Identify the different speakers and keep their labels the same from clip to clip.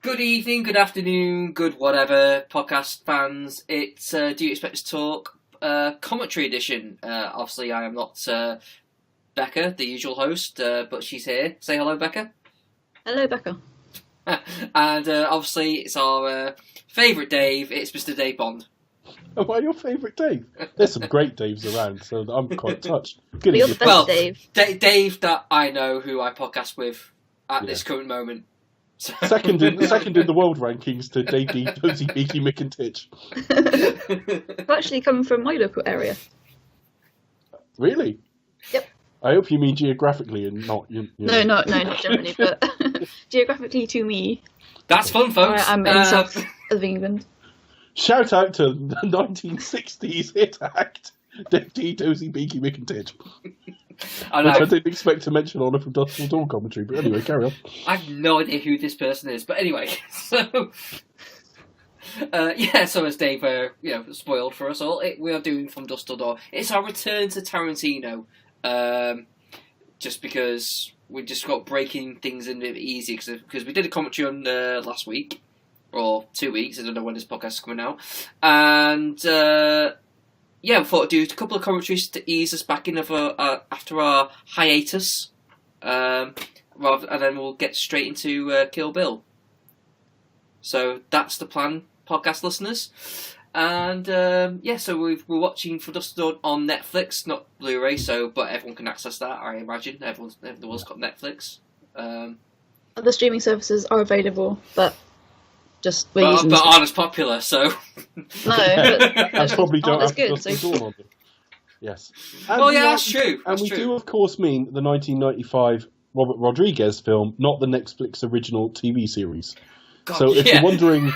Speaker 1: Good evening, good afternoon, good whatever, podcast fans. It's Do You Expect Us to Talk commentary edition. Obviously, I am not Becca, the usual host, but she's here. Say hello, Becca.
Speaker 2: Hello, Becca.
Speaker 1: And obviously, it's our favourite Dave. It's Mr. Dave Bond.
Speaker 3: Am I your favourite Dave? There's some great Daves around, so I'm quite touched. Good
Speaker 2: You're the best Dave.
Speaker 1: Dave that I know, who I podcast with at this current moment.
Speaker 3: Second in the world rankings to Dave D, Posey, Beaky, Mick and Titch.
Speaker 2: I've actually come from my local area.
Speaker 3: Really?
Speaker 2: Yep.
Speaker 3: I hope you mean geographically and not...
Speaker 2: No, not generally, but geographically to me.
Speaker 1: That's fun, folks.
Speaker 2: I'm in south of England.
Speaker 3: Shout out to the 1960s hit act, Dave D, Dozy, Beaky, Mick and Titch. Which I didn't expect to mention on a From Dusk Till Dawn commentary, but anyway, carry on.
Speaker 1: I have no idea who this person is, but anyway, so as Dave, spoiled for us all, we are doing From Dusk Till Dawn. It's our return to Tarantino, just because we just got breaking things in a bit easy, because we did a commentary on last week, or 2 weeks, I don't know when this podcast is coming out, and we thought I'd do a couple of commentaries to ease us back in after our hiatus, and then we'll get straight into Kill Bill. So that's the plan, podcast listeners. And so we're watching For Dusk Till Dawn on Netflix, not Blu-ray. But everyone can access that. I imagine everyone's got Netflix.
Speaker 2: Other streaming services are available, but we're
Speaker 1: but
Speaker 2: using
Speaker 1: aren't as popular, so...
Speaker 2: No, but
Speaker 3: that's probably don't have
Speaker 2: good,
Speaker 3: Dusk Till Dawn on them. Yes.
Speaker 1: That's true.
Speaker 3: And we do, of course, mean the 1995 Robert Rodriguez film, not the Netflix original TV series.
Speaker 1: God,
Speaker 3: so if you're wondering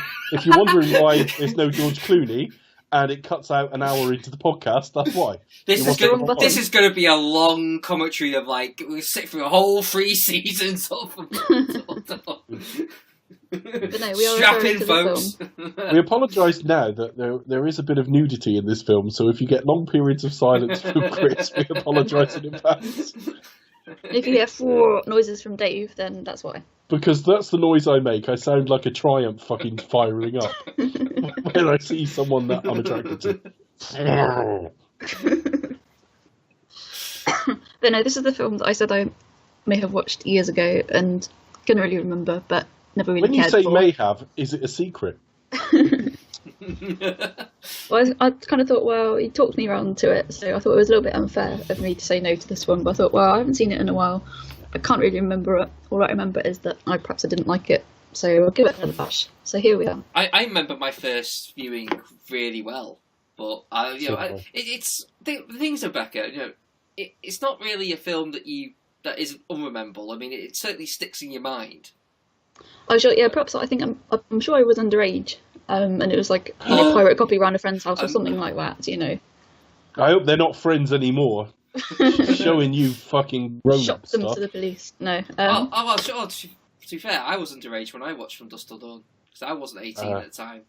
Speaker 3: why there's no George Clooney and it cuts out an hour into the podcast, that's why.
Speaker 1: This is going to be a long commentary of we sit through a whole 3 seasons of.
Speaker 2: But no, we are
Speaker 1: Strap
Speaker 2: referring
Speaker 1: in,
Speaker 2: to
Speaker 1: folks.
Speaker 2: the film.
Speaker 3: We apologise now that there is a bit of nudity in this film, so if you get long periods of silence from Chris, we apologise in advance.
Speaker 2: If you hear 4 noises from Dave, then that's why.
Speaker 3: Because that's the noise I make. I sound like a Triumph fucking firing up when I see someone that I'm attracted to.
Speaker 2: But no, this is the film that I said I may have watched years ago and couldn't really remember, but never really cared for.
Speaker 3: When you say may have, is it a secret?
Speaker 2: Well, I kind of thought, well, he talked me around to it, so I thought it was a little bit unfair of me to say no to this one, but I thought, well, I haven't seen it in a while. I can't really remember it. All I remember is that I didn't like it, so I'll give it another bash. So here we are.
Speaker 1: I remember my first viewing really well, but the things of Becca, it's not really a film that is unrememberable. I mean, it certainly sticks in your mind.
Speaker 2: Oh, sure, yeah, perhaps I'm sure I was underage, and it was like pirate copy around a friend's house or something like that,
Speaker 3: I hope they're not friends anymore. Showing you fucking grown-up stuff.
Speaker 2: Shot them to the police. No.
Speaker 1: To be fair, I was underage when I watched From Dusk Till Dawn, because I wasn't 18 at the time.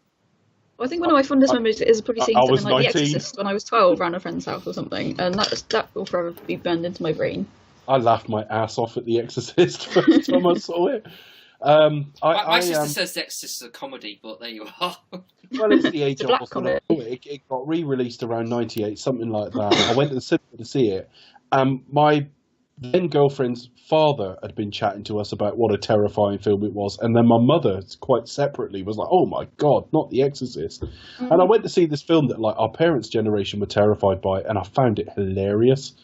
Speaker 2: Well, I think one of my fondest memories is probably seeing something like
Speaker 3: 19.
Speaker 2: The Exorcist when I was 12 around a friend's house or something, and that will forever be burned into my brain.
Speaker 3: I laughed my ass off at The Exorcist first time I saw it.
Speaker 1: My sister says The Exorcist is a comedy, but there you are.
Speaker 3: Well, it's the age
Speaker 2: Black
Speaker 3: of
Speaker 2: comedy.
Speaker 3: it got re-released around 98, something like that. I went to the cinema to see it. My then girlfriend's father had been chatting to us about what a terrifying film it was, and then my mother, quite separately, was like, "Oh my god, not The Exorcist!" Mm-hmm. And I went to see this film that our parents' generation were terrified by, and I found it hilarious.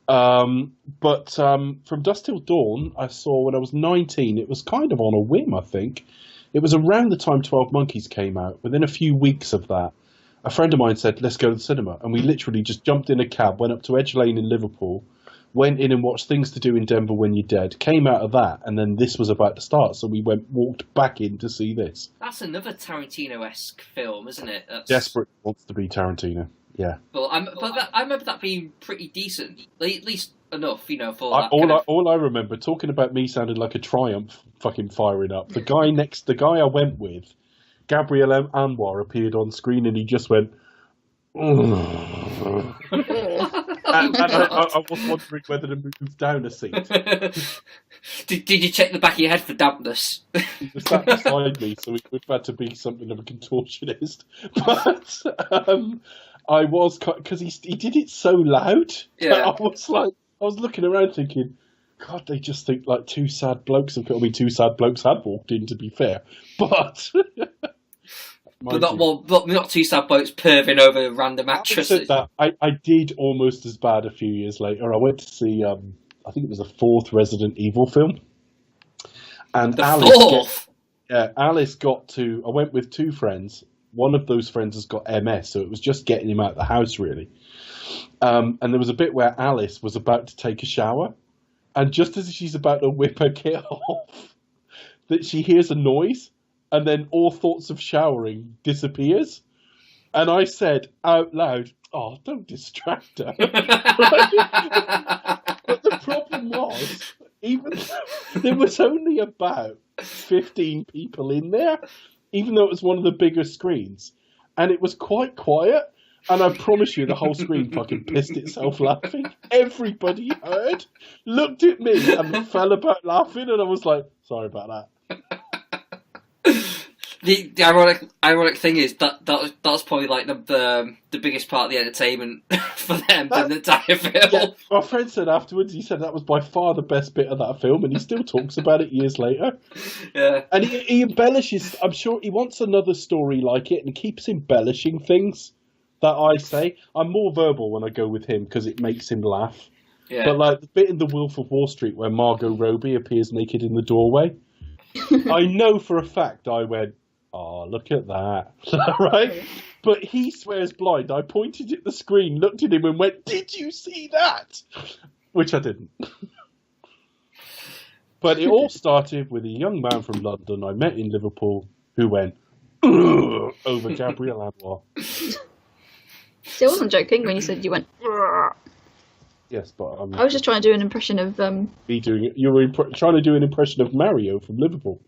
Speaker 3: But From Dusk Till Dawn, I saw when I was 19. It was kind of on a whim, I think. It was around the time 12 Monkeys came out. Within a few weeks of that, a friend of mine said, let's go to the cinema. And we literally just jumped in a cab, went up to Edge Lane in Liverpool, went in and watched Things to Do in Denver When You're Dead, came out of that, and then this was about to start. So we walked back in to see this.
Speaker 1: That's another Tarantino-esque film, isn't it?
Speaker 3: Desperate wants to be Tarantino. Yeah.
Speaker 1: But I remember that being pretty decent, at least enough, for that.
Speaker 3: All I remember, talking about me sounding like a Triumph fucking firing up. The guy I went with, Gabriel Anwar, appeared on screen and he just went. And I was wondering whether to move down a seat.
Speaker 1: Did you check the back of your head for dampness?
Speaker 3: He was sat beside me, so he would have had to be something of a contortionist. But I was, because he did it so loud.
Speaker 1: Yeah.
Speaker 3: I was looking around thinking, God, they just think like two sad blokes have come. I mean, two sad blokes had walked in, to be fair. But
Speaker 1: not two sad blokes perving over random actresses.
Speaker 3: That, I did almost as bad a few years later. I went to see, I think it was the fourth Resident Evil film. And Alice got to, I went with two friends. One of those friends has got MS, so it was just getting him out of the house, really. And there was a bit where Alice was about to take a shower. And just as she's about to whip her kit off, that she hears a noise, and then all thoughts of showering disappears. And I said out loud, "Oh, don't distract her." But the problem was, even though there was only about 15 people in there, even though it was one of the bigger screens, and it was quite quiet. And I promise you, the whole screen fucking pissed itself laughing. Everybody heard, looked at me, and fell about laughing. And I was like, "Sorry about that."
Speaker 1: The ironic thing is that's probably like the biggest part of the entertainment for them in the entire film.
Speaker 3: Yeah, my friend said afterwards, he said that was by far the best bit of that film, and he still talks about it years later.
Speaker 1: Yeah,
Speaker 3: and he embellishes. I'm sure he wants another story like it, and keeps embellishing things that I say. I'm more verbal when I go with him because it makes him laugh.
Speaker 1: Yeah.
Speaker 3: But like the bit in The Wolf of Wall Street where Margot Robbie appears naked in the doorway, I know for a fact I went, "Oh, look at that." Right? But he swears blind. I pointed at the screen, looked at him and went, "Did you see that?" Which I didn't. But it all started with a young man from London I met in Liverpool who went, "Ugh," over Gabrielle Anwar.
Speaker 2: See, I wasn't joking when you said you went. "Ugh."
Speaker 3: Yes, but
Speaker 2: I was just trying to do an impression of
Speaker 3: me doing it. You were trying to do an impression of Mario from Liverpool.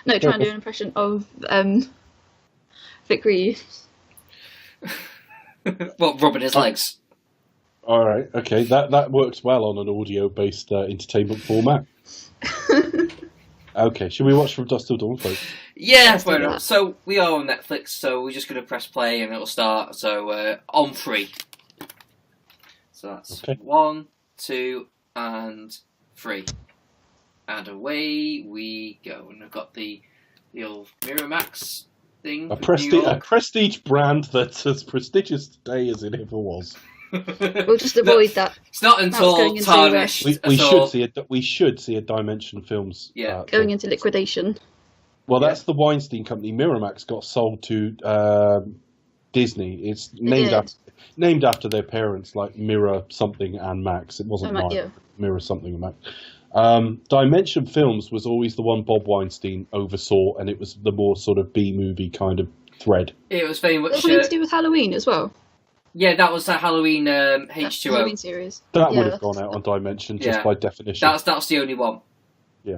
Speaker 2: No, trying to do an impression of Vickery.
Speaker 1: Well, rubbing his legs.
Speaker 3: All right, okay, that works well on an audio-based entertainment format. Okay, should we watch From Dusk Till Dawn, folks?
Speaker 1: Yeah, well, so we are on Netflix, so we're just going to press play and it'll start. So on 3. So that's
Speaker 3: okay.
Speaker 1: 1, 2, and 3. And away we go. And I've got the old Miramax thing.
Speaker 3: A prestige brand that's as prestigious today as it ever was.
Speaker 2: We'll just avoid that.
Speaker 1: It's not until tarnished.
Speaker 3: We should see a Dimension Films.
Speaker 1: Yeah,
Speaker 2: going into liquidation.
Speaker 3: Well, that's the Weinstein company. Miramax got sold to Disney. It's named after their parents, like Mirror something and Max. It wasn't Mirror something and Max. Dimension Films was always the one Bob Weinstein oversaw, and it was the more sort of B-movie kind of thread.
Speaker 1: It was very much...
Speaker 2: something to do with Halloween as well?
Speaker 1: Yeah, that was a Halloween H2O.
Speaker 2: Halloween series.
Speaker 3: That would have gone out on Dimension just by definition.
Speaker 1: That's the only one.
Speaker 3: Yeah.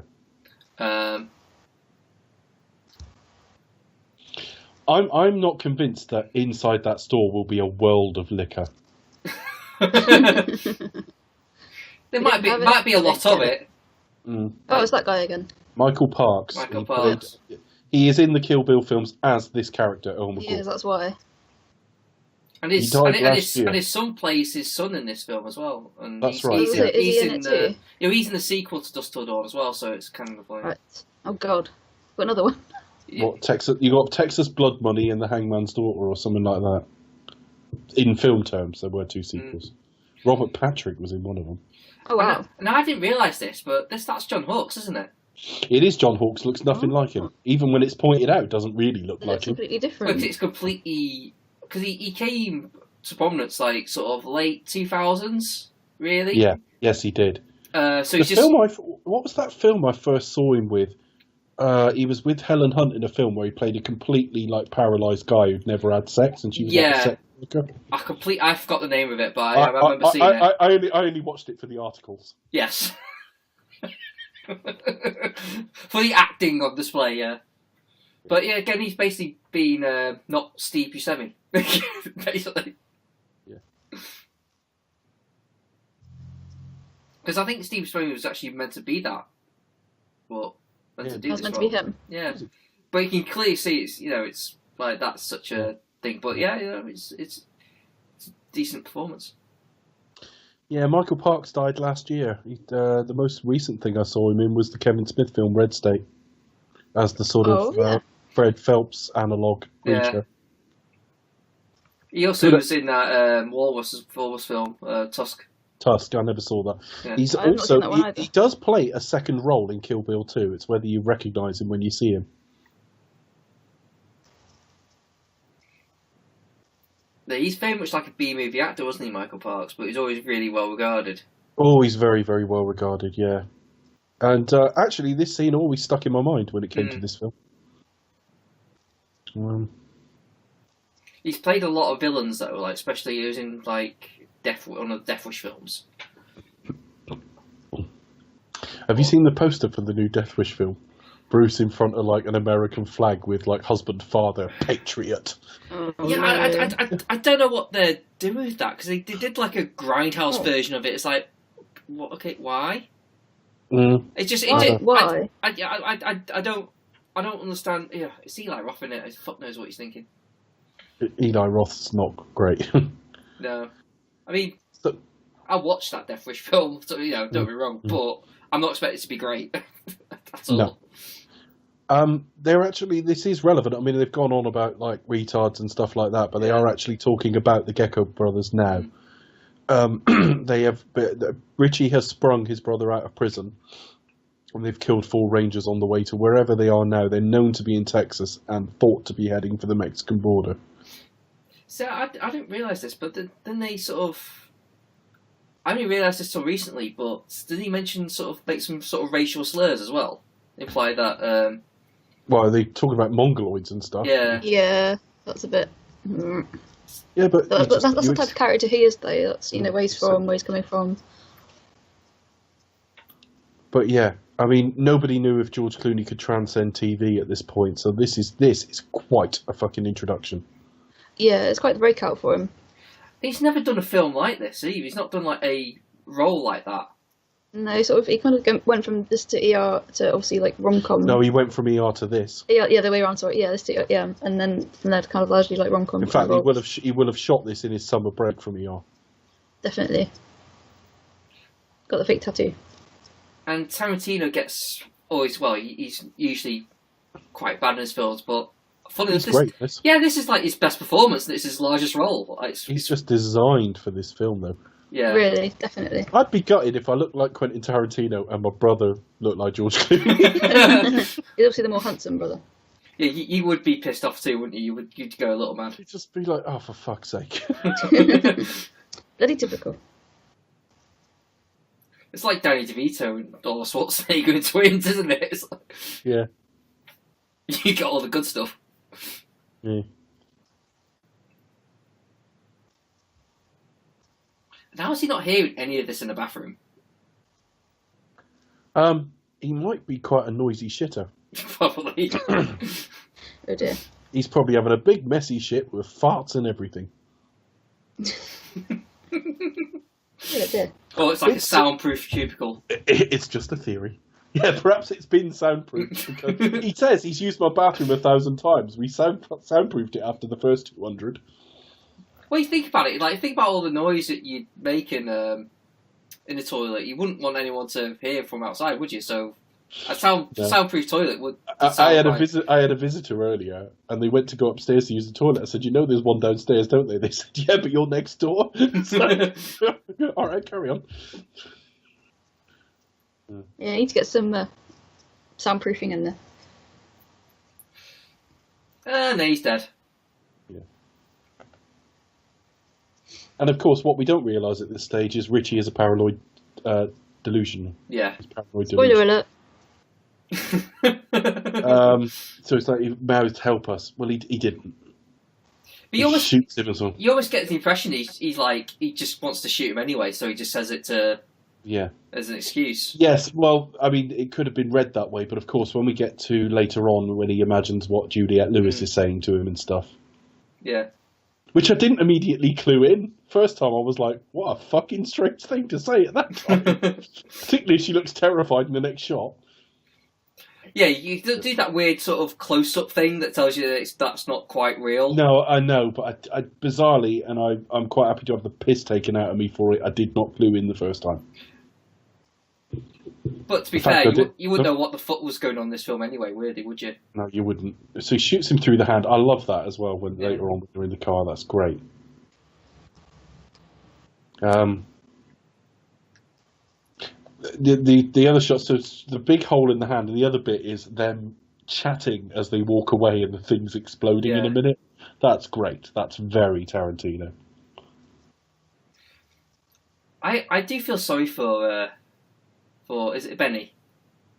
Speaker 3: I'm not convinced that inside that store will be a world of liquor.
Speaker 1: There might be a lot of it.
Speaker 3: Mm.
Speaker 2: Oh, it's that guy again.
Speaker 3: Michael Parks. He is in the Kill Bill films as this character, Elmer.
Speaker 2: Yes, that's why.
Speaker 1: And his son plays his son in this film as well. And
Speaker 3: that's right.
Speaker 2: Is he in it too?
Speaker 1: He's in the sequel to Dusk Till Dawn as well, so it's kind of like...
Speaker 2: Right. Oh, God. Got another one.
Speaker 3: What, Texas? You got Texas Blood Money and The Hangman's Daughter or something like that. In film terms, there were 2 sequels. Robert Patrick was in one of them.
Speaker 2: Oh, wow.
Speaker 1: Now, I didn't realise this, but that's John Hawkes, isn't it?
Speaker 3: It is John Hawkes, looks nothing like him. Even when it's pointed out, it doesn't really look like him.
Speaker 2: It's completely different.
Speaker 1: Because it's completely... Because he came to prominence, like, sort of late 2000s, really?
Speaker 3: Yeah, yes, he did.
Speaker 1: So
Speaker 3: what was that film I first saw him with? He was with Helen Hunt in a film where he played a completely, like, paralysed guy who'd never had sex, and she was like a sex worker.
Speaker 1: I forgot the name of it, but I remember seeing it.
Speaker 3: I only watched it for the articles.
Speaker 1: Yes. For the acting on display, yeah. But yeah, again, he's basically been not Steve Buscemi, basically.
Speaker 3: Yeah.
Speaker 1: Because I think Steve Spillane was actually meant to be that. Well, meant to do
Speaker 2: That was
Speaker 1: this
Speaker 2: meant to
Speaker 1: role.
Speaker 2: be him.
Speaker 1: Yeah, but you can clearly see it's like that's such a thing. But yeah, it's a decent performance.
Speaker 3: Yeah, Michael Parks died last year. The most recent thing I saw him in was the Kevin Smith film Red State, as the sort of Fred Phelps analog creature.
Speaker 1: He also was in that Walrus film, Tusk.
Speaker 3: Tusk, I never saw that.
Speaker 1: Yeah.
Speaker 3: He's
Speaker 2: I haven't
Speaker 3: also
Speaker 2: seen that one either.
Speaker 3: he does play a second role in Kill Bill 2. It's whether you recognise him when you see him.
Speaker 1: He's very much like a B-movie actor, wasn't he, Michael Parks? But he's always really well regarded.
Speaker 3: Oh, he's very, very well regarded, yeah. And actually, this scene always stuck in my mind when it came to this film.
Speaker 1: He's played a lot of villains, though, like especially he was in like one of the Death Wish films.
Speaker 3: Have you seen the poster for the new Death Wish film? Bruce in front of like an American flag with like husband, father, patriot.
Speaker 1: I don't know what they're doing with that because they did like a grindhouse version of it. It's like, what? Okay, why? It's just
Speaker 2: why?
Speaker 1: I don't understand. Yeah, it's Eli Roth in it. Fuck knows what he's thinking.
Speaker 3: Eli Roth's not great.
Speaker 1: No, I mean, I watched that Death Wish film. So don't be wrong, but I'm not expecting it to be great. That's all.
Speaker 3: No. They're actually, this is relevant. I mean, they've gone on about like retards and stuff like that, but they are actually talking about the Gecko Brothers now. Richie has sprung his brother out of prison, and they've killed 4 Rangers on the way to wherever they are now. They're known to be in Texas and thought to be heading for the Mexican border.
Speaker 1: So I didn't realise this, but then they sort of... I only realised this till recently, but did he mention make some sort of racial slurs as well? Imply that...
Speaker 3: Well, they talk about mongoloids and stuff.
Speaker 2: Yeah, that's a bit...
Speaker 3: Yeah, but
Speaker 2: that's the type of character he is, though. That's, where he's from, where he's coming from.
Speaker 3: But yeah, I mean, nobody knew if George Clooney could transcend TV at this point, so this is quite a fucking introduction.
Speaker 2: Yeah, it's quite the breakout for him.
Speaker 1: He's never done a film like this, either. He's not done like a role like that.
Speaker 2: No, he kind of went from this to ER to obviously like rom-com.
Speaker 3: No, he went from ER to this.
Speaker 2: Yeah, the way around. Sorry, this to and then from there to kind of largely like rom-com.
Speaker 3: In fact, he will have shot this in his summer break from ER.
Speaker 2: Definitely. Got the fake tattoo.
Speaker 1: And Tarantino gets he's usually quite bad in his films, but funny
Speaker 3: he's great.
Speaker 1: This is like his best performance. This is his largest role.
Speaker 3: He's just designed for this film, though.
Speaker 1: Yeah,
Speaker 2: really, definitely.
Speaker 3: I'd be gutted if I looked like Quentin Tarantino and my brother looked like George Clooney.
Speaker 2: He's obviously the more handsome brother.
Speaker 1: Yeah, you would be pissed off too, wouldn't you? You'd go a little mad.
Speaker 3: You'd just be like, oh, for fuck's sake.
Speaker 2: Bloody typical.
Speaker 1: It's like Danny DeVito and Arnold Schwarzenegger in Twins, isn't it? It's like,
Speaker 3: yeah.
Speaker 1: You got all the good stuff.
Speaker 3: Yeah.
Speaker 1: And how is he not hearing any of this in the bathroom?
Speaker 3: He might be quite a noisy shitter.
Speaker 1: Probably.
Speaker 2: Oh dear.
Speaker 3: He's probably having a big messy shit with farts and everything.
Speaker 2: Oh dear.
Speaker 1: Or it's like a soundproof cubicle.
Speaker 3: It's just a theory. Yeah, perhaps it's been soundproofed. Because he says he's used my bathroom 1,000 times. We soundproofed it after the first 200.
Speaker 1: Well, you think about it. Like, think about all the noise that you'd make in the toilet. You wouldn't want anyone to hear from outside, would you? So, a soundproof toilet would.
Speaker 3: I had a visitor earlier, and they went to go upstairs to use the toilet. I said, "You know, there's one downstairs, don't they?" They said, "Yeah, but you're next door." All right, carry on.
Speaker 2: Yeah, you need to get some soundproofing in there.
Speaker 1: No, he's dead.
Speaker 3: Yeah. And of course, what we don't realise at this stage is Richie is a paranoid delusion.
Speaker 1: Yeah.
Speaker 2: Spoiler alert.
Speaker 3: So it's like he mouthed "help us." Well, he didn't.
Speaker 1: But he
Speaker 3: shoots him as well.
Speaker 1: You always get the impression he's like he just wants to shoot him anyway, so he just says it as an excuse.
Speaker 3: Yes, well, I mean, it could have been read that way, but of course, when we get to later on, when he imagines what Juliette Lewis is saying to him and stuff.
Speaker 1: Yeah.
Speaker 3: Which I didn't immediately clue in. First time I was like, what a fucking strange thing to say at that time. Particularly she looks terrified in the next shot.
Speaker 1: Yeah, you do that weird sort of close-up thing that tells you that that's not quite real.
Speaker 3: No, I know, but I bizarrely, and I'm quite happy to have the piss taken out of me for it, I did not clue in the first time.
Speaker 1: But to be fair, you wouldn't know what the fuck was going on in this film anyway, really, would you?
Speaker 3: No, you wouldn't. So he shoots him through the hand. I love that as well when later on when they're in the car. That's great. The other shot, so it's the big hole in the hand, and the other bit is them chatting as they walk away and the thing's exploding in a minute. That's great. That's very Tarantino.
Speaker 1: I do feel sorry for is it Benny?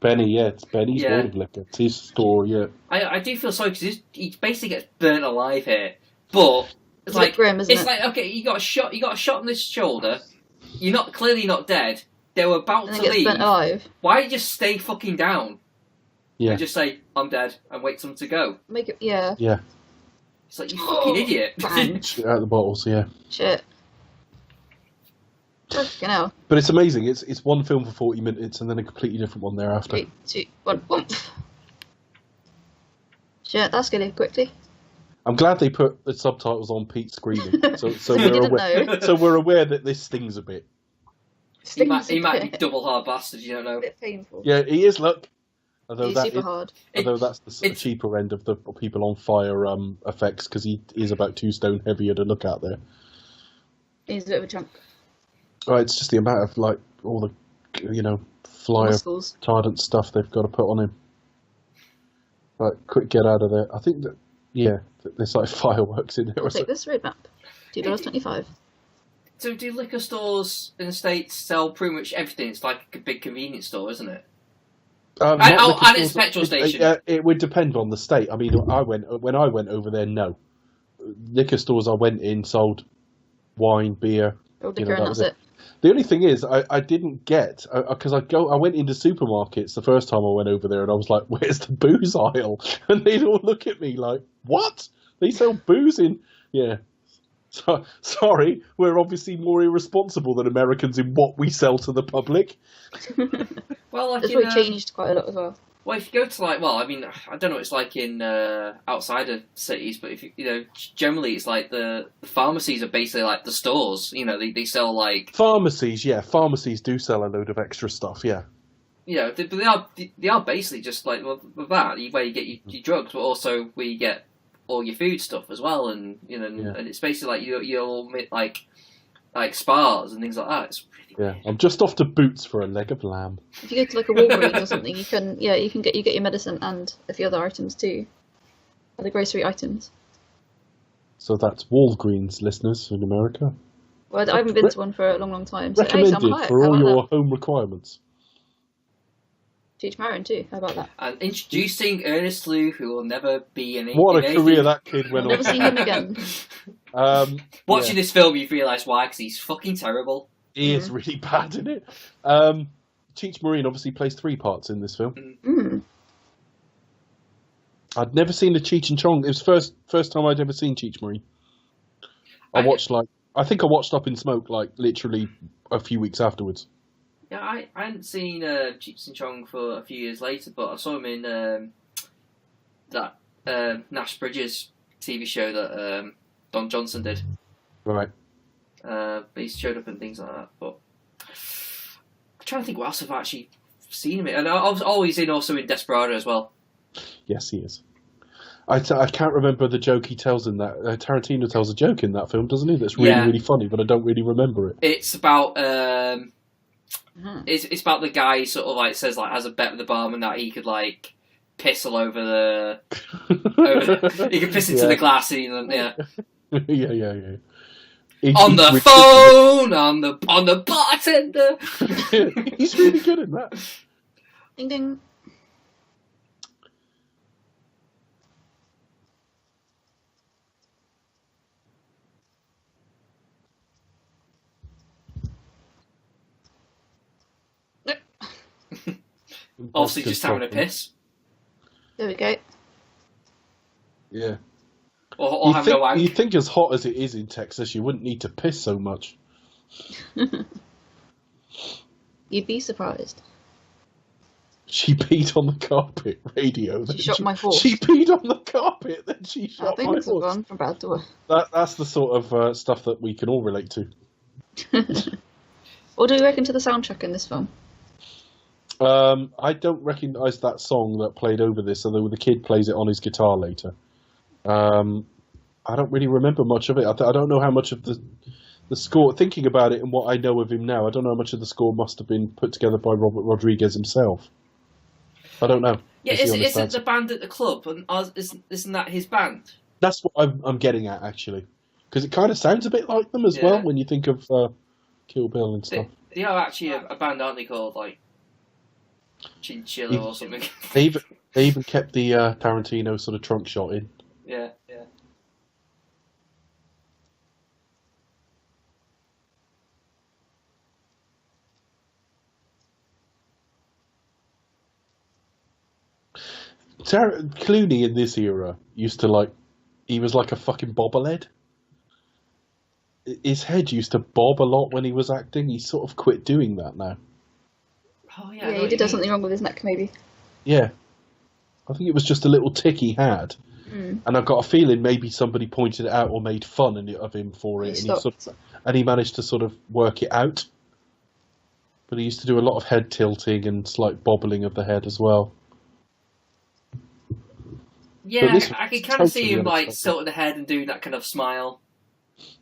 Speaker 3: Benny, yeah, it's Benny's World of Liquor. It's his store, yeah.
Speaker 1: I do feel sorry because he basically gets burnt alive here, but it's like
Speaker 2: grim, isn't it?
Speaker 1: like okay, you got a shot in the shoulder. You're clearly not dead. They were about to leave.
Speaker 2: Burnt alive.
Speaker 1: Why don't you just stay fucking down?
Speaker 3: Yeah.
Speaker 1: And just say I'm dead and wait for them to go.
Speaker 2: Make it, yeah.
Speaker 3: Yeah.
Speaker 1: It's like you fucking idiot.
Speaker 3: Shit out the bottles, yeah.
Speaker 2: Shit. Fucking hell.
Speaker 3: But it's amazing. It's one film for 40 minutes and then a completely different one thereafter.
Speaker 2: 3, 2, 1, Shit, that's good. Quickly.
Speaker 3: I'm glad they put the subtitles on Pete screaming, so we're aware that this stings a bit.
Speaker 1: He might be double hard bastard. You don't know.
Speaker 2: A bit painful.
Speaker 3: Yeah, he is. Look, although
Speaker 2: He's super hard.
Speaker 3: Although that's the cheaper end of the people on fire effects because he is about 2 stone heavier to look at there.
Speaker 2: He's a bit of a chunk.
Speaker 3: Oh, it's just the amount of like all the flyer retardant stuff they've got to put on him. Like, quick, get out of there. I think that there's like fireworks in there.
Speaker 2: Take this roadmap. $2.25.
Speaker 1: So do liquor stores in the States sell pretty much everything? It's like a big convenience store, isn't it? And it's a petrol station.
Speaker 3: It would depend on the state. I mean, when I went over there, no. Liquor stores I went in sold wine, beer.
Speaker 2: Liquor, and that's it.
Speaker 3: The only thing is, I didn't get because I went into supermarkets the first time I went over there, and I was like, "Where's the booze aisle?" And they'd all look at me like, "What? They sell booze in?" Yeah. So, sorry, we're obviously more irresponsible than Americans in what we sell to the public.
Speaker 1: Well, like
Speaker 2: it's really changed quite a lot as well.
Speaker 1: Well, if you go to I don't know what it's like in outside of cities, but if generally it's like the pharmacies are basically like the stores. They sell like
Speaker 3: pharmacies. Yeah, pharmacies do sell a load of extra stuff. Yeah.
Speaker 1: But they are basically just like that where you get your drugs, but also where you get all your food stuff as well, and and it's basically like you'll like spas and things like that. It's really weird.
Speaker 3: I'm just off to Boots for a leg of lamb.
Speaker 2: If you go to like a Walgreens or something, you can get your medicine and a few other items too, other grocery items.
Speaker 3: So that's Walgreens, listeners in America.
Speaker 2: Well, I haven't been to one for a long time. So
Speaker 3: recommended for all your home requirements.
Speaker 2: Teach Marin too. How about that?
Speaker 1: And introducing Ernest Liu, who will never be in anything.
Speaker 3: What a career that kid went on.
Speaker 2: Never see him again.
Speaker 1: Watching this film, you realise why, because he's fucking terrible.
Speaker 3: He is really bad in it. Cheech Marin obviously plays 3 parts in this film.
Speaker 2: Mm.
Speaker 3: I'd never seen the Cheech and Chong. It was first time I'd ever seen Cheech Marin. I think I watched Up in Smoke like literally a few weeks afterwards.
Speaker 1: Yeah, I hadn't seen Cheech and Chong for a few years later, but I saw him in that Nash Bridges TV show that Don Johnson did.
Speaker 3: Right.
Speaker 1: He showed up and things like that. But I'm trying to think what else I've actually seen him in. And I was always also in Desperado as well.
Speaker 3: Yes, he is. I can't remember the joke he tells in that. Tarantino tells a joke in that film, doesn't he? That's really, really funny, but I don't really remember it.
Speaker 1: It's about... It's about the guy who sort of like says like has a bet with the barman that he could like piss all over the he could piss into the glass and yeah.
Speaker 3: yeah.
Speaker 1: On the phone, on the bartender.
Speaker 3: He's really good at that.
Speaker 2: Ding ding.
Speaker 1: Obviously just having a piss.
Speaker 2: There we go.
Speaker 3: Yeah.
Speaker 1: or have no wank.
Speaker 3: You'd think as hot as it is in Texas, you wouldn't need to piss so much.
Speaker 2: You'd be surprised.
Speaker 3: She peed on the carpet, radio.
Speaker 2: She shot my horse.
Speaker 3: She peed on the carpet, then she shot my
Speaker 2: Things have
Speaker 3: horse.
Speaker 2: gone from bad to worse.
Speaker 3: That's the sort of stuff that we can all relate to.
Speaker 2: What do you reckon to the soundtrack in this film?
Speaker 3: I don't recognise that song that played over this, although the kid plays it on his guitar later. I don't really remember much of it. I don't know how much of the score, thinking about it and what I know of him now, I don't know how much of the score must have been put together by Robert Rodriguez himself. I don't know.
Speaker 1: Yeah, isn't the band at the club, and isn't that his band?
Speaker 3: That's what I'm getting at, actually. Because it kind of sounds a bit like them as well, when you think of Kill Bill and stuff.
Speaker 1: They are actually a band, aren't they, called, like, Chinchilla or something?
Speaker 3: They even kept the Tarantino sort of trunk shot in.
Speaker 1: Yeah.
Speaker 3: Clooney in this era used to he was like a fucking bobblehead. His head used to bob a lot when he was acting. He sort of quit doing that now.
Speaker 1: Oh yeah,
Speaker 2: he did have something wrong with his neck, maybe.
Speaker 3: Yeah, I think it was just a little tick he had, and I've got a feeling maybe somebody pointed it out or made fun of him for it, and he managed to sort of work it out. But he used to do a lot of head tilting and slight bobbling of the head as well.
Speaker 1: Yeah, I can kind of see him like tilting the head and doing that kind of smile.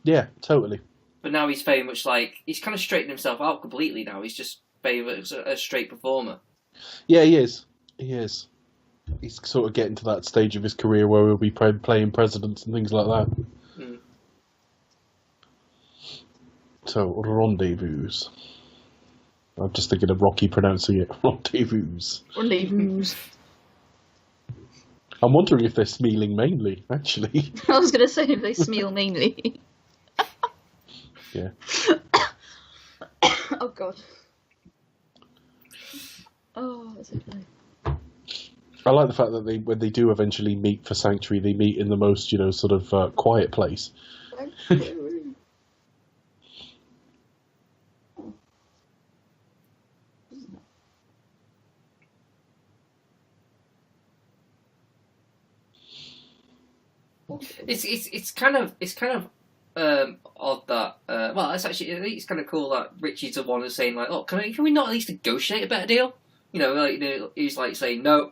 Speaker 3: Yeah, totally.
Speaker 1: But now he's very much he's kind of straightened himself out completely now. He's just very much a straight performer.
Speaker 3: Yeah, he is. He is. He's sort of getting to that stage of his career where he'll be playing presidents and things like that.
Speaker 1: Mm.
Speaker 3: So, rendezvous. I'm just thinking of Rocky pronouncing it. Rendezvous.
Speaker 2: Rendezvous.
Speaker 3: I'm wondering if they're smealing mainly, actually.
Speaker 2: I was going to say if they smeal mainly.
Speaker 3: Yeah.
Speaker 2: Oh, God. Oh, that's okay.
Speaker 3: I like the fact that when they do eventually meet for Sanctuary, they meet in the most, sort of quiet place.
Speaker 1: It's kind of odd that it's kind of cool that Richie's the one who's saying like, oh, can we not at least negotiate a better deal? He's like saying no,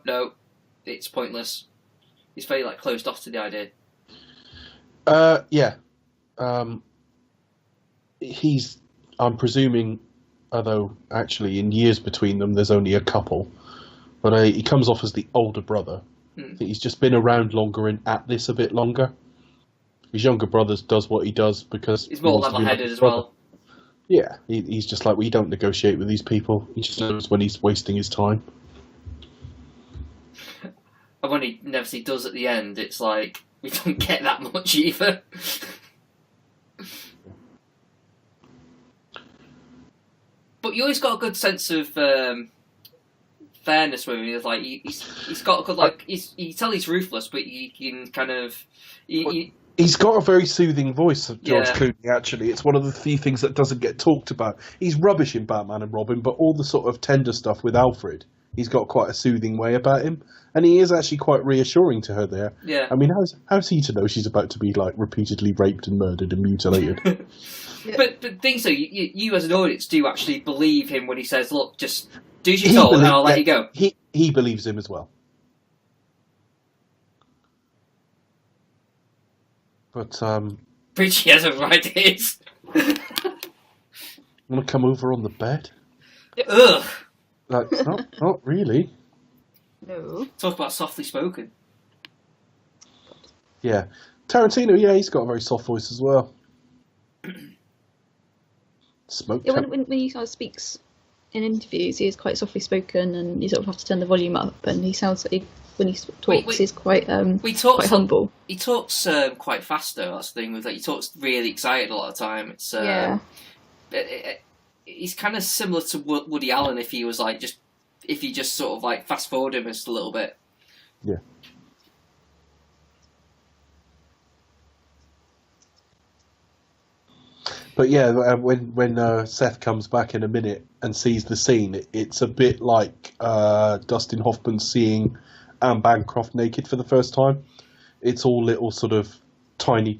Speaker 1: it's pointless. He's very closed off to the idea.
Speaker 3: Yeah. I'm presuming, although actually in years between them there's only a couple, but he comes off as the older brother. I think he's just been around longer and at this a bit longer. His younger brother does what he does because
Speaker 1: he's more level-headed as well.
Speaker 3: Yeah, he's just like, we don't negotiate with these people. He just knows when he's wasting his time.
Speaker 1: And when he never does at the end, it's like, we don't get that much either. But you always got a good sense of fairness with him. It's like he's got a good you tell he's ruthless, but you can kind of
Speaker 3: he's got a very soothing voice, George Clooney. Actually, it's one of the few things that doesn't get talked about. He's rubbish in Batman and Robin, but all the sort of tender stuff with Alfred, he's got quite a soothing way about him, and he is actually quite reassuring to her there.
Speaker 1: Yeah.
Speaker 3: I mean, how's he to know she's about to be repeatedly raped and murdered and mutilated?
Speaker 1: Yeah. But think so. You as an audience do actually believe him when he says, "Look, just do as you're told, and I'll let you go."
Speaker 3: He believes him as well. But
Speaker 1: Richie has a right to his.
Speaker 3: Want to come over on the bed?
Speaker 1: Ugh.
Speaker 3: Not really.
Speaker 2: No.
Speaker 1: Talk about softly spoken.
Speaker 3: Yeah. Tarantino, he's got a very soft voice as well.
Speaker 2: When he kind of speaks in interviews, he is quite softly spoken, and you sort of have to turn the volume up, and he sounds like when he talks, he's quite quite humble.
Speaker 1: He talks quite fast though. That's the thing with he talks really excited a lot of the time. It's he's kind of similar to Woody Allen if he was if you just sort of fast forward him just a little bit.
Speaker 3: Yeah. But yeah, when Seth comes back in a minute and sees the scene, it's a bit like Dustin Hoffman seeing Anne Bancroft naked for the first time. It's all little sort of tiny,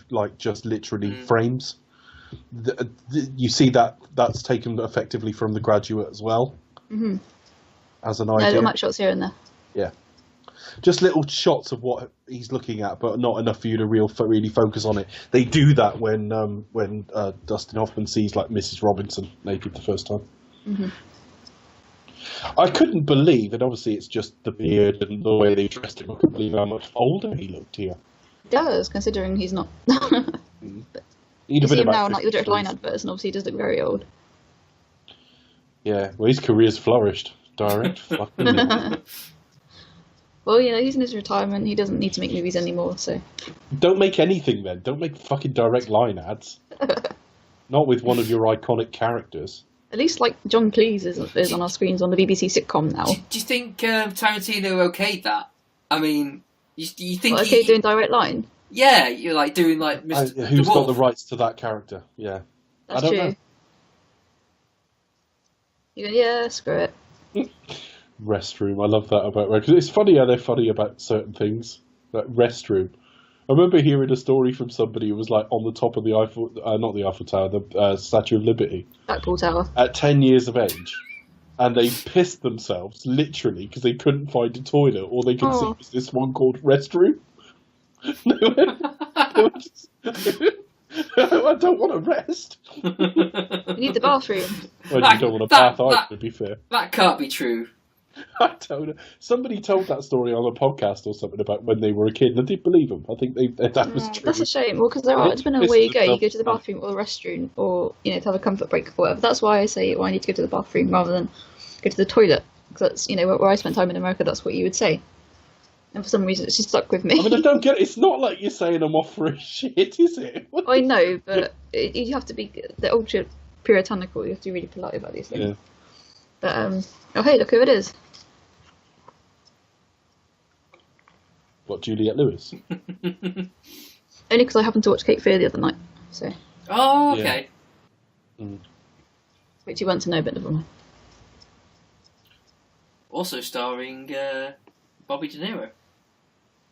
Speaker 3: like just literally frames. You see that's taken effectively from The Graduate as well, as an idea.
Speaker 2: Little match shots here and there.
Speaker 3: Yeah. Just little shots of what he's looking at, but not enough for you to really focus on it. They do that when Dustin Hoffman sees like Mrs. Robinson naked the first time.
Speaker 2: Mm-hmm.
Speaker 3: I couldn't believe, and obviously it's just the beard and the way they dressed him. I couldn't believe how much older he looked here.
Speaker 2: He does, considering he's not. But
Speaker 3: He'd
Speaker 2: you
Speaker 3: have been
Speaker 2: see him
Speaker 3: about
Speaker 2: now in like the Direct
Speaker 3: 50s.
Speaker 2: Line adverts, and obviously he does look very old.
Speaker 3: Yeah, well, his career's flourished. Direct. Fucking hell.
Speaker 2: Well, he's in his retirement. He doesn't need to make movies anymore, so.
Speaker 3: Don't make anything then. Don't make fucking Direct Line ads. Not with one of your iconic characters.
Speaker 2: At least, like, John Cleese is on our screens on the BBC sitcom now.
Speaker 1: Do you think Tarantino okayed that? I mean, you think
Speaker 2: Well, okay, doing Direct Line?
Speaker 1: Yeah, you're like doing like Mr.
Speaker 3: Who's
Speaker 1: the
Speaker 3: got
Speaker 1: Wolf.
Speaker 3: the rights to that character? Yeah.
Speaker 2: That's
Speaker 3: I don't
Speaker 2: true.
Speaker 3: know.
Speaker 2: Yeah, screw it.
Speaker 3: Restroom. I love that about because it's funny how they're funny about certain things. Like restroom. I remember hearing a story from somebody who was like on the top of the Eiffel, not the Eiffel Tower, the Statue of Liberty,
Speaker 2: Blackpool Tower.
Speaker 3: at 10 years of age, and they pissed themselves literally because they couldn't find a toilet. All they could see was this one called restroom. They were just, I don't want to rest.
Speaker 2: You need the bathroom.
Speaker 3: Well, you don't want a bath either, to be fair.
Speaker 1: That can't be true.
Speaker 3: I don't know. Somebody told that story on a podcast or something about when they were a kid, and I didn't believe them. I think that was true.
Speaker 2: That's a shame. Well, because depending on where you go, you go to the bathroom or the restroom, or to have a comfort break or whatever. That's why I say, I need to go to the bathroom rather than go to the toilet. Because that's where I spent time in America. That's what you would say. And for some reason, it's just stuck with me.
Speaker 3: I mean, I don't get it. It's not like you're saying I'm off for a shit, is it?
Speaker 2: I know, but you have to be the ultra puritanical. You have to be really polite about these things.
Speaker 3: Yeah.
Speaker 2: But hey, look who it is.
Speaker 3: What, Juliette Lewis?
Speaker 2: Only because I happened to watch Cape Fear the other night. So.
Speaker 1: Oh, okay.
Speaker 3: Yeah.
Speaker 2: Which you want to know, but never mind.
Speaker 1: Also starring Bobby De Niro.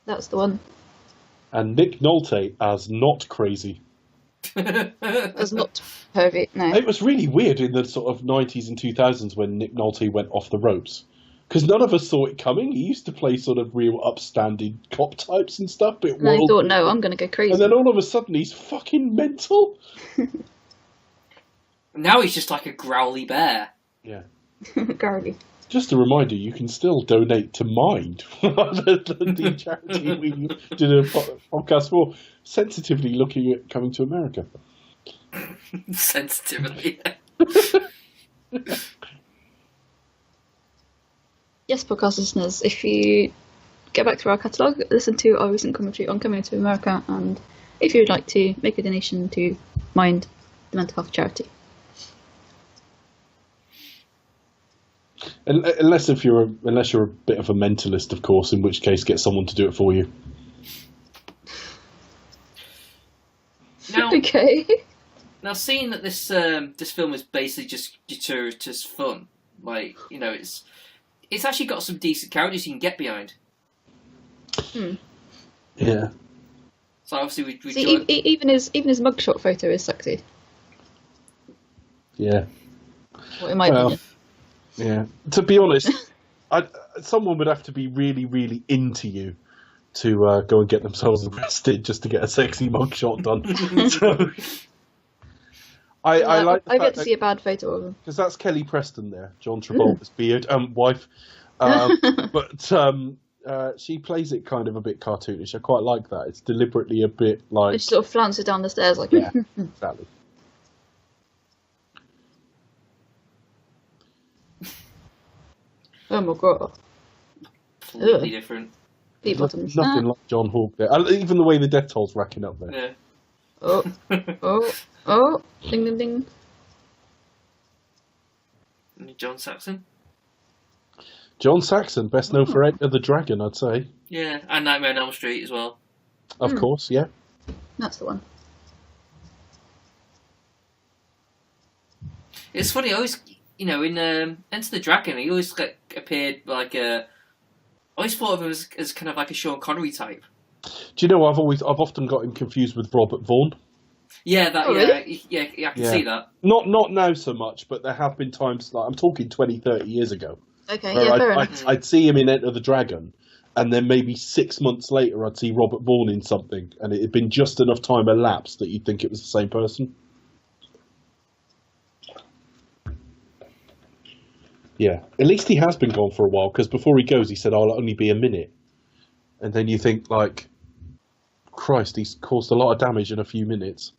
Speaker 2: That's the one.
Speaker 3: And Nick Nolte as not crazy.
Speaker 2: That's not Harvey. No.
Speaker 3: It was really weird in the sort of 90s and 2000s when Nick Nolte went off the ropes. Because none of us saw it coming. He used to play sort of real upstanding cop types and stuff. But
Speaker 2: And I thought, no, I'm going to go crazy.
Speaker 3: And then all of a sudden he's fucking mental.
Speaker 1: Now he's just like a growly bear.
Speaker 3: Yeah.
Speaker 2: Garly.
Speaker 3: Just a reminder, you can still donate to Mind, the charity we did a podcast for, sensitively looking at coming to America.
Speaker 1: Sensitively.
Speaker 2: Yes, podcast listeners, if you get back to our catalogue, listen to our recent commentary on Coming to America, and if you would like to make a donation to Mind, the mental health charity.
Speaker 3: Unless you're a bit of a mentalist, of course, in which case get someone to do it for you.
Speaker 1: Now,
Speaker 2: Okay.
Speaker 1: now seeing that this film is basically just gratuitous fun, like it's actually got some decent characters you can get behind.
Speaker 3: Yeah.
Speaker 1: So obviously we
Speaker 2: See, even his mugshot photo is sexy.
Speaker 3: Yeah.
Speaker 2: Well, in my opinion.
Speaker 3: Yeah. To be honest, someone would have to be really, really into you to go and get themselves arrested just to get a sexy mugshot done. So, I like the
Speaker 2: I've yet
Speaker 3: fact
Speaker 2: to see a bad photo of him.
Speaker 3: because that's Kelly Preston there, John Travolta's beard, wife. But she plays it kind of a bit cartoonish. I quite like that. It's deliberately a bit like
Speaker 2: And she sort of flounces down the stairs like,
Speaker 3: yeah, exactly.
Speaker 2: oh my god.
Speaker 1: completely different.
Speaker 2: Pete Bottoms.
Speaker 3: Nothing like John Hawke there. Even the way the death toll's racking up there.
Speaker 1: Yeah.
Speaker 2: Oh, ding ding ding.
Speaker 1: John Saxon.
Speaker 3: John Saxon, best known for Enter the Dragon, I'd say.
Speaker 1: Yeah, and Nightmare on Elm Street as well.
Speaker 3: Of course, yeah.
Speaker 2: That's the one.
Speaker 1: It's funny. I always, in Enter the Dragon, he always appeared like a. I always thought of him as kind of like a Sean Connery type.
Speaker 3: Do you know I've often got him confused with Robert Vaughn.
Speaker 1: Yeah, that.
Speaker 2: Oh,
Speaker 1: really? Yeah, I can see that.
Speaker 3: Not now so much, but there have been times, like I'm talking 20, 30 years ago.
Speaker 2: Okay, yeah, fair enough.
Speaker 3: I'd see him in Enter the Dragon, and then maybe 6 months later I'd see Robert Vaughn in something, and it had been just enough time elapsed that you'd think it was the same person. Yeah, at least he has been gone for a while, because before he goes he said, I'll only be a minute. And then you think, like, Christ, he's caused a lot of damage in a few minutes.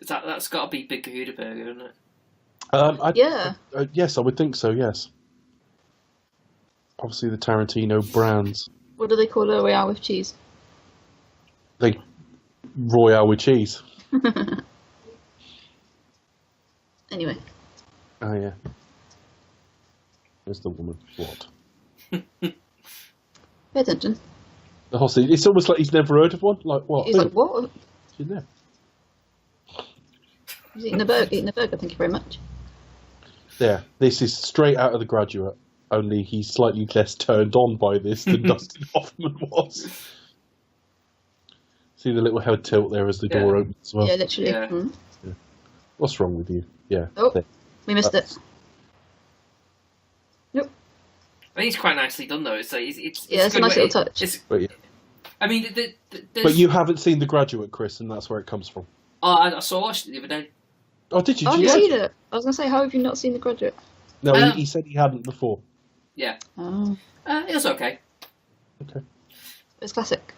Speaker 1: That's got to be Big Kahuna Burger, isn't it?
Speaker 2: Yeah.
Speaker 3: Yes, I would think so, yes. Obviously the Tarantino brands.
Speaker 2: What do they call a Royale with cheese?
Speaker 3: Royale with cheese.
Speaker 2: Anyway.
Speaker 3: Oh, yeah. Where's the woman? What?
Speaker 2: Pay attention.
Speaker 3: The hostage. It's almost like he's never heard of one. Like, what?
Speaker 2: He's like, what?
Speaker 3: She's in there.
Speaker 2: He's eating a burger, thank you very much.
Speaker 3: Yeah, this is straight out of The Graduate, only he's slightly less turned on by this than Dustin Hoffman was. See the little head tilt there as the door opens as well?
Speaker 2: Yeah, literally.
Speaker 1: Yeah.
Speaker 2: Mm.
Speaker 3: Yeah. What's wrong with you? Yeah.
Speaker 2: Oh,
Speaker 3: there.
Speaker 2: we missed it. Nope.
Speaker 1: I think it's quite nicely done, though. It's
Speaker 2: It's a nice little touch.
Speaker 3: But, yeah.
Speaker 1: I mean,
Speaker 3: But you haven't seen The Graduate, Chris, and that's where it comes from.
Speaker 1: Oh, I watched it the other day.
Speaker 3: Oh, did you?
Speaker 2: Oh,
Speaker 3: Did
Speaker 2: have you
Speaker 3: you
Speaker 2: seen it? I was going to say, how have you not seen The Graduate?
Speaker 3: No, he said he hadn't before.
Speaker 1: Yeah.
Speaker 2: Oh.
Speaker 1: It was okay.
Speaker 3: Okay.
Speaker 2: It's classic.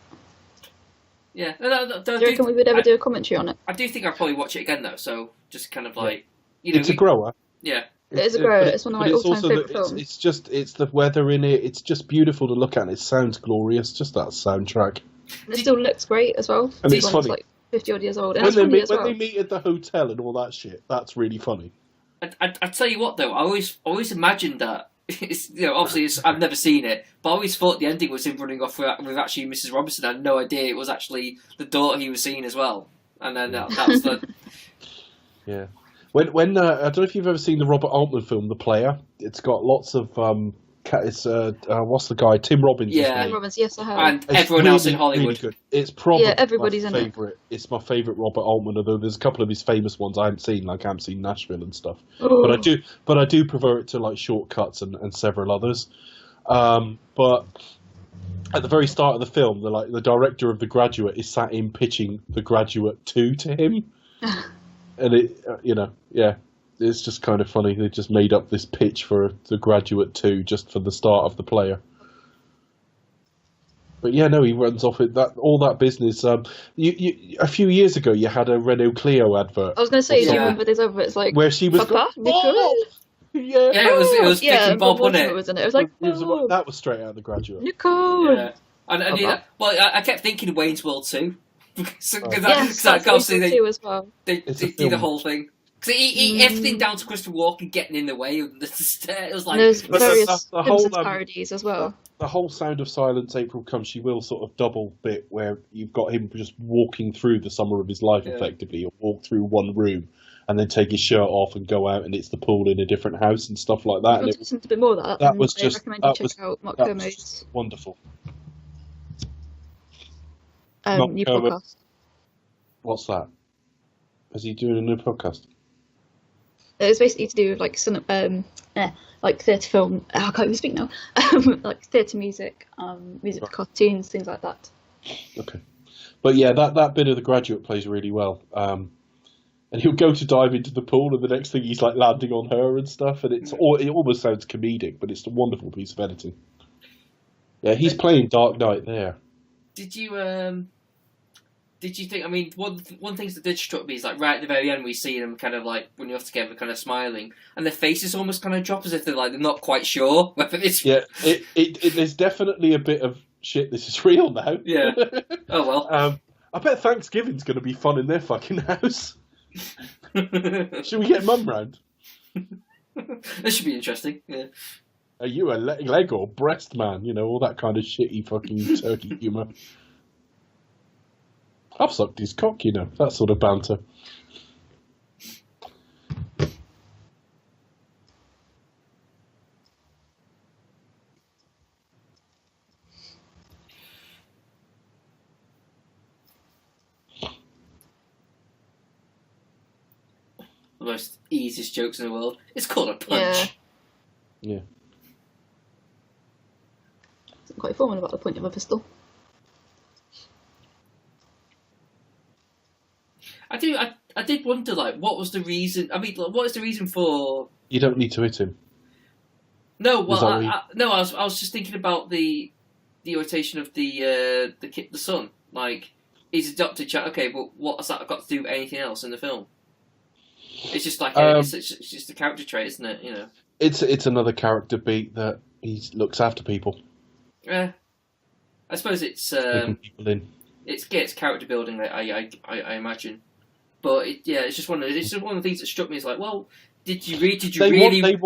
Speaker 1: Yeah.
Speaker 2: Do you reckon we would ever do a commentary on it?
Speaker 1: I do think I'll probably watch it again, though, so just kind of like... You know,
Speaker 3: It's a grower.
Speaker 1: Yeah.
Speaker 2: It is a grower. It's one of my all-time favourite films.
Speaker 3: It's the weather in it. It's just beautiful to look at. And it sounds glorious. Just that soundtrack.
Speaker 2: And it still looks great as well.
Speaker 3: And it's funny.
Speaker 2: Like 50 odd years old. And
Speaker 3: When,
Speaker 2: it's
Speaker 3: they
Speaker 2: funny
Speaker 3: meet,
Speaker 2: as
Speaker 3: when
Speaker 2: well.
Speaker 3: they meet at the hotel and all that shit, that's really funny.
Speaker 1: I tell you what, though, I always imagined that. It's, obviously I've never seen it, but I always thought the ending was him running off with actually Mrs. Robinson. I had no idea it was actually the daughter he was seeing as well. And then that was the...
Speaker 3: Yeah. When I don't know if you've ever seen the Robert Altman film, The Player. It's got lots of what's the guy? Tim Robbins.
Speaker 1: Yeah.
Speaker 2: Tim Robbins, yes, I have.
Speaker 1: And
Speaker 3: It's
Speaker 1: everyone else in Hollywood.
Speaker 3: Really good. It's probably
Speaker 2: everybody's
Speaker 3: my
Speaker 2: in it.
Speaker 3: favorite. It's my favorite Robert Altman. Although there's a couple of his famous ones I haven't seen, like I haven't seen Nashville and stuff.
Speaker 2: Ooh.
Speaker 3: But I do prefer it to like Shortcuts and several others. But at the very start of the film, the director of The Graduate is sat in pitching The Graduate 2 to him, and it it's just kind of funny. They just made up this pitch for The Graduate 2 just for the start of The Player. But yeah, no, he runs off it. All that business. You a few years ago, you had a Renault Clio advert.
Speaker 2: I was going to say, do you
Speaker 1: Yeah.
Speaker 2: remember this adverts like
Speaker 3: where she was
Speaker 2: Papa,
Speaker 3: going,
Speaker 2: Nicole?
Speaker 3: "Oh!" Yeah,
Speaker 1: Yeah, it was Dick and Bob, wasn't it?
Speaker 2: Was in it. It was like, oh,
Speaker 3: that was straight out of The Graduate.
Speaker 2: Nicole.
Speaker 1: Yeah. And I kept thinking of Wayne's World 2. Because
Speaker 2: Yes, that's
Speaker 1: obviously
Speaker 2: too as well.
Speaker 1: they
Speaker 3: It's a
Speaker 1: do the
Speaker 3: film.
Speaker 1: whole thing. Because everything down to Christopher Walken getting in the way of the stair. It was like...
Speaker 2: And there's
Speaker 3: But
Speaker 2: various
Speaker 3: the whole,
Speaker 2: Simpsons parodies as well.
Speaker 3: The whole Sound of Silence, April Comes She Will sort of double bit where you've got him just walking through the summer of his life effectively. He'll walk through one room and then take his shirt off and go out and it's the pool in a different house and stuff like that.
Speaker 2: If you want to listen to a bit more of that,
Speaker 3: that
Speaker 2: then
Speaker 3: was
Speaker 2: I
Speaker 3: just-
Speaker 2: recommend
Speaker 3: that
Speaker 2: you
Speaker 3: was-
Speaker 2: check out Mark
Speaker 3: that was
Speaker 2: Kermode's
Speaker 3: just wonderful.
Speaker 2: new
Speaker 3: Kermode.
Speaker 2: podcast.
Speaker 3: What's that? Is he doing a new podcast?
Speaker 2: It's basically to do with like like theatre film. I can't even speak now. Like theatre music, music for cartoons, things like that.
Speaker 3: Okay. But yeah, that bit of The Graduate plays really well. And he'll go to dive into the pool, and the next thing he's like landing on her and stuff, and it almost sounds comedic, but it's a wonderful piece of editing. Yeah, he's playing Dark Knight there.
Speaker 1: Did you think? I mean, one thing that did struck me is like right at the very end we see them kind of like when you're off together, kind of smiling, and their faces almost kind of drop as if they're not quite sure whether it's.
Speaker 3: Yeah, there's definitely a bit of shit. This is real now.
Speaker 1: Yeah. Oh well.
Speaker 3: I bet Thanksgiving's going to be fun in their fucking house. Should we get Mum round?
Speaker 1: This should be interesting. Yeah.
Speaker 3: Are you a leg or breast man? You know, all that kind of shitty fucking turkey humour. I've sucked his cock, you know, that sort of banter.
Speaker 1: The most easiest jokes in the world. It's called a punch.
Speaker 3: Yeah.
Speaker 2: It's quite formal about the point of a pistol.
Speaker 1: I did wonder, like, what was the reason? I mean, like, what is the reason for?
Speaker 3: You don't need to hit him.
Speaker 1: No, well, I was just thinking about the irritation of the son. Like, he's adopted child. Okay, but what has that got to do with anything else in the film? It's just like it's just a character trait, isn't it? You know.
Speaker 3: It's another character beat that he looks after people.
Speaker 1: Yeah, I suppose it's
Speaker 3: Taking people in.
Speaker 1: It's character building. I imagine, but it's just one of the things that struck me. Is like, well, did you really?
Speaker 3: They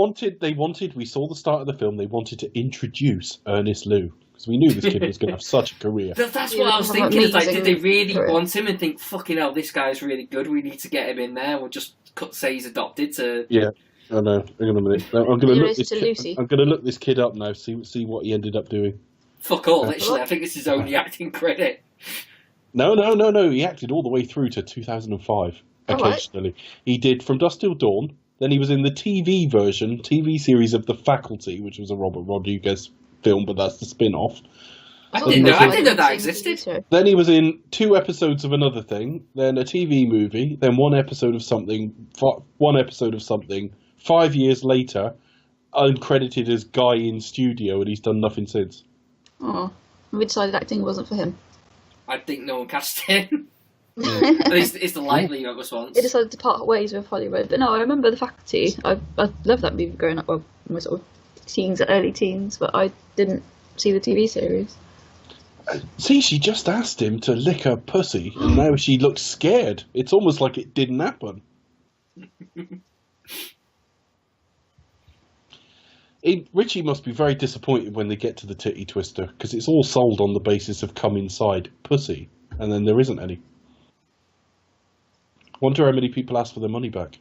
Speaker 3: wanted. We saw the start of the film. They wanted to introduce Ernest Liu because we knew this kid was going to have such a career.
Speaker 1: That's what I was thinking. Is like, did they really want him and think, fucking hell, this guy's really good. We need to get him in there. We'll just say he's adopted to.
Speaker 3: Yeah. I know. Hang on a minute. I'm going to look this kid up now. See what he ended up doing.
Speaker 1: Fuck all. Literally, I think this is his only acting credit.
Speaker 3: No. He acted all the way through to 2005. Occasionally, he did From Dusk Till Dawn. Then he was in the TV series of The Faculty, which was a Robert Rodriguez film, but that's the spin-off.
Speaker 1: I didn't know that existed.
Speaker 3: Then he was in 2 episodes of another thing, then a TV movie, then 1 episode of something. 5 years later, uncredited as guy in studio, and he's done nothing since.
Speaker 2: Oh, we decided acting wasn't for him.
Speaker 1: I think no one cast him. It's the likely response.
Speaker 2: He decided to part ways with Hollywood. But no, I remember The Faculty. I loved that movie growing up, well, my sort of teens, early teens, but I didn't see the TV series.
Speaker 3: See, she just asked him to lick her pussy, and now she looks scared. It's almost like it didn't happen. Richie must be very disappointed when they get to the Titty Twister, because it's all sold on the basis of come inside pussy, and then there isn't any. Wonder how many people ask for their money back.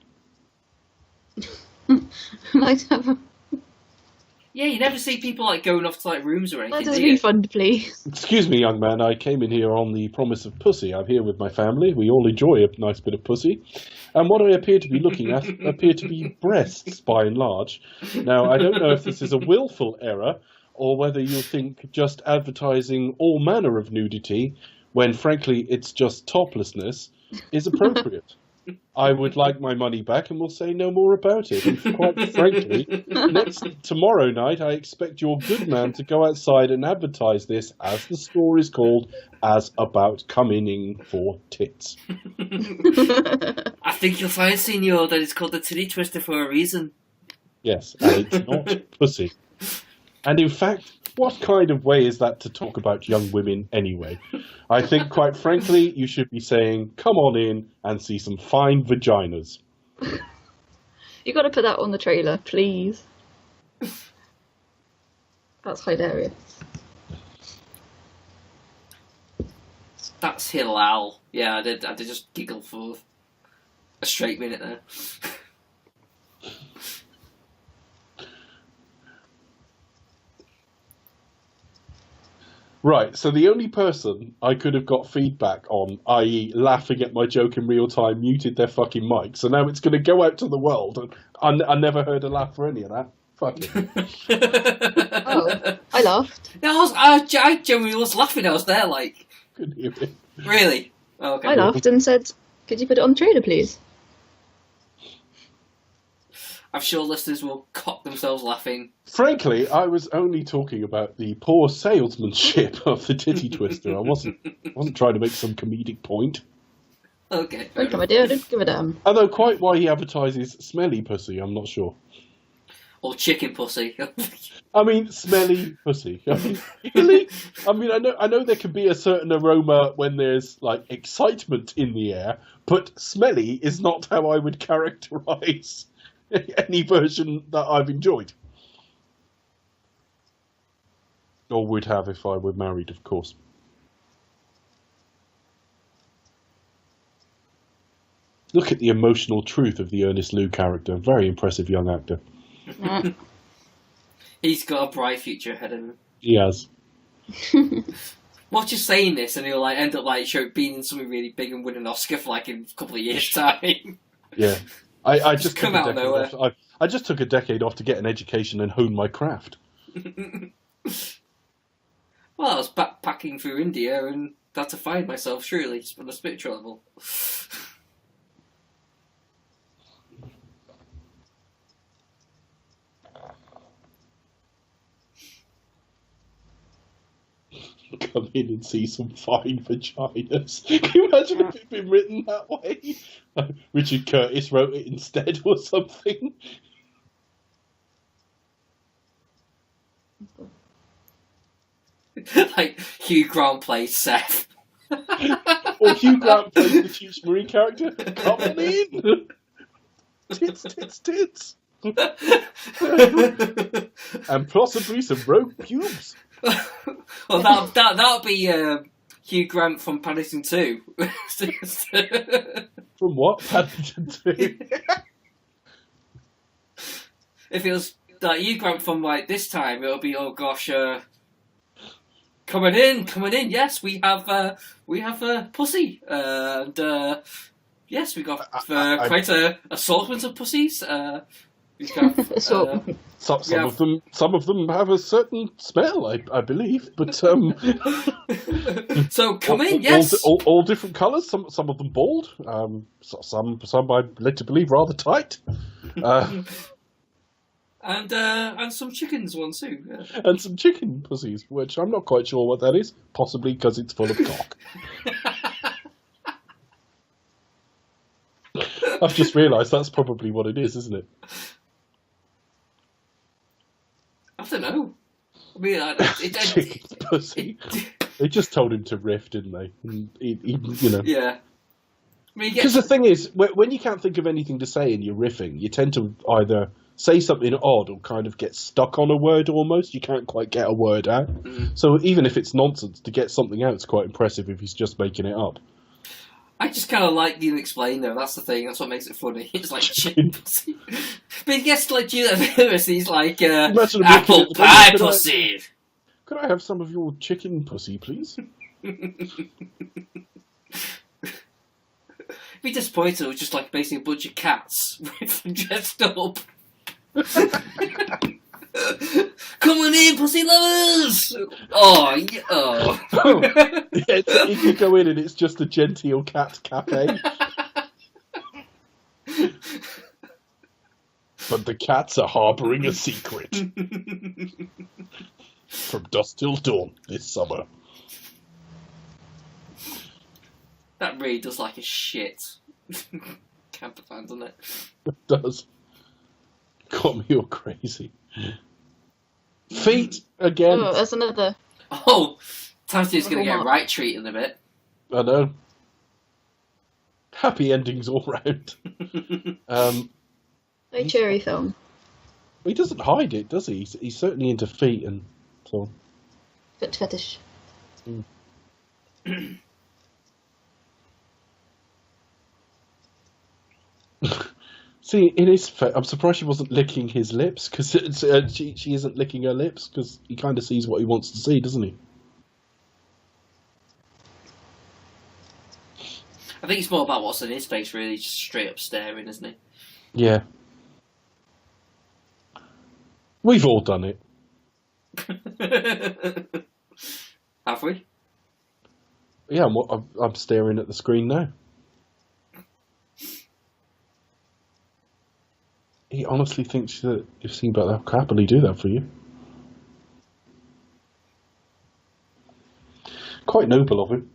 Speaker 1: Yeah, you never see people like going off to like rooms or anything.
Speaker 2: Let us refund, please.
Speaker 3: Excuse me, young man. I came in here on the promise of pussy. I'm here with my family. We all enjoy a nice bit of pussy. And what I appear to be looking at appear to be breasts, by and large. Now, I don't know if this is a willful error or whether you think just advertising all manner of nudity, when frankly it's just toplessness, is appropriate. I would like my money back, and we'll say no more about it. And quite frankly, tomorrow night, I expect your good man to go outside and advertise this, as the store is called, as about coming in for tits.
Speaker 1: I think you'll find, Senor, that it's called the Titty Twister for a reason.
Speaker 3: Yes, and it's not pussy. And in fact, what kind of way is that to talk about young women anyway? I think, quite frankly, you should be saying, come on in and see some fine vaginas.
Speaker 2: You got to put that on the trailer, please. That's hilarious.
Speaker 1: That's hilal. Yeah, I did just giggle for a straight minute there.
Speaker 3: Right, so the only person I could have got feedback on, i.e. laughing at my joke in real time, muted their fucking mic. So now it's going to go out to the world, and I never heard a laugh for any of that. Fuck it.
Speaker 2: Oh, I laughed.
Speaker 1: No, I genuinely was laughing. I was there, like...
Speaker 3: Couldn't hear it.
Speaker 1: Really? Oh, okay.
Speaker 2: I laughed and said, could you put it on the trailer, please?
Speaker 3: I'm
Speaker 1: sure listeners will cock themselves laughing.
Speaker 3: Frankly, I was only talking about the poor salesmanship of the Titty Twister. I wasn't trying to make some comedic point.
Speaker 1: Okay.
Speaker 2: Okay, my dear, I didn't give a damn.
Speaker 3: Although quite why he advertises smelly pussy, I'm not sure.
Speaker 1: Or chicken pussy.
Speaker 3: I mean, smelly pussy. I mean, really? I mean, I know there can be a certain aroma when there's like excitement in the air, but smelly is not how I would characterise any version that I've enjoyed. Or would have if I were married, of course. Look at the emotional truth of the Ernest Liu character. Very impressive young actor.
Speaker 1: He's got a bright future ahead of him.
Speaker 3: He has.
Speaker 1: Watch you saying this, and he'll like end up like being in something really big and win an Oscar for like in a couple of years' time.
Speaker 3: Yeah, I just
Speaker 1: come out of nowhere.
Speaker 3: I just took a decade off to get an education and hone my craft.
Speaker 1: Well, I was backpacking through India and had to find myself, surely, on a spiritual level.
Speaker 3: Come in and see some fine vaginas. Can you imagine if it had been written that way? Richard Curtis wrote it instead or something.
Speaker 1: Like Hugh Grant plays Seth.
Speaker 3: Or Hugh Grant plays the Chief Marine character. Come on in. Tits, tits, tits. And possibly some rogue pubes.
Speaker 1: Well, that'll be Hugh Grant from Paddington 2.
Speaker 3: From what? Paddington 2?
Speaker 1: If it was like Hugh Grant from like this time, it'll be, oh gosh, coming in, yes, we have pussy, and yes, we got quite a assortment of pussies. We have,
Speaker 3: some of them have a certain smell, I believe, but
Speaker 1: so come in, yes,
Speaker 3: all different colours. Some of them bald, some I'm led to believe rather tight.
Speaker 1: And some chickens one too. Yeah.
Speaker 3: And some chicken pussies, which I'm not quite sure what that is. Possibly because it's full of cock. I've just realised that's probably what it is, isn't it?
Speaker 1: I don't know. I mean,
Speaker 3: chicken's pussy. They just told him to riff, didn't they? And he, you know.
Speaker 1: Yeah.
Speaker 3: Because the thing is, when you can't think of anything to say and you're riffing, you tend to either say something odd or kind of get stuck on a word almost. You can't quite get a word out.
Speaker 1: Mm-hmm.
Speaker 3: So even if it's nonsense, to get something out is quite impressive if he's just making it up.
Speaker 1: I just kind of like the unexplained though. That's the thing. That's what makes it funny. It's like chicken pussy. But he gets like he's like apple pie pussy.
Speaker 3: Could I have some of your chicken pussy, please?
Speaker 1: Be disappointed. It was just like basically a bunch of cats dressed up. Come on in, pussy lovers! Oh, yeah. Oh.
Speaker 3: Yeah, if you go in and it's just a genteel cat cafe. But the cats are harbouring a secret. From dusk till dawn this summer.
Speaker 1: That really does like a shit. Camper fan, doesn't it?
Speaker 3: It does. Got me all crazy. Feet again.
Speaker 2: Oh, there's another.
Speaker 1: Oh, Tarantino's going to get a right treat in a bit.
Speaker 3: I know. Happy endings all round.
Speaker 2: Very cheery film.
Speaker 3: He doesn't hide it, does he? He's certainly into feet and so.
Speaker 2: Foot fetish.
Speaker 3: See, in his I'm surprised she wasn't licking his lips, because she isn't licking her lips, because he kind of sees what he wants to see, doesn't he?
Speaker 1: I think it's more about what's in his face, really, just straight up staring, isn't he?
Speaker 3: Yeah. We've all done it.
Speaker 1: Have we?
Speaker 3: Yeah, I'm staring at the screen now. He honestly thinks that you've seen about that. I'll happily do that for you. Quite noble of him.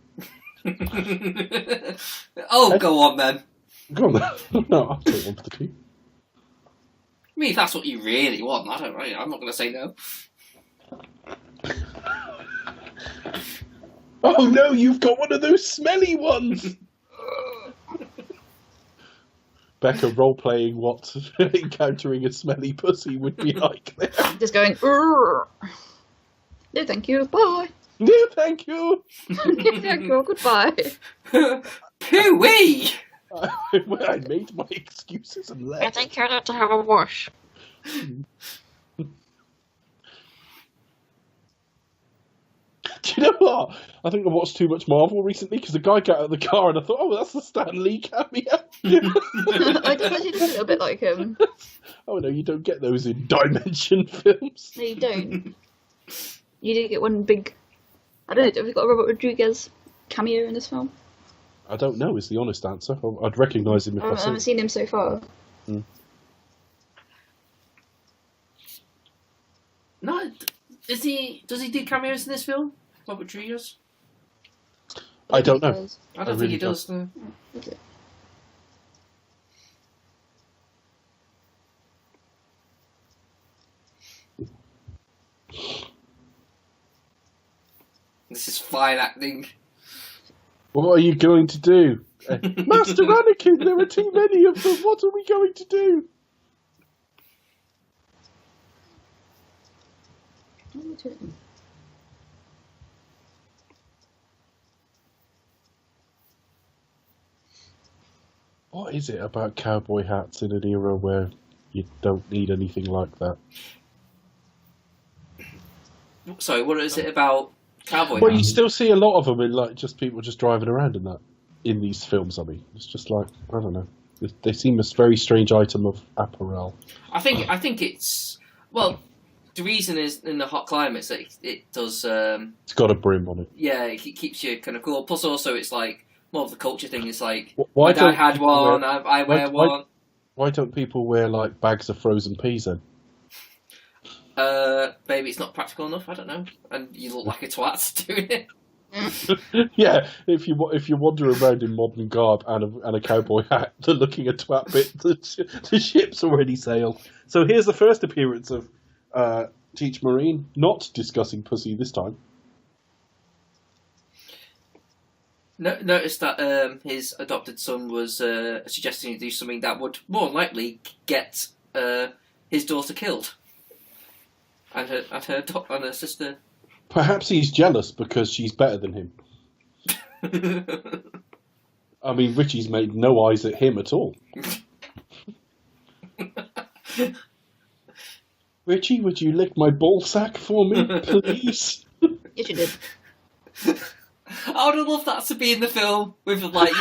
Speaker 1: Oh, go on then.
Speaker 3: Go on then. No, I'll take one for the team.
Speaker 1: I mean, if that's what you really want, I'm not going to say no.
Speaker 3: Oh no, you've got one of those smelly ones! Becca role-playing what encountering a smelly pussy would be like there.
Speaker 2: Just going, "Urgh. No thank you, bye.
Speaker 3: No thank you!
Speaker 2: No thank you, goodbye.
Speaker 1: Pooey!
Speaker 3: I made my excuses and left.
Speaker 2: I think I need to have a wash.
Speaker 3: Do you know what? I think I watched too much Marvel recently because the guy got out of the car and I thought, oh, that's the Stan Lee cameo.
Speaker 2: I did actually look a little bit like him.
Speaker 3: Oh no, you don't get those in Dimension films.
Speaker 2: No, you don't. You do get one big. I don't know. Have we got a Robert Rodriguez cameo in this film?
Speaker 3: I don't know. Is the honest answer. I'd recognise him if I
Speaker 2: I
Speaker 3: saw
Speaker 2: haven't
Speaker 3: him.
Speaker 2: seen him so far.
Speaker 1: No, does he do cameos in this film? Robert Rodriguez?
Speaker 3: I don't know.
Speaker 2: Does.
Speaker 1: I don't think he does. No.
Speaker 2: Okay.
Speaker 1: This is fine acting.
Speaker 3: What are you going to do? Master Anakin, there are too many of them. What are we going to do? What is it about cowboy hats in an era where you don't need anything like that?
Speaker 1: Sorry, what is it about cowboy
Speaker 3: Well, you
Speaker 1: hats?
Speaker 3: still see a lot of them in like just people just driving around in that in these films. I mean, it's just like I don't know. They seem a very strange item of apparel.
Speaker 1: I think it's well. The reason is in the hot climates that it does.
Speaker 3: It's got a brim on it.
Speaker 1: Yeah, it keeps you kind of cool. Plus, also it's like more of the culture thing. It's like
Speaker 3: Why
Speaker 1: my dad
Speaker 3: don't
Speaker 1: had
Speaker 3: people
Speaker 1: one.
Speaker 3: wear-
Speaker 1: I wear one.
Speaker 3: Why don't people wear like bags of frozen peas then?
Speaker 1: Maybe it's not practical enough. I don't know. And you look like a twat doing it.
Speaker 3: Yeah, if you wander around in modern garb and a cowboy hat, the looking a twat bit, the ship's already sailed. So here's the first appearance of Teach Marine, not discussing pussy this time.
Speaker 1: Notice that his adopted son was suggesting to do something that would more likely get his daughter killed, and her sister.
Speaker 3: Perhaps he's jealous because she's better than him. I mean, Richie's made no eyes at him at all. Richie, would you lick my ball sack for me, please?
Speaker 2: Yes, you did.
Speaker 1: I would have loved that to be in the film with like.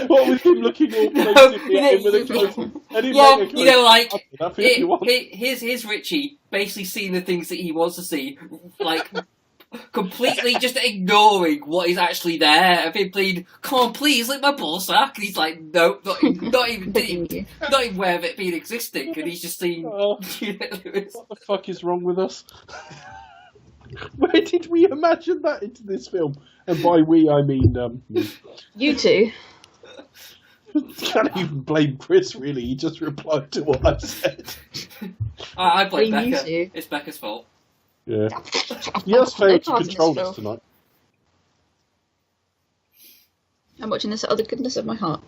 Speaker 3: What with him looking all
Speaker 1: No,
Speaker 3: placidly at him with a
Speaker 1: you
Speaker 3: close, and him
Speaker 1: Yeah,
Speaker 3: making a
Speaker 1: you know, like
Speaker 3: close- That's if you want.
Speaker 1: his Richie basically seeing the things that he wants to see, like completely just ignoring what is actually there, and being played, "Come on, please, lick my ball sack," and he's like, "Nope, not even
Speaker 2: Begging you.
Speaker 1: not even aware of it being existing," and he's just seeing.
Speaker 3: Oh, what the fuck is wrong with us? Where did we imagine that into this film? And by we, I mean me.
Speaker 2: You two.
Speaker 3: Can't even blame Chris, really. He just replied to what I said.
Speaker 1: I blame
Speaker 2: Blame you
Speaker 1: Becca.
Speaker 2: two.
Speaker 1: It's Becca's fault.
Speaker 3: Yeah. He has failed to
Speaker 2: part in
Speaker 3: control
Speaker 2: this
Speaker 3: us
Speaker 2: film.
Speaker 3: tonight.
Speaker 2: I'm watching this out of the goodness of my heart.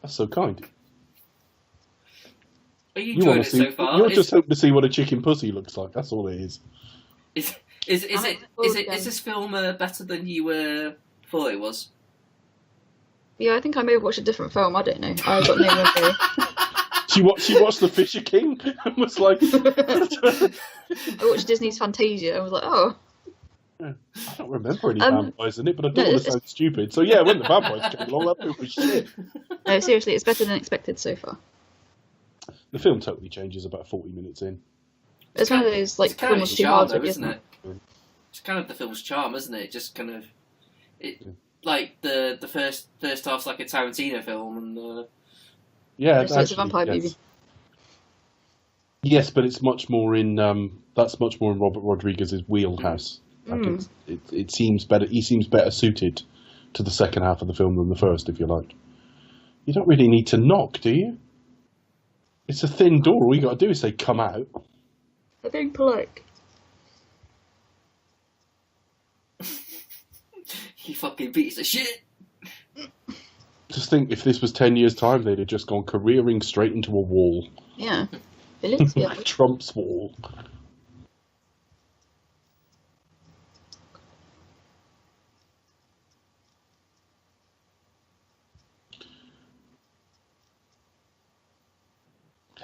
Speaker 3: That's so kind.
Speaker 1: Are you
Speaker 3: You
Speaker 1: enjoying
Speaker 3: want
Speaker 1: it
Speaker 3: to see?
Speaker 1: so far?
Speaker 3: You're just hoping to see what a chicken pussy looks like. That's all it is.
Speaker 1: Is
Speaker 2: I'm looking forward again.
Speaker 1: this film better than you thought it was?
Speaker 2: Yeah, I think I may have watched a different film. I don't know. I got no memory.
Speaker 3: She watched The Fisher King and was like,
Speaker 2: I watched Disney's Fantasia and was like, oh.
Speaker 3: I don't remember any
Speaker 2: Um,
Speaker 3: vampires in it, but I don't
Speaker 2: no,
Speaker 3: want to
Speaker 2: it's-
Speaker 3: sound stupid. So yeah, when the vampires came along, that film was shit.
Speaker 2: No, seriously, it's better than expected so far.
Speaker 3: The film totally changes about 40 minutes in.
Speaker 2: It's one of those, like,
Speaker 1: It's kind of
Speaker 2: almost
Speaker 1: its
Speaker 2: too
Speaker 1: charm,
Speaker 2: hard
Speaker 1: though,
Speaker 2: to
Speaker 1: isn't it? It's kind of the film's charm, isn't it? Just kind of like the first half's like a Tarantino film, and
Speaker 3: Yeah,
Speaker 2: So it's a vampire
Speaker 3: yes.
Speaker 2: movie.
Speaker 3: Yes, but it's much more in that's much more in Robert Rodriguez's wheelhouse. Like it seems better. He seems better suited to the second half of the film than the first, if you like. You don't really need to knock, do you? It's a thin door. All you got to do is say, "Come out."
Speaker 2: They're being polite.
Speaker 1: he fucking beats the shit.
Speaker 3: Just think, if this was 10 years' time, they'd have just gone careering straight into a wall,
Speaker 2: Yeah. Villains, yeah.
Speaker 3: like Trump's wall.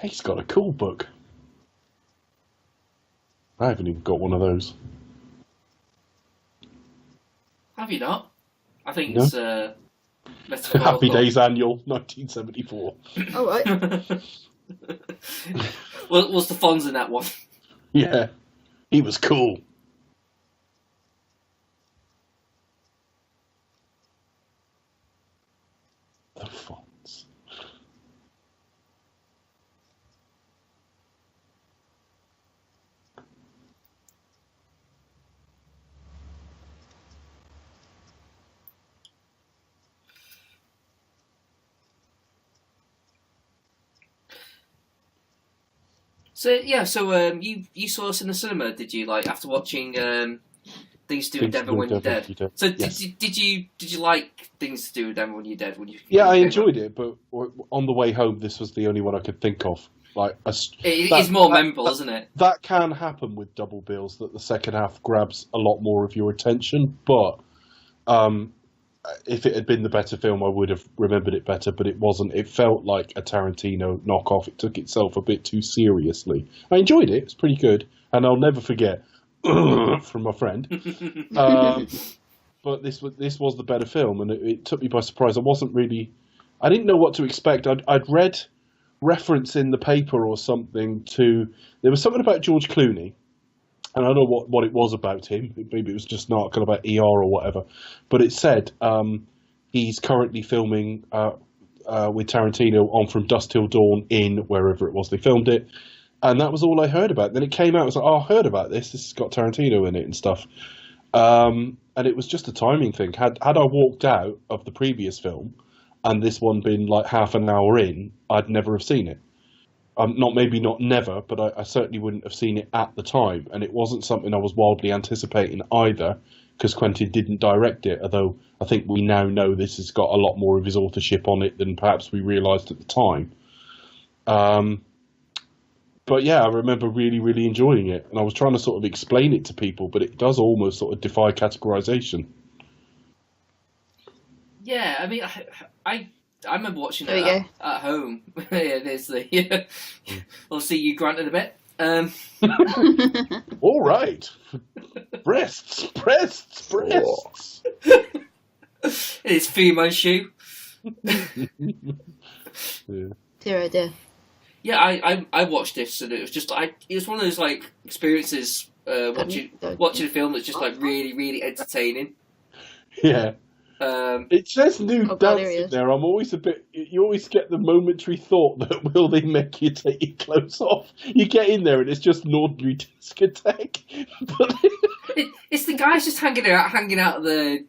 Speaker 3: He's got a cool book. I haven't even got one of those.
Speaker 1: Have you not? I think
Speaker 3: No.
Speaker 1: it's
Speaker 3: Happy Days Annual, 1974.
Speaker 2: Oh, right.
Speaker 1: Was the Fonz in that one?
Speaker 3: Yeah, he was cool. The Fonz.
Speaker 1: So you saw us in the cinema, did you? Like after watching Things to Do with Devil When You're Dead. So
Speaker 3: yes.
Speaker 1: did you like Things to Do with Devil When You're Dead?
Speaker 3: Yeah, I enjoyed it, but on the way home, this was the only one I could think of.
Speaker 1: It is more memorable, isn't it?
Speaker 3: That can happen with double bills, that the second half grabs a lot more of your attention. But if it had been the better film, I would have remembered it better. But it wasn't. It felt like a Tarantino knockoff. It took itself a bit too seriously. I enjoyed it. It's pretty good, and I'll never forget from my friend. But this was the better film, and it took me by surprise. I didn't know what to expect. I'd read reference in the paper or something there was something about George Clooney, and I don't know what it was about him. Maybe it was just an article about ER or whatever, but it said he's currently filming with Tarantino on From Dusk Till Dawn in wherever it was they filmed it, and that was all I heard about. Then it came out, I was like, oh, I heard about this has got Tarantino in it and stuff, and it was just a timing thing. Had I walked out of the previous film and this one been like half an hour in, I'd never have seen it. Not never, but I certainly wouldn't have seen it at the time. And it wasn't something I was wildly anticipating either, because Quentin didn't direct it, although I think we now know this has got a lot more of his authorship on it than perhaps we realised at the time. But yeah, I remember really, really enjoying it. And I was trying to sort of explain it to people, but it does almost sort of defy categorisation.
Speaker 1: Yeah, I mean, I remember watching
Speaker 2: There
Speaker 1: it at home. Yeah, there's the. I'll see you Grant in a bit.
Speaker 3: All right, breasts.
Speaker 1: It's Fu Manchu.
Speaker 3: Yeah.
Speaker 2: Dear, oh dear.
Speaker 1: Yeah, I watched this and it was just it was one of those like experiences watching a film that's just like really, really entertaining.
Speaker 3: Yeah. It says nude dancing there. I'm always you always get the momentary thought that will they make you take your clothes off? You get in there and it's just an ordinary discotheque. But
Speaker 1: it's the guys just hanging out of the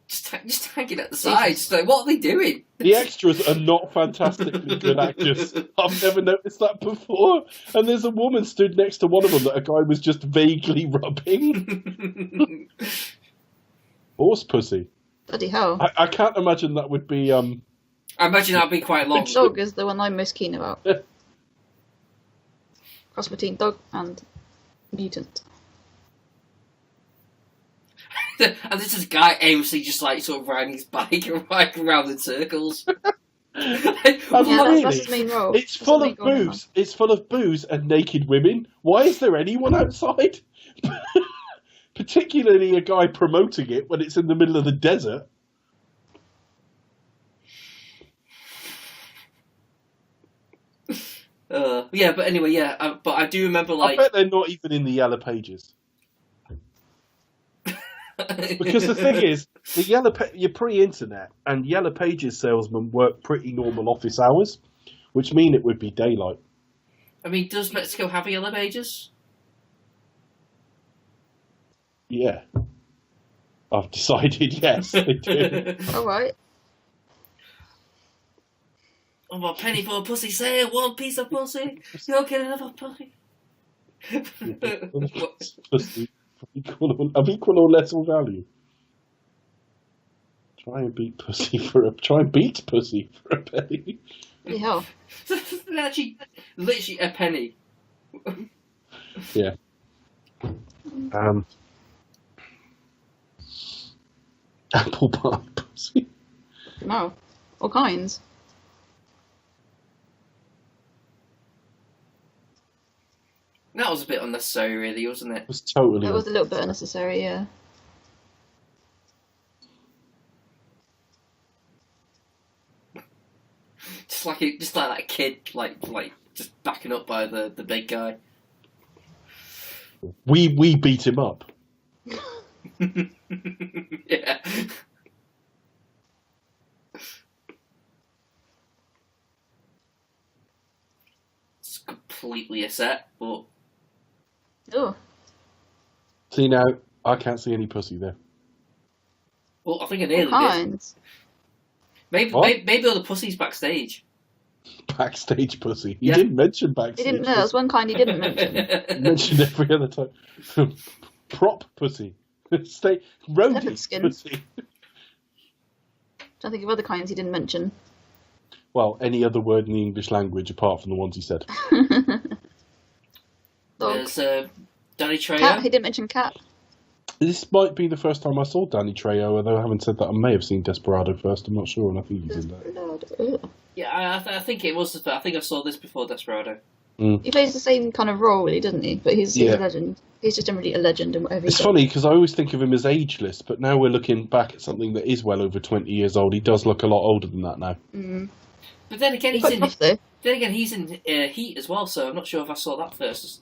Speaker 1: just hanging at the sides. Like, what are they doing?
Speaker 3: The extras are not fantastically good actors. I've never noticed that before. And there's a woman stood next to one of them that a guy was just vaguely rubbing. Horse pussy.
Speaker 2: Bloody hell.
Speaker 3: I can't imagine that would be.
Speaker 1: I imagine that'd be quite long.
Speaker 2: Dog is the one I'm most keen about. Cross between dog and mutant.
Speaker 1: And this is a guy aimlessly just like sort of riding his bike and riding around in circles.
Speaker 2: That's his main role.
Speaker 3: It's full of booze. It's full of booze and naked women. Why is there anyone outside? Particularly a guy promoting it when it's in the middle of the desert.
Speaker 1: Yeah, but anyway, yeah. But I do remember, like,
Speaker 3: I bet they're not even in the Yellow Pages. Because the thing is, you're pre-internet, and Yellow Pages salesmen work pretty normal office hours, which mean it would be daylight.
Speaker 1: I mean, does Mexico have Yellow Pages?
Speaker 3: Yeah. I've decided yes, they do.
Speaker 2: Alright.
Speaker 1: Oh, a penny for a pussy, say one piece of pussy, you'll get another pussy.
Speaker 3: Of equal or lesser value. Try and beat pussy for a penny.
Speaker 2: Bloody hell.
Speaker 1: Actually, literally a penny.
Speaker 3: Yeah. Apple pie pussy.
Speaker 2: No. All kinds.
Speaker 1: That was a bit unnecessary, really, wasn't it?
Speaker 3: It was totally.
Speaker 2: It was a little bit unnecessary, yeah.
Speaker 1: Just like that kid, like just backing up by the big guy.
Speaker 3: We beat him up.
Speaker 1: Yeah. It's completely a set, but
Speaker 2: Oh,
Speaker 3: See now, I can't see any pussy there.
Speaker 1: well, I think I nearly did.
Speaker 2: kinds.
Speaker 1: Maybe
Speaker 3: What?
Speaker 1: maybe all the pussies backstage.
Speaker 3: Backstage pussy. He
Speaker 1: Yeah.
Speaker 3: didn't mention
Speaker 2: He
Speaker 3: backstage.
Speaker 2: didn't know. There was one kind he didn't mention.
Speaker 3: He mentioned every other time. Prop pussy. Stay roadie
Speaker 2: Leopard skin.
Speaker 3: pussy.
Speaker 2: I think of other kinds he didn't mention.
Speaker 3: Well, any other word in the English language apart from the ones he said.
Speaker 2: Dog.
Speaker 1: There's Danny Trejo.
Speaker 2: Cat. He didn't mention cat.
Speaker 3: This might be the first time I saw Danny Trejo, although having said that, I may have seen Desperado first. I'm not sure, and I think he's in that.
Speaker 2: Ugh.
Speaker 1: Yeah, I think it was. I think I saw this before Desperado.
Speaker 2: He plays the same kind of role, really, doesn't he? But he's
Speaker 3: Yeah.
Speaker 2: a legend. He's just generally a legend in whatever he
Speaker 3: It's
Speaker 2: does.
Speaker 3: funny because I always think of him as ageless, but now we're looking back at something that is well over 20 years old. He does look a lot older than that now.
Speaker 2: Mm.
Speaker 1: But then again,
Speaker 2: Quite tough, though.
Speaker 1: he's in Heat as well. So I'm not sure if I saw that first.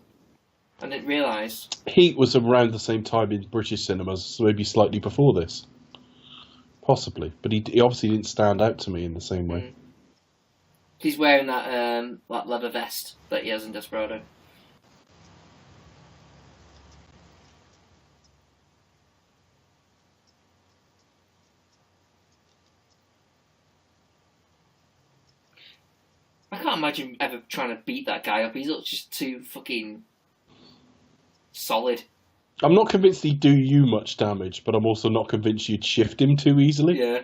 Speaker 1: I didn't realise.
Speaker 3: Heat was around the same time in British cinemas, so maybe slightly before this. Possibly. But he obviously didn't stand out to me in the same way.
Speaker 1: He's wearing that leather vest that he has in Desperado. I can't imagine ever trying to beat that guy up. He looks just too fucking solid.
Speaker 3: I'm not convinced he'd do you much damage, but I'm also not convinced you'd shift him too easily.
Speaker 1: Yeah.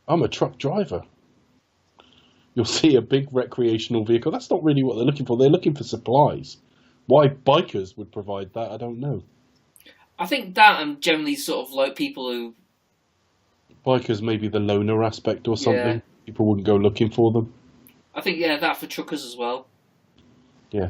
Speaker 3: I'm a truck driver. You'll see a big recreational vehicle. That's not really what they're looking for. They're looking for supplies. Why bikers would provide that, I don't know.
Speaker 1: I think that and generally sort of like people who...
Speaker 3: Bikers maybe the loner aspect or something.
Speaker 1: Yeah.
Speaker 3: People wouldn't go looking for them.
Speaker 1: I think, yeah, that for truckers as well.
Speaker 3: Yeah.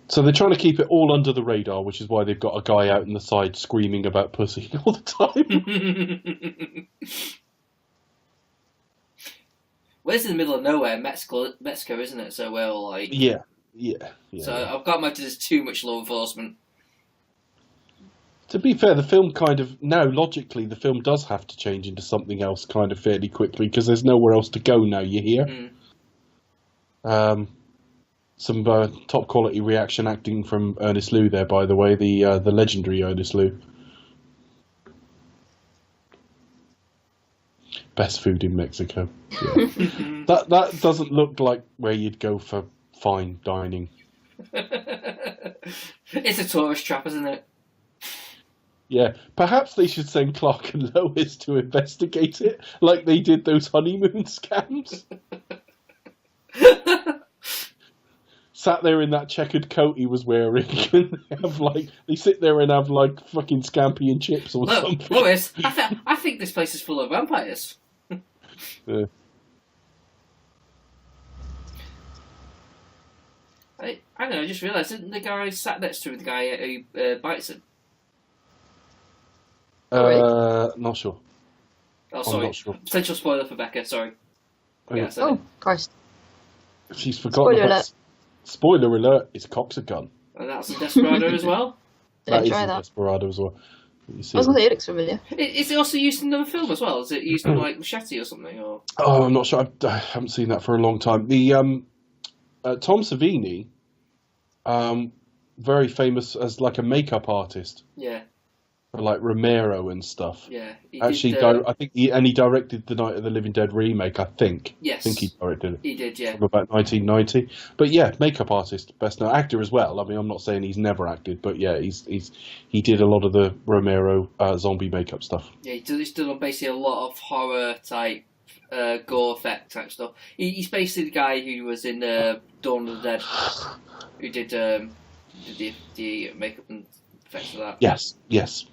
Speaker 3: So they're trying to keep it all under the radar, which is why they've got a guy out in the side screaming about pussy all the time.
Speaker 1: Well, it's in the middle of nowhere, Mexico, isn't it? So we're all like...
Speaker 3: Yeah.
Speaker 1: So I've got to imagine there's too much law enforcement.
Speaker 3: To be fair, the film kind of, now logically, the film does have to change into something else kind of fairly quickly because there's nowhere else to go now, you hear? Some top quality reaction acting from Ernest Liu there, by the way, the legendary Ernest Liu. Best food in Mexico. Yeah. that doesn't look like where you'd go for fine dining.
Speaker 1: It's a tourist trap, isn't it?
Speaker 3: Yeah, perhaps they should send Clark and Lois to investigate it, like they did those honeymoon scams. Sat there in that checkered coat he was wearing, and they sit there and have like fucking scampi and chips or something.
Speaker 1: Lois, I think this place is full of vampires.
Speaker 3: Yeah.
Speaker 1: I don't know, I just realised, isn't the guy sat next to the guy who bites him?
Speaker 3: Not sure.
Speaker 1: Oh, sorry.
Speaker 3: I'm not sure.
Speaker 1: Potential spoiler for Becca, sorry. Yeah,
Speaker 2: Oh, Christ.
Speaker 3: She's forgotten
Speaker 2: Spoiler
Speaker 3: about...
Speaker 2: alert.
Speaker 3: Spoiler alert, it's cocks a gun.
Speaker 1: And that's in Desperado as well.
Speaker 2: Didn't
Speaker 3: That is
Speaker 2: try
Speaker 3: in
Speaker 2: that.
Speaker 3: Desperado as well. You see
Speaker 2: I was going to say it looks familiar.
Speaker 1: Is it also used in another film as well? Is it used in like Machete or something? Or
Speaker 3: Oh, I'm not sure. I haven't seen that for a long time. The Tom Savini, very famous as like a makeup artist
Speaker 1: yeah,
Speaker 3: for like Romero and stuff.
Speaker 1: yeah. He
Speaker 3: Actually,
Speaker 1: did,
Speaker 3: I think he directed the Night of the Living Dead remake. I think.
Speaker 1: yes,
Speaker 3: I think he directed it.
Speaker 1: he did. Yeah,
Speaker 3: From about 1990. But yeah, makeup artist, best known actor as well. I mean, I'm not saying he's never acted, but yeah, he did a lot of the Romero zombie makeup stuff.
Speaker 1: yeah. He's done basically a lot of horror type, gore effect type stuff. He's basically the guy who was in Dawn of the Dead, who did the makeup and effects for that.
Speaker 3: Yes.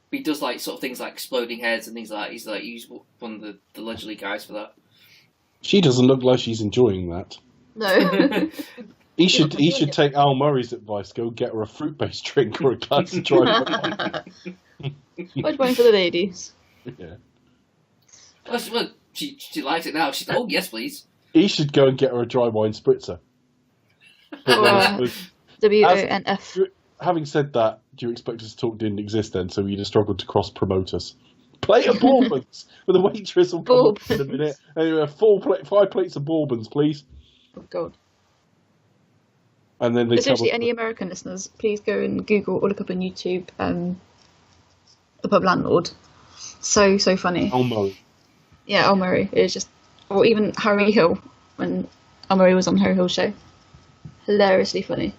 Speaker 1: But he does like sort of things like exploding heads and things like that. He's one of the legendary guys for that.
Speaker 3: She doesn't look like she's enjoying that.
Speaker 2: No.
Speaker 3: He should take Al Murray's advice. Go get her a fruit-based drink or a glass of dry wine.
Speaker 2: White wine for the ladies.
Speaker 3: Yeah.
Speaker 1: Well, she likes it now. She's oh yes, please.
Speaker 3: He should go and get her a dry wine spritzer.
Speaker 2: WONF.
Speaker 3: Having said that, do you expect us to talk didn't exist then, so you'd have struggled to cross-promote us? Plate of bourbons! With a waitress will come up in a minute. Anyway, 5 plates of bourbons, please.
Speaker 2: Oh, God.
Speaker 3: And then they
Speaker 2: Essentially, any American listeners, please go and Google or look up on YouTube The Pub Landlord. So funny.
Speaker 3: Al Murray.
Speaker 2: Yeah, Al Murray. It was just... Or even Harry Hill, when Al Murray was on Harry Hill's show. Hilariously funny.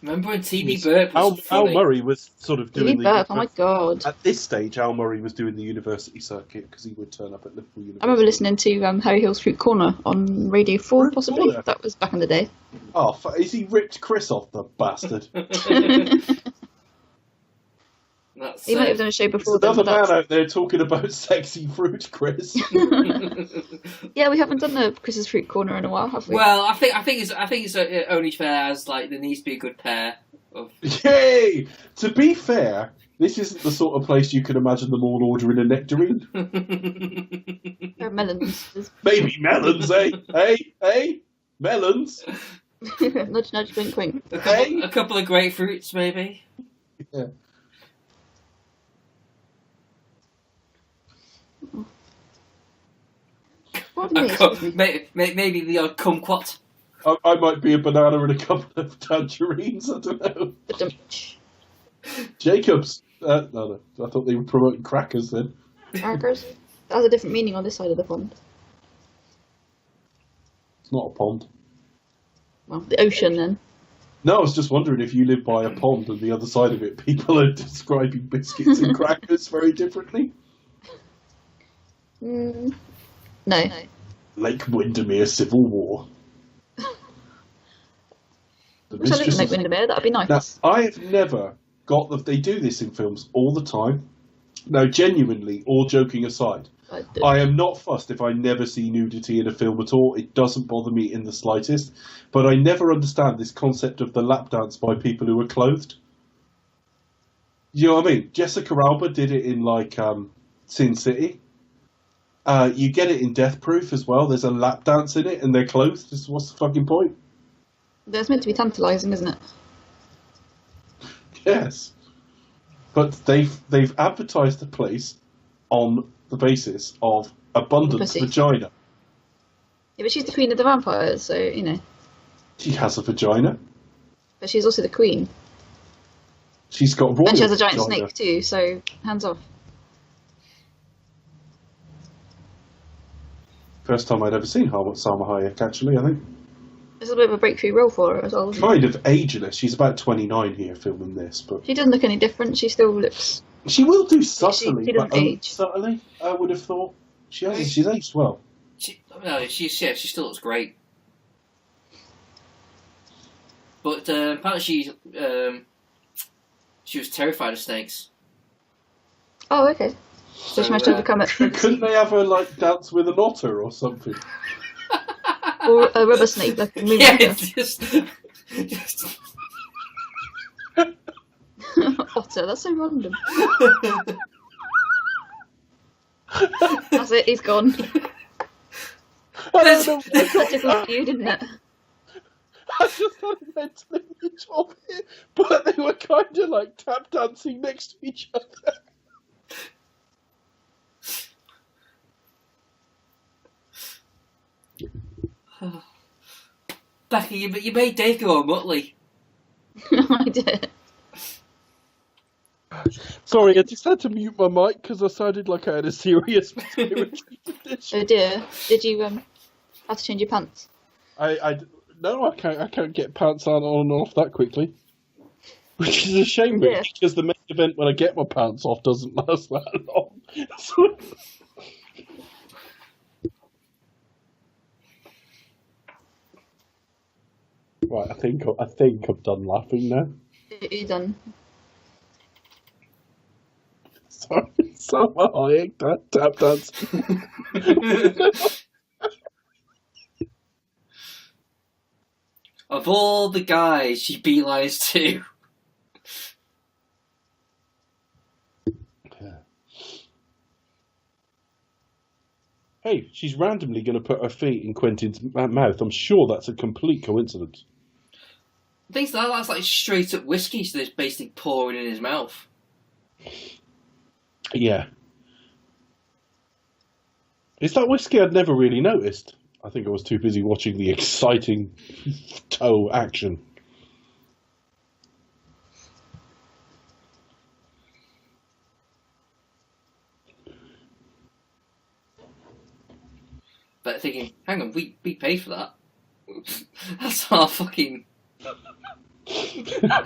Speaker 1: Remember when TV Burke was
Speaker 3: Al Murray was sort of doing
Speaker 2: TV Burke, oh my God.
Speaker 3: At this stage, Al Murray was doing the university circuit because he would turn up at Liverpool University.
Speaker 2: I remember listening to Harry Hill's Fruit Corner on Radio 4, possibly.
Speaker 3: Corner?
Speaker 2: That was back in the day.
Speaker 3: Oh, is he ripped Chris off, the bastard?
Speaker 2: He might have done a show before.
Speaker 3: There's another man out there talking about sexy fruit, Chris.
Speaker 2: Yeah, we haven't done a Chris's Fruit Corner in a while, have we?
Speaker 1: Well, I think it's only fair as like there needs to be a good pair of.
Speaker 3: Yay! To be fair, this isn't the sort of place you can imagine them all ordering a nectarine.
Speaker 2: Melons.
Speaker 3: Maybe melons, eh? Hey, melons.
Speaker 2: Nudge, nudge, wink, wink.
Speaker 1: A couple of grapefruits, maybe.
Speaker 3: Yeah.
Speaker 1: Maybe the odd kumquat.
Speaker 3: I might be a banana and a couple of tangerines. I don't know. Jacobs. No. I thought they were promoting crackers then.
Speaker 2: Crackers? That has a different meaning on this side of the pond.
Speaker 3: It's not a pond.
Speaker 2: Well, the ocean then.
Speaker 3: No, I was just wondering if you live by a pond and the other side of it, people are describing biscuits and crackers very differently.
Speaker 2: No.
Speaker 3: Lake Windermere Civil War.
Speaker 2: Which I think Lake Windermere, that'd be nice.
Speaker 3: Now, I have never got that they do this in films all the time. Now, genuinely, all joking aside, I am not fussed if I never see nudity in a film at all. It doesn't bother me in the slightest. But I never understand this concept of the lap dance by people who are clothed. You know what I mean? Jessica Alba did it in, like, Sin City. You get it in Death Proof as well. There's a lap dance in it, and they're clothed. What's the fucking point?
Speaker 2: That's meant to be tantalising, isn't it?
Speaker 3: Yes. But they've advertised the place on the basis of abundant vagina.
Speaker 2: Yeah, but she's the queen of the vampires, so, you know.
Speaker 3: She has a vagina.
Speaker 2: But she's also the queen.
Speaker 3: She's got royal
Speaker 2: And she has a giant
Speaker 3: vagina.
Speaker 2: snake too, so hands off.
Speaker 3: First time I'd ever seen Salma Hayek, actually, I think.
Speaker 2: It's a bit of a breakthrough role for her as well, isn't it?
Speaker 3: Kind of ageless. She's about 29 here filming this, but
Speaker 2: She doesn't look any different. She still looks...
Speaker 3: she will do subtly,
Speaker 2: She doesn't
Speaker 3: but
Speaker 2: age.
Speaker 3: subtly, I would have thought. She hasn't. She's aged well.
Speaker 1: She still looks great. But apparently she was terrified of snakes.
Speaker 2: Oh, okay. So she managed to overcome it.
Speaker 3: Couldn't they have her, like, dance with an otter or something?
Speaker 2: Or a rubber snake, like a movie.
Speaker 1: Yeah, just
Speaker 2: Otter, that's so random. That's it, he's gone.
Speaker 3: I don't know.
Speaker 2: It's such a good view, didn't it?
Speaker 3: I just had a mental image of it, but they were kind of like tap dancing next to each other.
Speaker 1: Becca, you made Dave go on Muttley.
Speaker 2: I did.
Speaker 3: Sorry, I just had to mute my mic because I sounded like I had a serious respiratory condition.
Speaker 2: Oh dear. Did you have to change your pants?
Speaker 3: No, I can't get pants on and off that quickly. Which is a shame, really, because the main event when I get my pants off doesn't last that long. Right, I think I'm done laughing now.
Speaker 2: You done?
Speaker 3: Sorry, Salma Hayek, tap dance.
Speaker 1: Of all the guys she beelines to.
Speaker 3: Hey, she's randomly going to put her feet in Quentin's mouth. I'm sure that's a complete coincidence.
Speaker 1: Things like that's like straight up whiskey, so it's basically pouring in his mouth.
Speaker 3: Yeah. Is that whiskey? I'd never really noticed. I think I was too busy watching the exciting toe action.
Speaker 1: But thinking, hang on, we paid for that. That's our fucking...
Speaker 3: Up at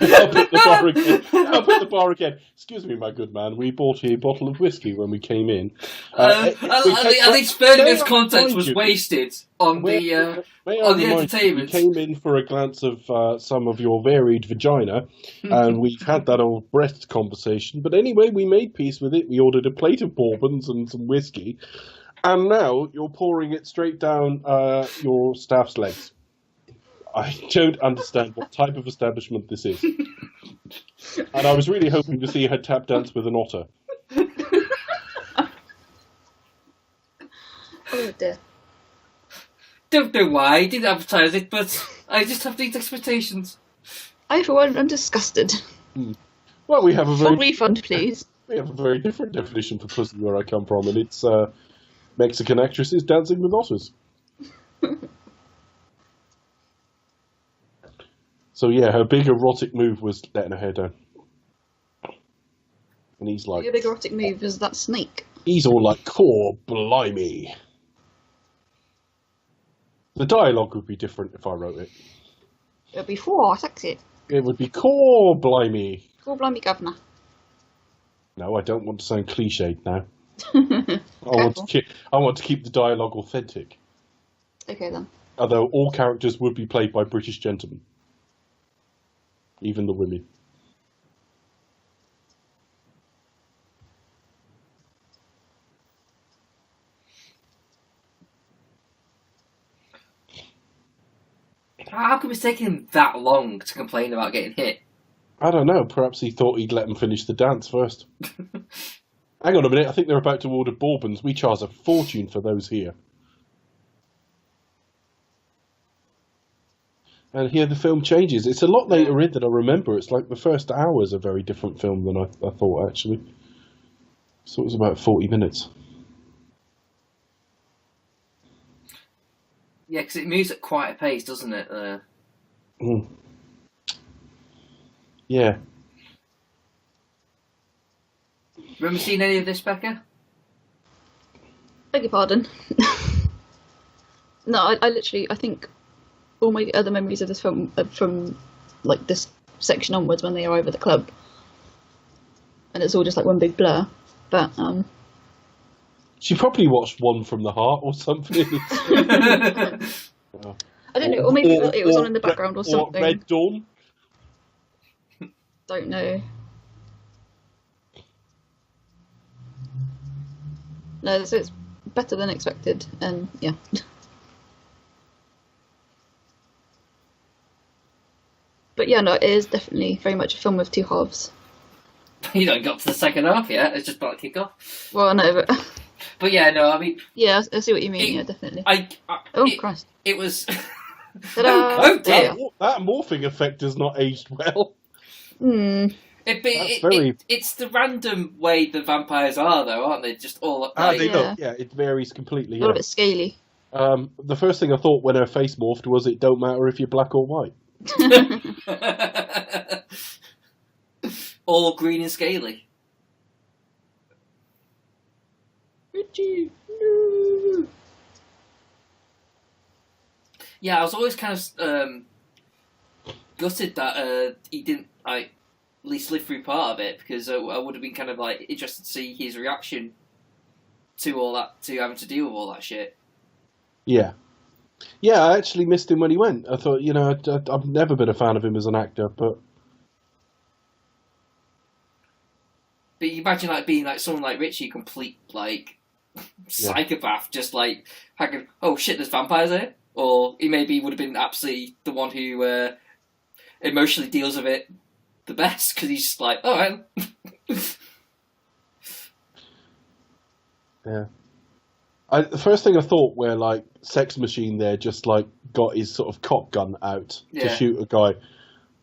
Speaker 3: the bar again. Excuse me, my good man. We bought a bottle of whiskey when we came in.
Speaker 1: At least 30 minutes context was wasted on the entertainment.
Speaker 3: We came in for a glance of some of your varied vagina, and we've had that old breast conversation. But anyway, we made peace with it. We ordered a plate of bourbons and some whiskey, and now you're pouring it straight down your staff's legs. I don't understand what type of establishment this is. And I was really hoping to see her tap dance with an otter.
Speaker 2: Oh dear.
Speaker 1: Don't know why I didn't advertise it, but I just have these expectations.
Speaker 2: I, for one, am disgusted.
Speaker 3: Well, we have a
Speaker 2: Full
Speaker 3: very
Speaker 2: refund, please.
Speaker 3: we have a very different definition for pussy where I come from, and it's Mexican actresses dancing with otters. So yeah, her big erotic move was letting her hair down. And he's like...
Speaker 2: Your big erotic move is that snake.
Speaker 3: He's all like, "Core blimey." The dialogue would be different if I wrote it.
Speaker 2: It would be 4 sexy.
Speaker 3: It would be, "Core blimey."
Speaker 2: Core blimey governor.
Speaker 3: No, I don't want to sound cliched now. I want to keep the dialogue authentic.
Speaker 2: Okay then.
Speaker 3: Although all characters would be played by British gentlemen. Even the women.
Speaker 1: How come it's taking him that long to complain about getting hit?
Speaker 3: I don't know. Perhaps he thought he'd let them finish the dance first. Hang on a minute. I think they're about to order bourbons. We charge a fortune for those here. And here the film changes. It's a lot later in than I remember. It's like the first hour is a very different film than I thought, actually. So it was about 40 minutes.
Speaker 1: Yeah, because it moves at quite a pace, doesn't it?
Speaker 3: Yeah.
Speaker 1: Remember seeing any of this, Becca?
Speaker 2: Beg your pardon. No, I think all my other memories of this film are from like this section onwards when they arrive at the club, and it's all just like one big blur. But
Speaker 3: She probably watched One from the Heart or something.
Speaker 2: I don't know, or maybe it was on in the background or something.
Speaker 3: Or Red Dawn.
Speaker 2: Don't know. No, so it's better than expected, and yeah. But yeah, no, it is definitely very much a film of two halves.
Speaker 1: You don't got to the second half yet. It's just about to kick off.
Speaker 2: Well, no,
Speaker 1: But yeah, no, I mean...
Speaker 2: Yeah, I see what you mean, yeah, definitely. Christ.
Speaker 1: It was...
Speaker 2: Ta-da!
Speaker 1: Oh, dear.
Speaker 3: That morphing effect has not aged well.
Speaker 1: It's the random way the vampires are, though, aren't they? Just all... Like,
Speaker 3: it varies completely.
Speaker 2: A little bit scaly.
Speaker 3: The first thing I thought when her face morphed was it don't matter if you're black or white.
Speaker 1: All green and scaly.
Speaker 2: Richie, no.
Speaker 1: Yeah, I was always kind of gutted that he didn't at least live through part of it, because I would have been kind of like interested to see his reaction to all that, to having to deal with all that shit.
Speaker 3: Yeah. Yeah, I actually missed him when he went. I thought, I've never been a fan of him as an actor, but...
Speaker 1: But you imagine being someone like Richie, complete psychopath, just hanging, oh shit, there's vampires here? or he maybe would have been absolutely the one who emotionally deals with it the best, because he's just like, all right.
Speaker 3: Yeah. The first thing I thought, where like Sex Machine there just like got his sort of cop gun out to shoot a guy,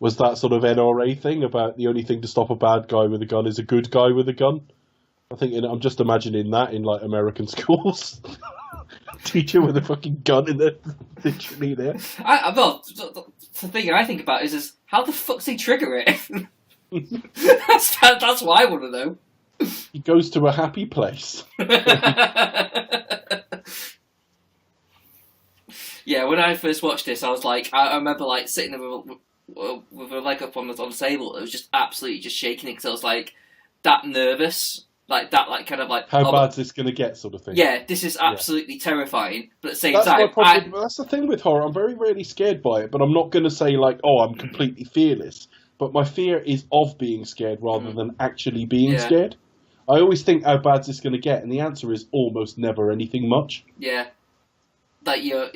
Speaker 3: was that sort of NRA thing about the only thing to stop a bad guy with a gun is a good guy with a gun. I'm just imagining that in like American schools. Teacher with a fucking gun in there, literally there.
Speaker 1: Well, the thing I think about is how the fuck's he trigger it? That's what I want to know.
Speaker 3: He goes to a happy place.
Speaker 1: Yeah, when I first watched this, I was like, I remember like sitting there with a leg up on the table. It was just absolutely just shaking it, because I was like that nervous, like that, like kind of like
Speaker 3: how bad's this going to get, sort of thing.
Speaker 1: Yeah, this is absolutely terrifying. But at the same
Speaker 3: that's
Speaker 1: time,
Speaker 3: that's the thing with horror. I'm very rarely scared by it, but I'm not going to say like, oh, I'm completely fearless. But my fear is of being scared rather than actually being scared. I always think, how bad's this going to get? And the answer is almost never anything much.
Speaker 1: Yeah. Like, you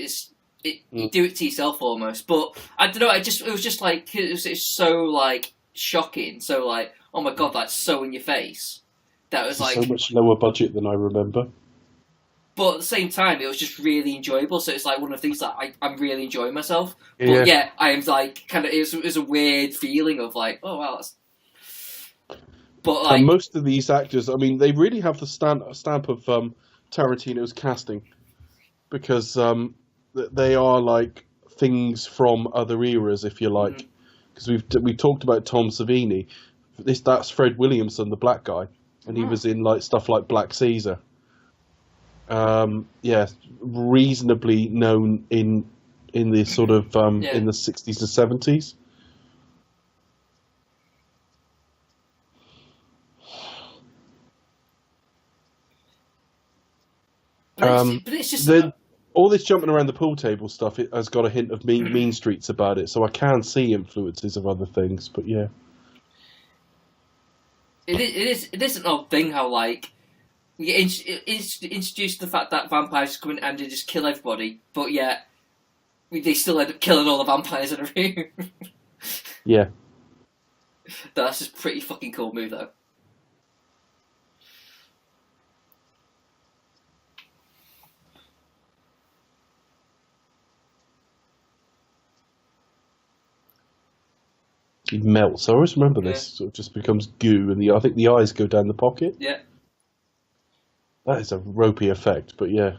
Speaker 1: do it to yourself almost. But, I don't know, it was just like, it's so, like, shocking. So, like, oh my god, that's so in your face. That was like...
Speaker 3: so much lower budget than I remember.
Speaker 1: But at the same time, it was just really enjoyable. So it's like one of the things that I'm really enjoying myself. But yeah, I am like, kind of, it was a weird feeling of like, oh wow, that's... But like...
Speaker 3: And most of these actors, I mean, they really have the stamp of Tarantino's casting. Because they are like things from other eras, if you like. Because we talked about Tom Savini. That's Fred Williamson, the black guy. And he was in like stuff like Black Caesar. Reasonably known in the sort of in the 60s and 70s.
Speaker 1: But it's just
Speaker 3: all this jumping around the pool table stuff, it has got a hint of Mean Streets about it, so I can see influences of other things. But yeah,
Speaker 1: it is an odd thing how like. It's introduced the fact that vampires come in and they just kill everybody, but yet they still end up killing all the vampires in a room.
Speaker 3: Yeah.
Speaker 1: That's just a pretty fucking cool move, though.
Speaker 3: He melts. I always remember this. So it just becomes goo, and I think the eyes go down the pocket.
Speaker 1: Yeah.
Speaker 3: That is a ropey effect, but yeah.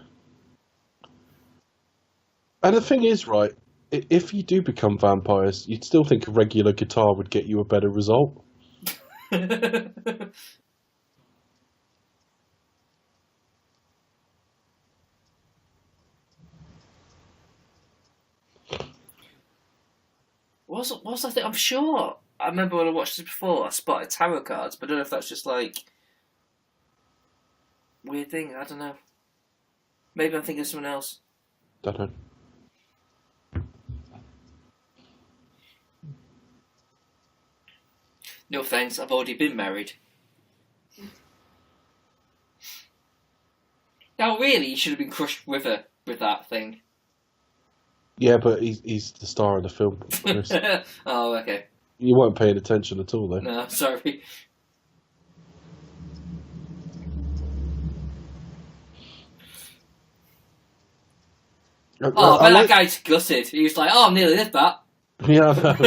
Speaker 3: And the thing is, right, if you do become vampires, you'd still think a regular guitar would get you a better result.
Speaker 1: What's that thing? I'm sure I remember when I watched this before, I spotted tarot cards, but I don't know if that's just like... weird thing, I don't know. Maybe I'm thinking of someone else.
Speaker 3: Don't know.
Speaker 1: No thanks, I've already been married. Now really, you should have been crushed with her with that thing.
Speaker 3: Yeah, but he's the star of the film, Chris.
Speaker 1: Oh, okay.
Speaker 3: You weren't paying attention at all, though.
Speaker 1: No, sorry. Oh, but that guy's gutted. He was like, oh, I nearly lived that.
Speaker 3: Yeah, I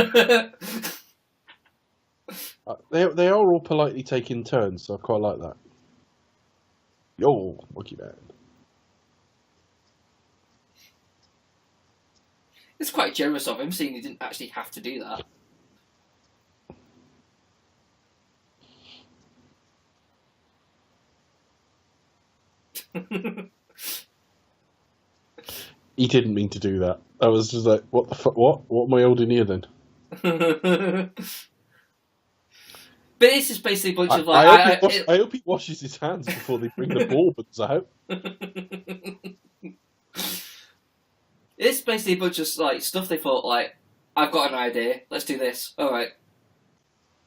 Speaker 3: know. They are all politely taking turns, so I quite like that. Yo, look at that.
Speaker 1: It's quite generous of him, seeing he didn't actually have to do that.
Speaker 3: He didn't mean to do that. I was just like, what the fuck? What am I holding here then?
Speaker 1: But it's just basically a bunch of like...
Speaker 3: I hope he washes his hands before they bring the bourbons out.
Speaker 1: It's basically a bunch of like stuff they thought, like, I've got an idea, let's do this. Alright.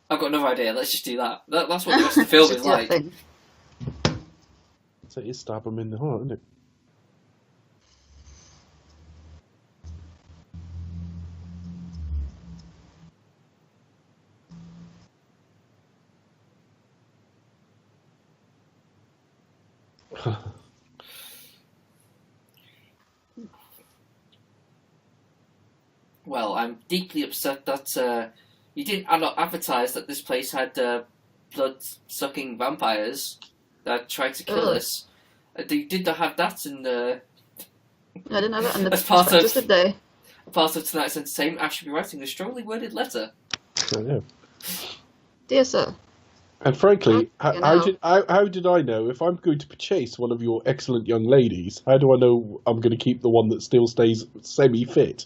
Speaker 1: I've got another idea, let's just do that. That's what the rest of the film is like.
Speaker 3: So you stab him in the heart, isn't it?
Speaker 1: Well, I'm deeply upset that you didn't advertise that this place had blood-sucking vampires that tried to kill us. They did not have that in the.
Speaker 2: I didn't have it in the
Speaker 1: as part
Speaker 2: prospectus,
Speaker 1: of
Speaker 2: did they?
Speaker 1: part of tonight's entertainment. I should be writing a strongly worded letter.
Speaker 3: So, yeah.
Speaker 2: Dear sir.
Speaker 3: And frankly,
Speaker 2: How
Speaker 3: how did I know if I'm going to chase one of your excellent young ladies? How do I know I'm going to keep the one that still stays semi-fit?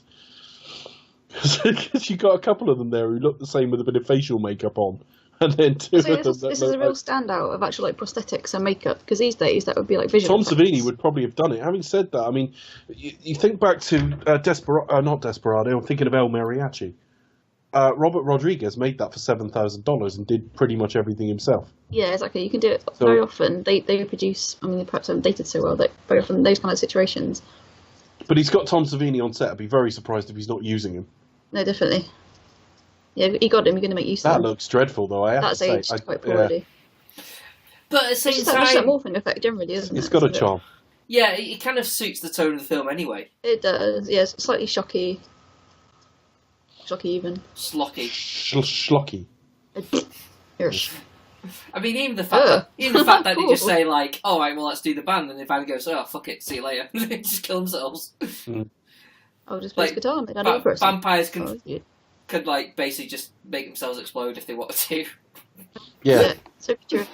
Speaker 3: Because you got a couple of them there who look the same with a bit of facial makeup on, and then two of them.
Speaker 2: This is a real standout of actual like prosthetics and makeup, because these days that would be like visual.
Speaker 3: Tom Savini would probably have done it. Having said that, I mean, you think back to not Desperado. I'm thinking of El Mariachi. Robert Rodriguez made that for $7,000 and did pretty much everything himself.
Speaker 2: Yeah, exactly. You can do it very often. They produce. I mean, they perhaps haven't dated so well. That very often those kind of situations.
Speaker 3: But he's got Tom Savini on set. I'd be very surprised if he's not using him.
Speaker 2: No, definitely. Yeah, you got him. You're going to make use of him.
Speaker 3: That looks dreadful, though. I have
Speaker 2: That's
Speaker 3: to say.
Speaker 2: aged quite poorly.
Speaker 1: But at the same
Speaker 2: It's
Speaker 1: time,
Speaker 2: just that morphing effect generally, isn't it?
Speaker 3: It's got a charm.
Speaker 1: yeah, it kind of suits the tone of the film anyway.
Speaker 2: It does. Yeah, it's slightly shocky. Shocky even.
Speaker 1: Slocky.
Speaker 3: Schlocky.
Speaker 2: Hirsch.
Speaker 1: I mean, even the fact that they just say like, "All right, well, let's do the band," and they finally goes, "Oh, fuck it, see you later." They just kill themselves.
Speaker 2: I'll just play guitar. Made out of a person.
Speaker 1: Vampires could like basically just make themselves explode if they wanted to.
Speaker 3: Yeah.
Speaker 2: So true.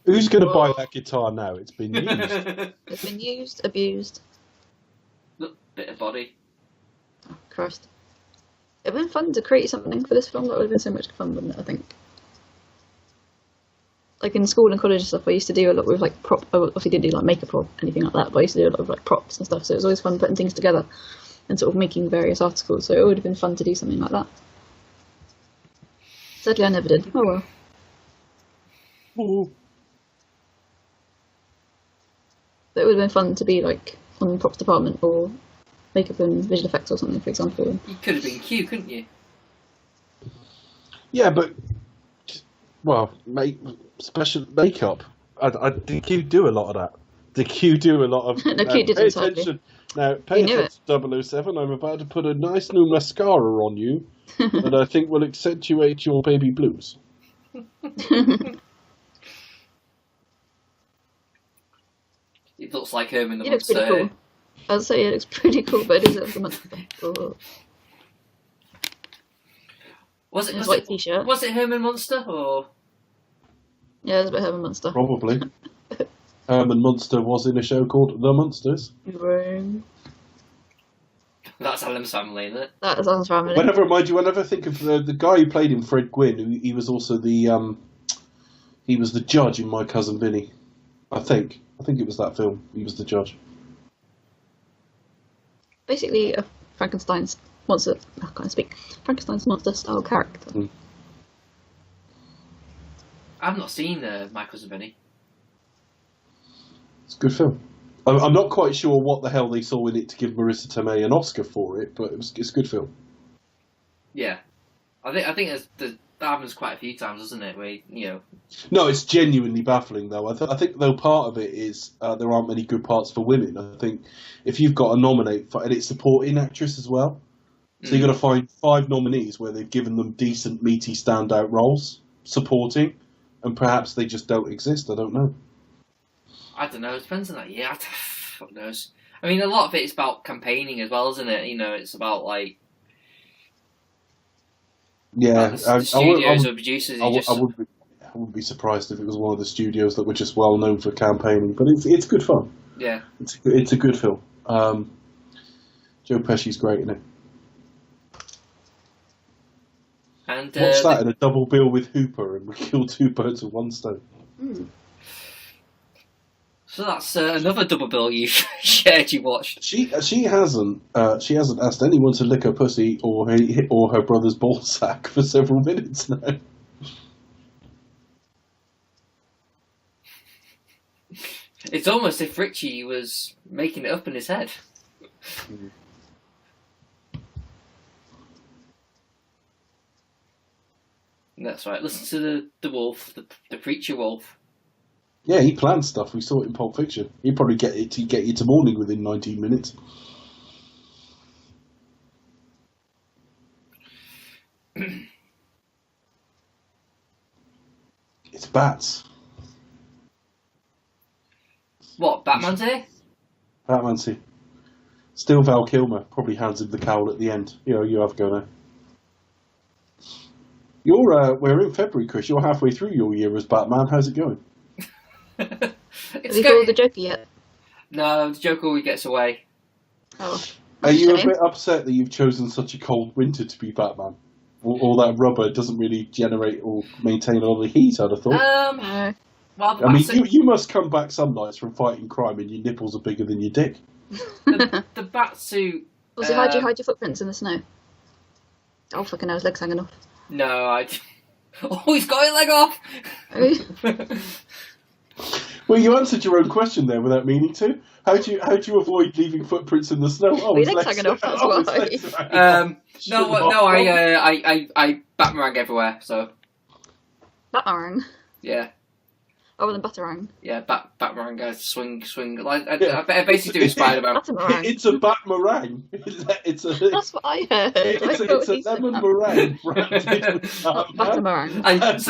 Speaker 3: Who's going to buy that guitar now? It's been used.
Speaker 2: It's been used, abused.
Speaker 1: Look, bit of body.
Speaker 2: Oh, Christ. It would have been fun to create something for this film. That would have been so much fun, wouldn't it? I think. Like in school and college and stuff, I used to do a lot with like prop. I obviously didn't do like makeup or anything like that, but I used to do a lot of like props and stuff. So it was always fun putting things together and sort of making various articles. So it would have been fun to do something like that. Sadly, I never did. Oh well.
Speaker 3: Ooh.
Speaker 2: But it would have been fun to be like on the props department or makeup and visual effects or something, for example.
Speaker 1: You could have been Q, couldn't you?
Speaker 3: Yeah, but special makeup. Did Q do a lot of that? Did Q do a lot of?
Speaker 2: No, Q didn't.
Speaker 3: Pay attention. Now, pay
Speaker 2: You knew
Speaker 3: attention, 007. I'm about to put a nice new mascara on you that I think will accentuate your baby blues.
Speaker 1: It looks like Herman the
Speaker 2: It looks pretty
Speaker 1: Monster.
Speaker 2: cool. I'd say it looks pretty cool, but it is a little month. Oh.
Speaker 1: Was it
Speaker 2: His white t-shirt.
Speaker 1: Was it Herman Monster or?
Speaker 2: Yeah, it's a bit Herman Munster.
Speaker 3: Probably. Herman Munster was in a show called The Munsters.
Speaker 2: Rome.
Speaker 1: That's Adam's Family, isn't it?
Speaker 2: That sounds family.
Speaker 3: Whenever I think of the guy who played him, Fred Gwynn, he was also the judge in My Cousin Vinny. I think it was that film. He was the judge.
Speaker 2: Basically, a Frankenstein's monster. I can't speak. Frankenstein's monster style character.
Speaker 3: Mm.
Speaker 1: I've not seen My Cousin Vinny.
Speaker 3: It's a good film. I'm not quite sure what the hell they saw in it to give Marissa Tomei an Oscar for it, but it's a good film.
Speaker 1: Yeah, I think that happens quite a few times, doesn't it? Where
Speaker 3: No, it's genuinely baffling though. I think though part of it is there aren't many good parts for women. I think if you've got to nominate for, and it's supporting actress as well, so you've got to find 5 nominees where they've given them decent, meaty, standout roles, supporting, and perhaps they just don't exist. I don't know.
Speaker 1: I don't know. It depends on that. Yeah, fuck knows. I mean, a lot of it is about campaigning as well, isn't it? It's about like.
Speaker 3: Yeah,
Speaker 1: the studios or producers.
Speaker 3: I wouldn't be surprised if it was one of the studios that were just well known for campaigning, but it's good fun.
Speaker 1: Yeah,
Speaker 3: it's a good film. Joe Pesci's great in it.
Speaker 1: and
Speaker 3: What's that in a double bill with Hooper, and we killed 2 birds with 1 stone.
Speaker 2: Mm.
Speaker 1: So that's another double bill you shared. You watched.
Speaker 3: She hasn't asked anyone to lick her pussy or her brother's ballsack for several minutes now.
Speaker 1: It's almost if Richie was making it up in his head.
Speaker 3: Mm.
Speaker 1: That's right. Listen to the wolf, the preacher wolf.
Speaker 3: Yeah, he plans stuff. We saw it in Pulp Fiction. He'd probably get you to morning within 19 minutes. It's bats.
Speaker 1: What, Batman's here?
Speaker 3: Batman's here. Still Val Kilmer. Probably hands him the cowl at the end. You have a go now. We're in February, Chris. You're halfway through your year as Batman. How's it going?
Speaker 2: Have you called the Joker yet?
Speaker 1: No, the Joker always gets away.
Speaker 2: Oh.
Speaker 3: Are you a bit upset that you've chosen such a cold winter to be Batman? All that rubber doesn't really generate or maintain a lot of heat, I'd have thought.
Speaker 2: No.
Speaker 1: Well,
Speaker 3: I mean, you must come back some nights from fighting crime and your nipples are bigger than your dick.
Speaker 1: the bat suit...
Speaker 2: Also, hide your footprints in the snow. Oh, fucking hell, his leg's hanging off.
Speaker 1: No, Oh, he's got his leg off!
Speaker 3: Well, you answered your own question there without meaning to. How do you avoid leaving footprints in the snow? Oh,
Speaker 2: his leg's hanging off, that's why.
Speaker 1: I Batmarang everywhere, so...
Speaker 2: Batarang?
Speaker 1: Yeah.
Speaker 2: Other than Batarang?
Speaker 1: Yeah, Batmarang guys swing. Like, I basically do Spider-Man.
Speaker 2: Batarang.
Speaker 3: It's a bat meringue.
Speaker 2: That's what I heard.
Speaker 3: It's a lemon meringue branded with
Speaker 2: Batarang.
Speaker 1: And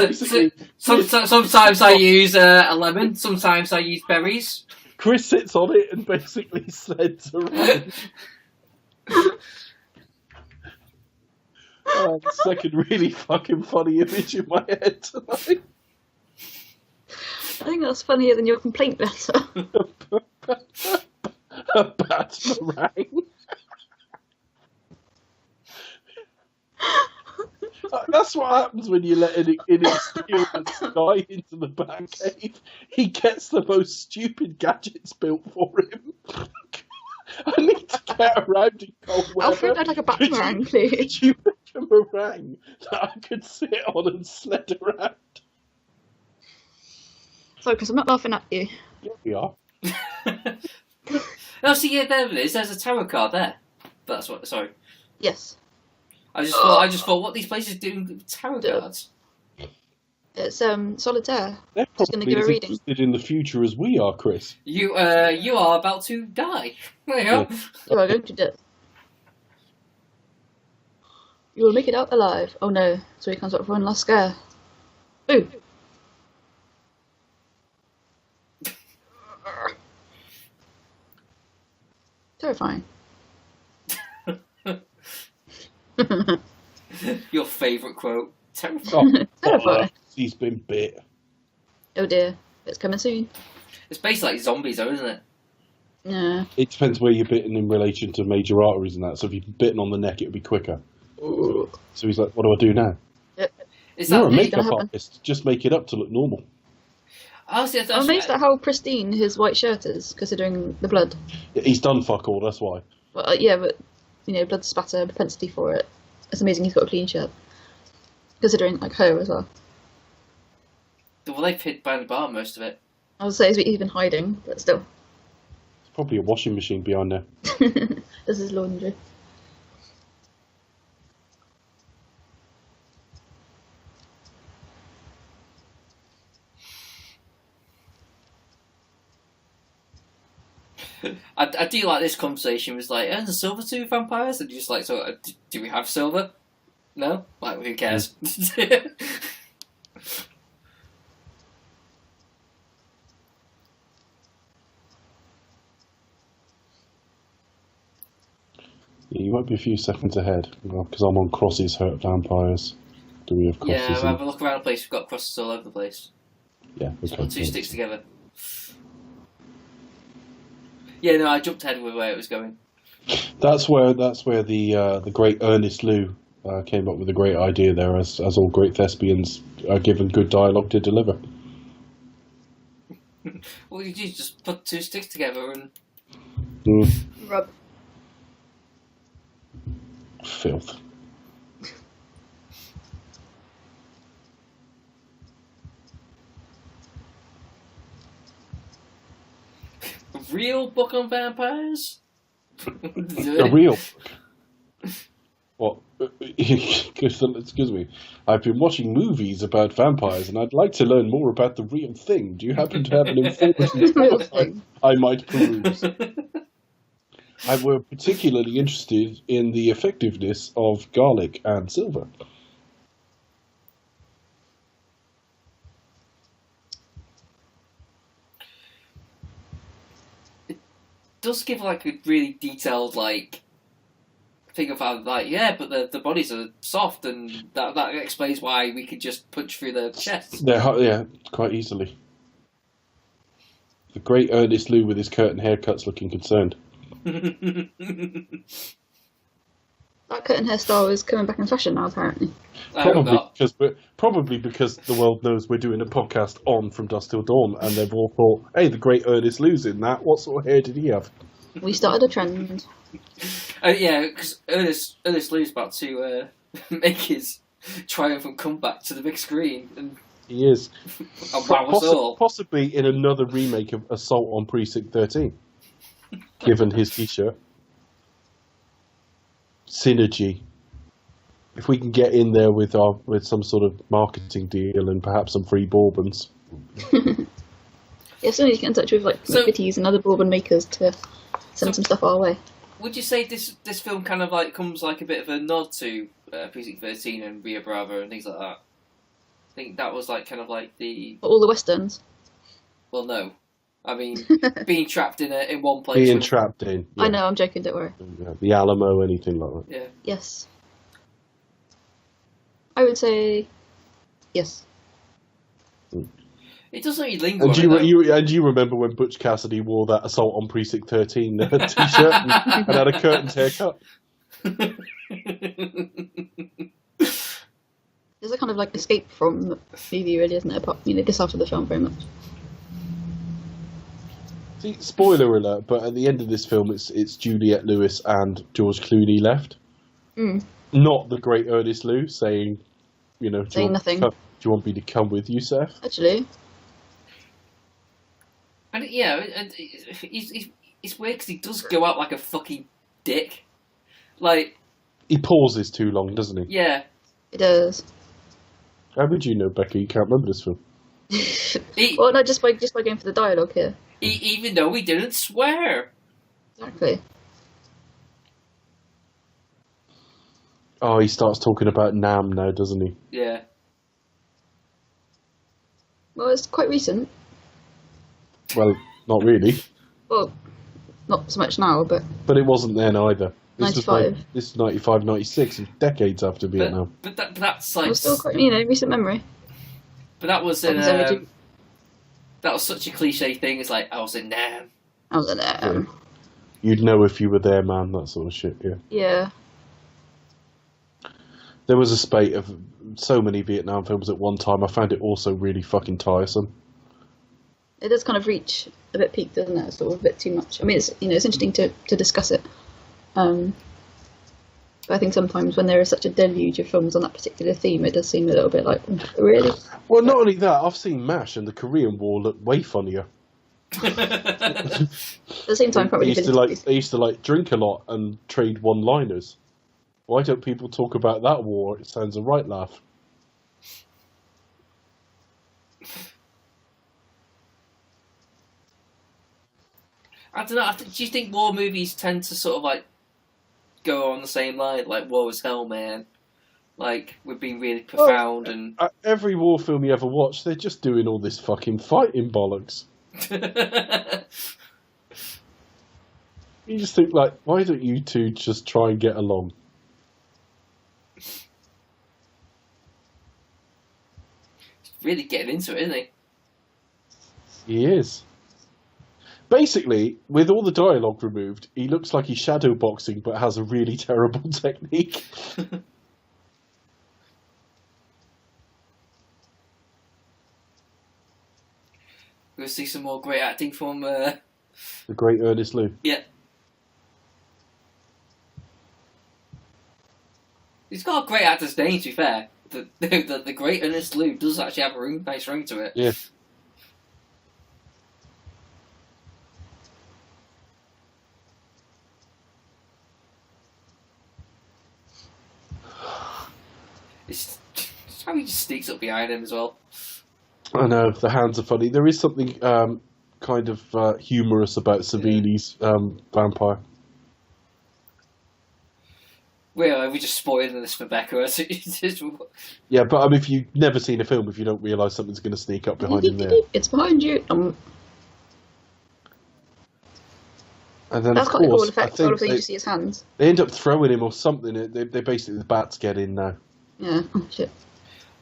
Speaker 1: sometimes I use a lemon, sometimes I use berries.
Speaker 3: Chris sits on it and basically sleds around. Second really fucking funny image in my head tonight.
Speaker 2: I think that's funnier than your complaint letter.
Speaker 3: A bat meringue. That's what happens when you let an inexperienced guy into the Batcave. He gets the most stupid gadgets built for him. I need to get around in cold weather.
Speaker 2: Alfred, I'd like a bat meringue, please.
Speaker 3: Could you make a meringue that I could sit on and sled around?
Speaker 2: Sorry, because I'm not laughing at you.
Speaker 3: Yeah, we are.
Speaker 1: Oh, see, yeah, there it is. There's a tarot card there. That's what. Sorry.
Speaker 2: Yes.
Speaker 1: I just thought, what are these places doing with tarot cards?
Speaker 2: It's solitaire.
Speaker 3: They're
Speaker 2: Just going to
Speaker 3: probably
Speaker 2: give
Speaker 3: as
Speaker 2: a reading.
Speaker 3: interested in the future as we are, Chris.
Speaker 1: You are about to die. There you go.
Speaker 2: You are going to die. You will make it out alive. Oh no. So he comes up for one last scare. Ooh. Terrifying.
Speaker 1: Your favourite quote. Terrifying.
Speaker 2: Terrifying.
Speaker 3: He's been bit.
Speaker 2: Oh dear. It's coming soon.
Speaker 1: It's basically like zombies, though, isn't it?
Speaker 2: Yeah.
Speaker 3: It depends where you're bitten in relation to major arteries and that. So if you're bitten on the neck, it'll be quicker.
Speaker 2: Ooh.
Speaker 3: So he's like, what do I do now?
Speaker 1: Is
Speaker 3: You're
Speaker 1: that
Speaker 3: a
Speaker 1: me?
Speaker 3: makeup artist. Just make it up to look normal.
Speaker 1: Oh, see, that's
Speaker 2: I'm amazed at how pristine his white shirt is, considering the blood.
Speaker 3: He's done fuck all, that's why.
Speaker 2: Well, yeah, but, blood spatter, propensity for it. It's amazing he's got a clean shirt. Considering, her as well.
Speaker 1: Well, they've hid behind the bar most of it.
Speaker 2: I would say he's been hiding, but still.
Speaker 3: There's probably a washing machine behind there.
Speaker 2: This is laundry.
Speaker 1: I do like this conversation was like, the silver tooth vampires? And you're just like, so, do we have silver? No? Like, who cares?
Speaker 3: Yeah, you might be a few seconds ahead, because I'm on Cross's Hurt Vampires. Do we have crosses?
Speaker 1: Yeah, we'll have a look around the place. We've got crosses all over the place.
Speaker 3: Yeah,
Speaker 1: Just
Speaker 3: okay.
Speaker 1: put two sticks together. Yeah, no, I jumped ahead with where it was going.
Speaker 3: That's where the great Ernest Liu came up with a great idea there, as all great thespians are given good dialogue to deliver.
Speaker 1: Well, you just put two sticks together and...
Speaker 2: Rub.
Speaker 3: Filth.
Speaker 1: A real book on vampires?
Speaker 3: A real book? What? Excuse me. I've been watching movies about vampires, and I'd like to learn more about the real thing. Do you happen to have an informative
Speaker 2: Real
Speaker 3: source
Speaker 2: thing.
Speaker 3: I might peruse? I were particularly interested in the effectiveness of garlic and silver.
Speaker 1: Does give like a really detailed thing of how but the bodies are soft, and that explains why we could just punch through the chest.
Speaker 3: Yeah, quite easily. The great Ernest Liu with his curtain haircuts looking concerned.
Speaker 2: That curtain hairstyle is coming back in fashion now, apparently.
Speaker 3: Probably because the world knows we're doing a podcast on From Dusk Till Dawn, and they've all thought, hey, the great Ernest Liu's in that. What sort of hair did he have?
Speaker 2: We started a trend.
Speaker 1: Yeah, because Ernest Liu's about to make his triumphant comeback to the big screen, and
Speaker 3: he is.
Speaker 1: Wow us all.
Speaker 3: Possibly in another remake of Assault on Precinct 13, given his t-shirt. Synergy. If we can get in there with some sort of marketing deal and perhaps some free bourbons.
Speaker 2: Yeah, so you get in touch with McVitie's and other bourbon makers to send some stuff our way.
Speaker 1: Would you say this film kind of comes like a bit of a nod to Precinct 13 and Rio Bravo and things like that? I think that was kind of the
Speaker 2: All the westerns.
Speaker 1: Well, no, I mean being trapped in one place.
Speaker 3: Being trapped in. Yeah.
Speaker 2: I know, I'm joking. Don't worry.
Speaker 3: Yeah, the Alamo, anything like that.
Speaker 1: Yeah.
Speaker 2: Yes. I would say yes.
Speaker 1: It doesn't really linger.
Speaker 3: And you remember when Butch Cassidy wore that Assault on Precinct 13 t-shirt and had a curtains haircut?
Speaker 2: There's a kind of escape from the movie, really, isn't it? This half of the film very much.
Speaker 3: See, spoiler alert, but at the end of this film, it's Juliette Lewis and George Clooney left.
Speaker 2: Mm.
Speaker 3: Not the great Ernest Liu saying,
Speaker 2: saying nothing.
Speaker 3: Do you want me to come with you, Seth?
Speaker 2: Actually.
Speaker 1: And it's weird because he does go out like a fucking dick.
Speaker 3: He pauses too long, doesn't he?
Speaker 1: Yeah.
Speaker 2: He does.
Speaker 3: How would you know, Becca? You can't remember this film.
Speaker 2: Well, no, just by going for the dialogue here.
Speaker 1: Even though he didn't swear.
Speaker 2: Exactly.
Speaker 3: Oh, he starts talking about Nam now, doesn't he?
Speaker 1: Yeah.
Speaker 2: Well, it's quite recent.
Speaker 3: Well, not really.
Speaker 2: Well, not so much now, but...
Speaker 3: But it wasn't then either. This
Speaker 2: 95.
Speaker 3: This is 95, 96, decades after Vietnam.
Speaker 1: But that's
Speaker 2: It was still quite, recent memory.
Speaker 1: But that was that was such a cliche thing. It's I was in Nam.
Speaker 2: I was in Nam.
Speaker 3: Yeah. You'd know if you were there, man. That sort of shit. Yeah.
Speaker 2: Yeah.
Speaker 3: There was a spate of so many Vietnam films at one time. I found it also really fucking tiresome.
Speaker 2: It does kind of reach a bit peak, doesn't it? Sort of a bit too much. I mean, it's it's interesting to discuss it. But I think sometimes when there is such a deluge of films on that particular theme, it does seem a little bit really?
Speaker 3: Well, not only that, I've seen MASH and the Korean War look way funnier.
Speaker 2: At the same time,
Speaker 3: They used to drink a lot and trade one-liners. Why don't people talk about that war? It sounds a right laugh.
Speaker 1: I don't know. Do you think war movies tend to sort of go on the same line, war is hell, man? We're being really profound and
Speaker 3: every war film you ever watch, they're just doing all this fucking fighting bollocks. You just think why don't you two just try and get along?
Speaker 1: Really getting into it, isn't he?
Speaker 3: He is. Basically, with all the dialogue removed, he looks like he's shadow boxing but has a really terrible technique.
Speaker 1: We'll see some more great acting from
Speaker 3: the great Ernest Liu.
Speaker 1: Yeah. He's got a great actor's name, to be fair. The great Ernest Liu does actually have a nice ring to it.
Speaker 3: Yeah.
Speaker 1: It's how he just sneaks up behind him as well.
Speaker 3: I know, the hands are funny. There is something kind of humorous about Savini's vampire.
Speaker 1: We're just spoiling this for Becca.
Speaker 3: Yeah, but I mean, if you've never seen a film, if you don't realise something's going to sneak up behind him there.
Speaker 2: It's behind you.
Speaker 3: And then,
Speaker 2: That's
Speaker 3: of
Speaker 2: quite a cool
Speaker 3: course,
Speaker 2: effect.
Speaker 3: I
Speaker 2: All of
Speaker 3: think
Speaker 2: you just see his hands.
Speaker 3: they end up throwing him or something. They basically, the bats get in now.
Speaker 2: Yeah. Oh, shit.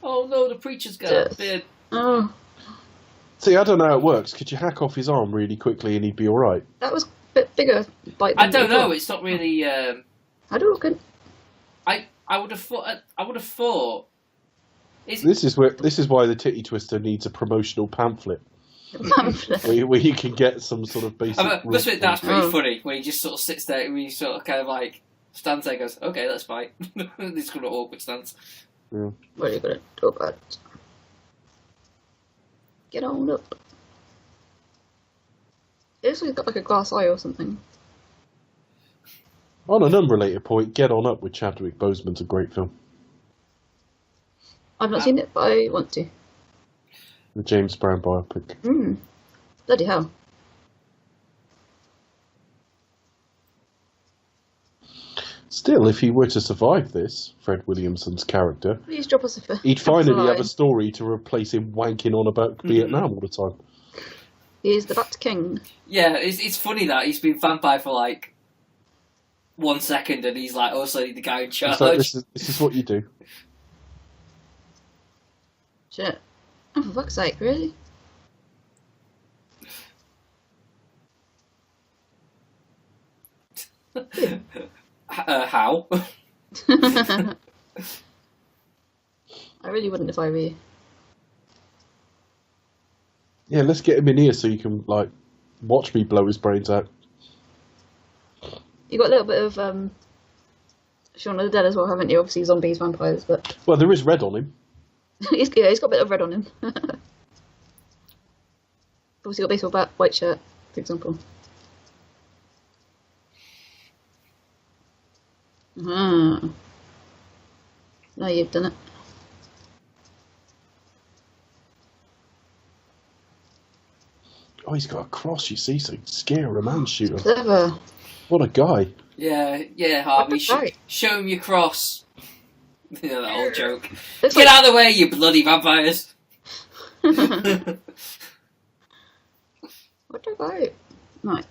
Speaker 1: Oh no, the preacher's got a beard.
Speaker 2: Oh.
Speaker 3: See, I don't know how it works. Could you hack off his arm really quickly and he'd be alright?
Speaker 2: That was a bit bigger.
Speaker 1: I don't know. It's not really.
Speaker 2: I don't reckon.
Speaker 1: I would have thought. I would have thought.
Speaker 3: This is why the Titty Twister needs a promotional pamphlet. where you can get some sort of basic.
Speaker 1: That's pretty funny. When he just sort of sits there and he sort of kind of like stands there and goes, "Okay, that's fine." This kind of awkward stance.
Speaker 3: Yeah.
Speaker 2: What are you gonna do about it? Get on up. It's like got like a glass eye or something.
Speaker 3: On an unrelated point, Get On Up with Chadwick Boseman's a great film.
Speaker 2: I've not seen it, but I want to.
Speaker 3: The James Brown biopic.
Speaker 2: Bloody hell.
Speaker 3: Still, if he were to survive this, Fred Williamson's character,
Speaker 2: Please drop us a
Speaker 3: he'd finally have a story to replace him wanking on about Vietnam all the time.
Speaker 2: He's the Bat King.
Speaker 1: Yeah, it's funny that he's been vampire for like 1 second and he's like also the guy in charge.
Speaker 3: Like, this is what you do.
Speaker 2: Shit. Oh, for fuck's sake, really?
Speaker 1: How?
Speaker 2: I really wouldn't if I were you.
Speaker 3: Yeah, let's get him in here so you can like watch me blow his brains out.
Speaker 2: You got a little bit of Shaun of the Dead as well, haven't you? Obviously zombies, vampires, but
Speaker 3: Well, there is red on him.
Speaker 2: he's got a bit of red on him. Obviously got a baseball bat, white shirt, for example. Now you've done it.
Speaker 3: Oh, he's got a cross, you see, so he can scare a man shooter.
Speaker 2: Clever.
Speaker 3: What a guy.
Speaker 1: Yeah, Harvey.
Speaker 2: Right.
Speaker 1: Show him your cross. You know, that old joke.
Speaker 2: Looks
Speaker 1: Get
Speaker 2: like-
Speaker 1: out of the way, you bloody vampires.
Speaker 2: What about? Right.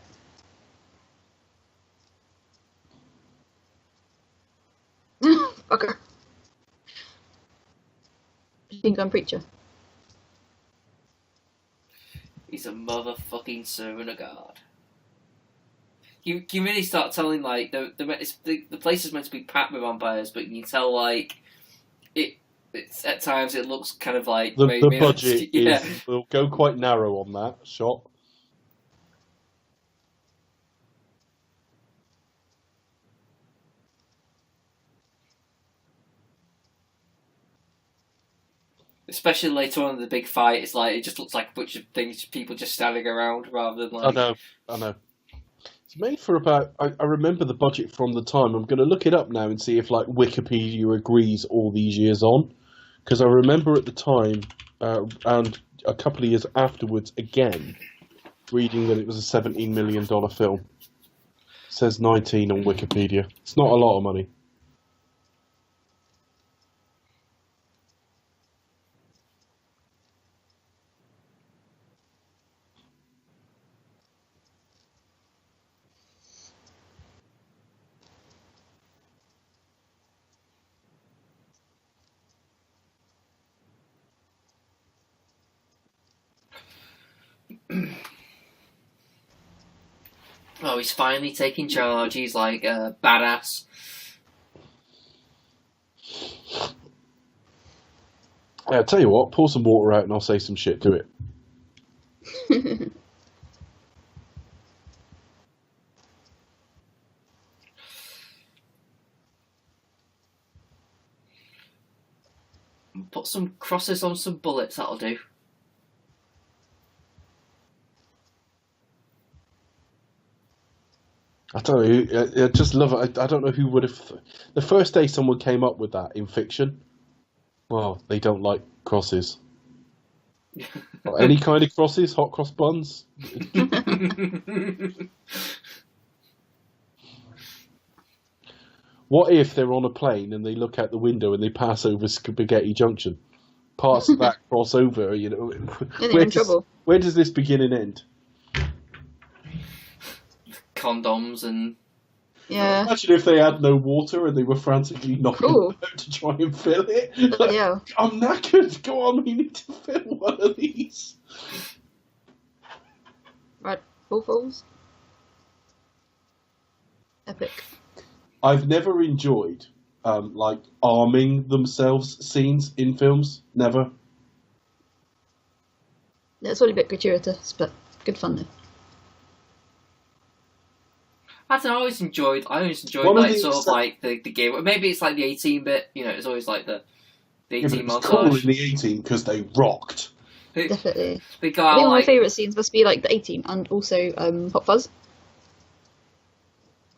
Speaker 2: Fucker. You think I'm preacher?
Speaker 1: He's a motherfucking servant of God. You really start telling like the place is meant to be packed with vampires, but you can tell like it's at times it looks kind of like
Speaker 3: The budget will go quite narrow on that shot.
Speaker 1: Especially later on in the big fight, it's like it just looks like a bunch of things, people just standing around rather than like.
Speaker 3: I know. It's made for about. I remember the budget from the time. I'm going to look it up now and see if like Wikipedia agrees all these years on, because I remember at the time and a couple of years afterwards again, reading that it was a $17 million film. It says 19 on Wikipedia. It's not a lot of money.
Speaker 1: Oh, he's finally taking charge. He's like a badass.
Speaker 3: I'll tell you what, pour some water out and I'll say some shit to it.
Speaker 1: Put some crosses on some bullets, that'll do.
Speaker 3: I don't know. I just love it. I don't know who would have. The first day someone came up with that in fiction, Well, they don't like crosses. Or any kind of crosses, hot cross buns. What if they're on a plane and they look out the window and they pass over Spaghetti Junction? Parts of that cross over, you know.
Speaker 2: They're in trouble.
Speaker 3: Where does this begin and end?
Speaker 1: Condoms and...
Speaker 2: Yeah.
Speaker 3: Imagine if they had no water and they were frantically knocking about to try and fill it. Like,
Speaker 2: Yeah.
Speaker 3: I'm knackered. Go on, we need to fill one of these.
Speaker 2: Right. Bullfalls. Epic.
Speaker 3: I've never enjoyed like arming themselves scenes in films. Never.
Speaker 2: Yeah, it's all a bit gratuitous, but good fun though.
Speaker 1: I always enjoyed
Speaker 3: One
Speaker 1: like
Speaker 3: of
Speaker 1: sort of like the game. Maybe it's like the 18 bit. You know, it's always like the 18
Speaker 3: It's
Speaker 1: montage.
Speaker 3: cool in the 18 because they rocked.
Speaker 2: Definitely.
Speaker 1: The guy
Speaker 2: I think one of my
Speaker 1: like
Speaker 2: favourite scenes must be like the 18 and also Hot Fuzz.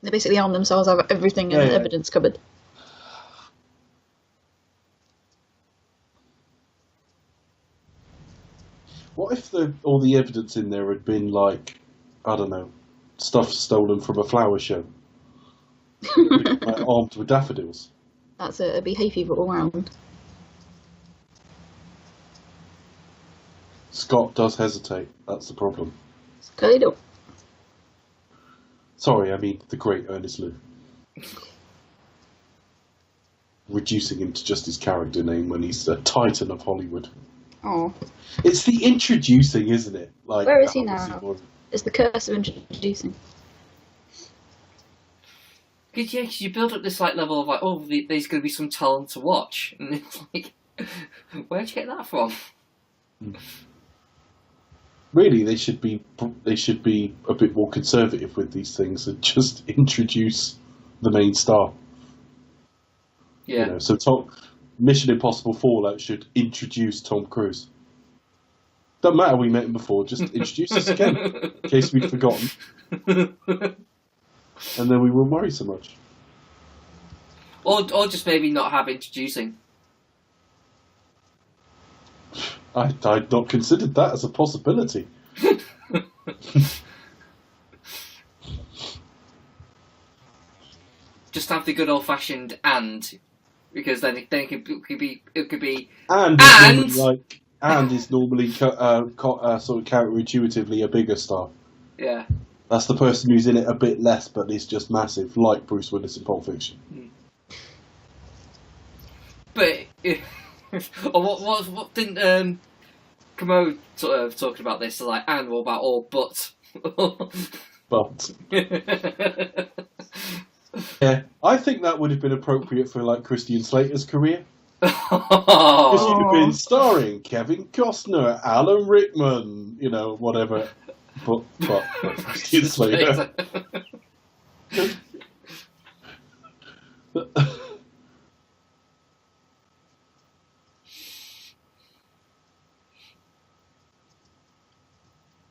Speaker 2: They basically arm themselves, have everything in the evidence cupboard.
Speaker 3: What if all the evidence in there had been like, I don't know, stuff stolen from a flower show? Like armed with daffodils.
Speaker 2: That's it, it'd be hay fever all round.
Speaker 3: Scott does hesitate. That's the problem.
Speaker 2: Clearly don't.
Speaker 3: Sorry, I mean the great Ernest Liu. Reducing him to just his character name when he's the titan of Hollywood.
Speaker 2: Oh.
Speaker 3: It's the introducing, isn't it? Like,
Speaker 2: Where is he now? It's the curse of introducing.
Speaker 1: Cause you build up this like level of like, oh, there's going to be some talent to watch, and it's like, where'd you get that from?
Speaker 3: Really, they should be a bit more conservative with these things and just introduce the main star.
Speaker 1: Yeah.
Speaker 3: You know, so Mission Impossible Fallout should introduce Tom Cruise. Doesn't matter we met him before, just introduce us again, in case we'd forgotten. And then we wouldn't worry so much.
Speaker 1: Or just maybe not have introducing.
Speaker 3: I'd not considered that as a possibility.
Speaker 1: Just have the good old fashioned and, because then it could be
Speaker 3: And is normally sort of counterintuitively a bigger star.
Speaker 1: Yeah.
Speaker 3: That's the person who's in it a bit less, but is just massive, like Bruce Willis in Pulp Fiction.
Speaker 1: But what didn't Kamo sort of talking about this? So like, and what about all but?
Speaker 3: But yeah, I think that would have been appropriate for like Christian Slater's career. Because you'd have been starring Kevin Costner, Alan Rickman, you know, whatever. But Christian Slater.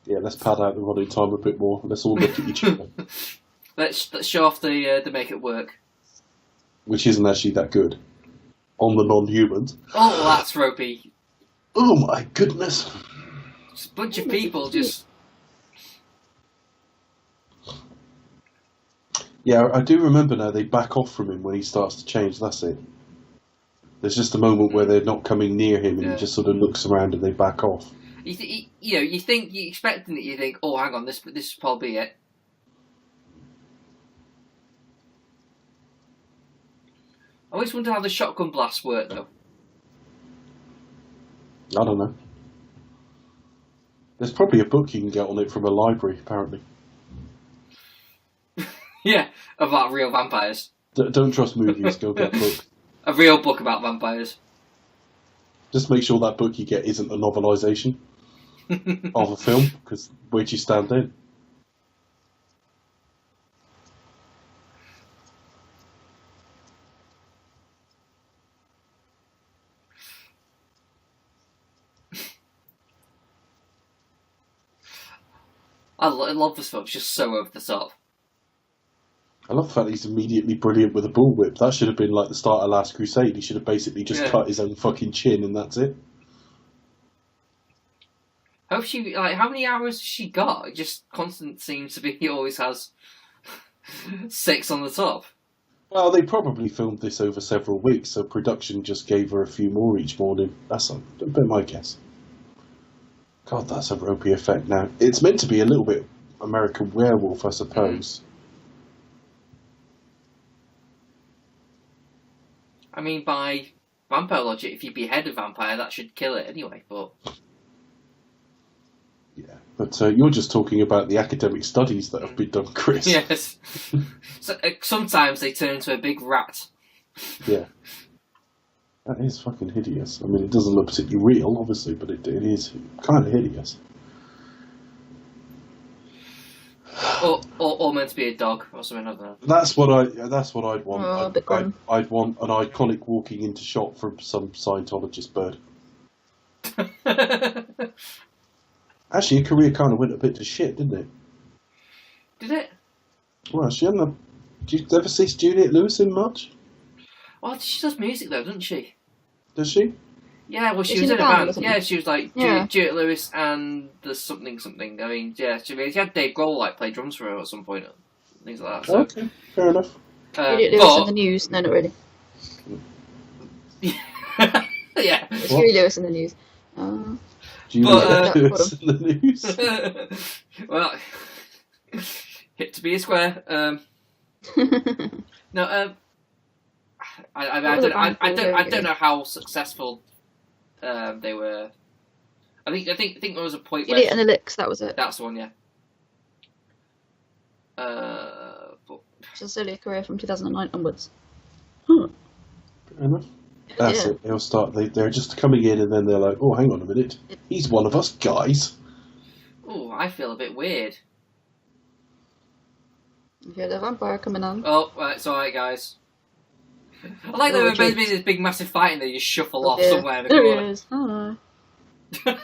Speaker 3: Yeah, let's pad out the running time a bit more. Let's all look at each other.
Speaker 1: Let's show off the make it work.
Speaker 3: Which isn't actually that good. On the non-humans.
Speaker 1: Oh, that's ropey.
Speaker 3: Oh my goodness.
Speaker 1: Just a bunch of people just...
Speaker 3: Yeah, I do remember now they back off from him when he starts to change, that's it. There's just a moment where they're not coming near him and he just sort of looks around and they back off.
Speaker 1: You expecting it, you think, oh, hang on, this is probably it. I always wonder how the shotgun blasts work, though.
Speaker 3: I don't know. There's probably a book you can get on it from a library, apparently.
Speaker 1: Yeah, about real vampires.
Speaker 3: Don't trust movies, go get a book.
Speaker 1: A real book about vampires.
Speaker 3: Just make sure that book you get isn't a novelisation of a film, because where'd you stand then?
Speaker 1: I love this film, it's just so over the top.
Speaker 3: I love the fact that he's immediately brilliant with a bullwhip. That should have been like the start of Last Crusade. He should have basically just cut his own fucking chin and that's it.
Speaker 1: How many hours has she got? It just constant seems to be. He always has 6 on the top.
Speaker 3: Well, they probably filmed this over several weeks, so production just gave her a few more each morning. That's a bit my guess. God, that's a ropey effect now. It's meant to be a little bit American Werewolf, I suppose.
Speaker 1: I mean, by vampire logic, if you behead a vampire, that should kill it anyway, but...
Speaker 3: Yeah, but you're just talking about the academic studies that have been done, Chris.
Speaker 1: Yes. So, sometimes they turn into a big rat.
Speaker 3: Yeah. That is fucking hideous. I mean, it doesn't look particularly real, obviously, but it is kind of hideous.
Speaker 1: Or meant to be a dog or something like that.
Speaker 3: That's what I'd want.
Speaker 2: Oh,
Speaker 3: I'd want an iconic walking into shot from some Scientologist bird. Actually, her career kind of went a bit to shit, didn't it?
Speaker 1: Did it?
Speaker 3: Well, she hadn't. Do you ever see Juliette Lewis in much?
Speaker 1: Well, she does music though, doesn't she?
Speaker 3: Does she?
Speaker 1: Yeah, well, she was in a band. Yeah, she was like Juliette Lewis and the something. I mean, yeah, she had Dave Grohl play drums for her at some point, things like that. So.
Speaker 3: Okay, fair enough.
Speaker 2: Juliette Lewis in the news? No, not really.
Speaker 1: Yeah.
Speaker 2: It's Huey Lewis in the news.
Speaker 3: Juliette Lewis in the news.
Speaker 1: Well, hit to be a square. No, I don't know how successful they were. I think there was a point where
Speaker 2: Juliet and the Licks, that was it.
Speaker 1: That's the one, yeah. But...
Speaker 2: It's only a career from 2009 onwards.
Speaker 3: Fair enough. That's it. They'll start. They're just coming in, and then they're like, "Oh, hang on a minute, he's one of us guys."
Speaker 1: Oh, I feel a bit weird.
Speaker 2: You hear the vampire coming on?
Speaker 1: Oh, right, it's alright, guys. I like that there's been this big massive fight and they just shuffle off somewhere in the corner.
Speaker 2: There he is. Oh no.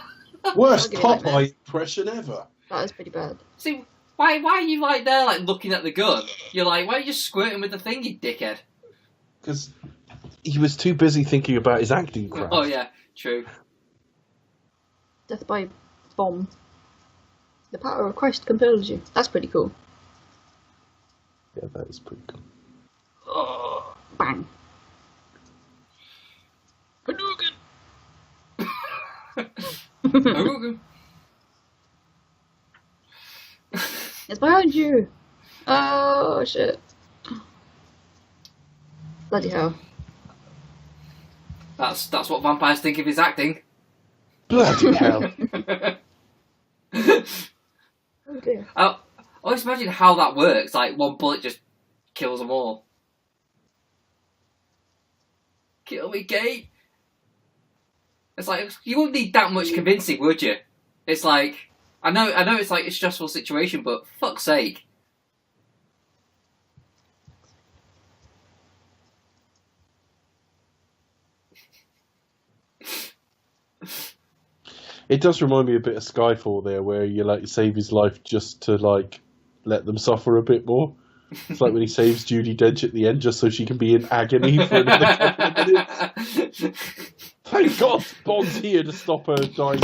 Speaker 3: Worst Popeye impression ever.
Speaker 2: That is pretty bad.
Speaker 1: See, why are you there looking at the gun? You're like, why are you just squirting with the thing, you dickhead?
Speaker 3: Because he was too busy thinking about his acting craft.
Speaker 1: Oh yeah, true.
Speaker 2: Death by bomb. The power of Christ compels you. That's pretty cool.
Speaker 3: Yeah, that is pretty cool.
Speaker 2: Oh, bang.
Speaker 1: Hadouken!
Speaker 2: It's behind you! Oh, shit. Bloody hell.
Speaker 1: That's what vampires think of his acting.
Speaker 3: Bloody hell.
Speaker 2: Oh dear.
Speaker 1: I always imagine how that works. Like, one bullet just kills them all. Kill me, Kate. It's like, you wouldn't need that much convincing, would you? It's like, I know it's like a stressful situation, but for fuck's sake.
Speaker 3: It does remind me a bit of Skyfall there, where you save his life just to let them suffer a bit more. It's like when he saves Judi Dench at the end just so she can be in agony for another couple of minutes. Thank God Bond's here to stop her dying.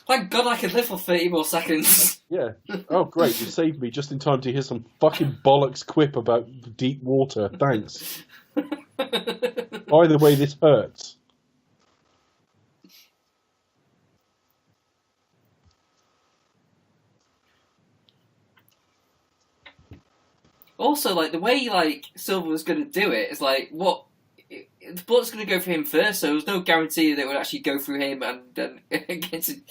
Speaker 1: Thank God I can live for 30 more seconds.
Speaker 3: Yeah. Oh, great. You saved me just in time to hear some fucking bollocks quip about deep water. Thanks. By the way, this hurts.
Speaker 1: Also, the way Silver was going to do it is what the bullet's going to go for him first, so there's no guarantee that it would actually go through him and get to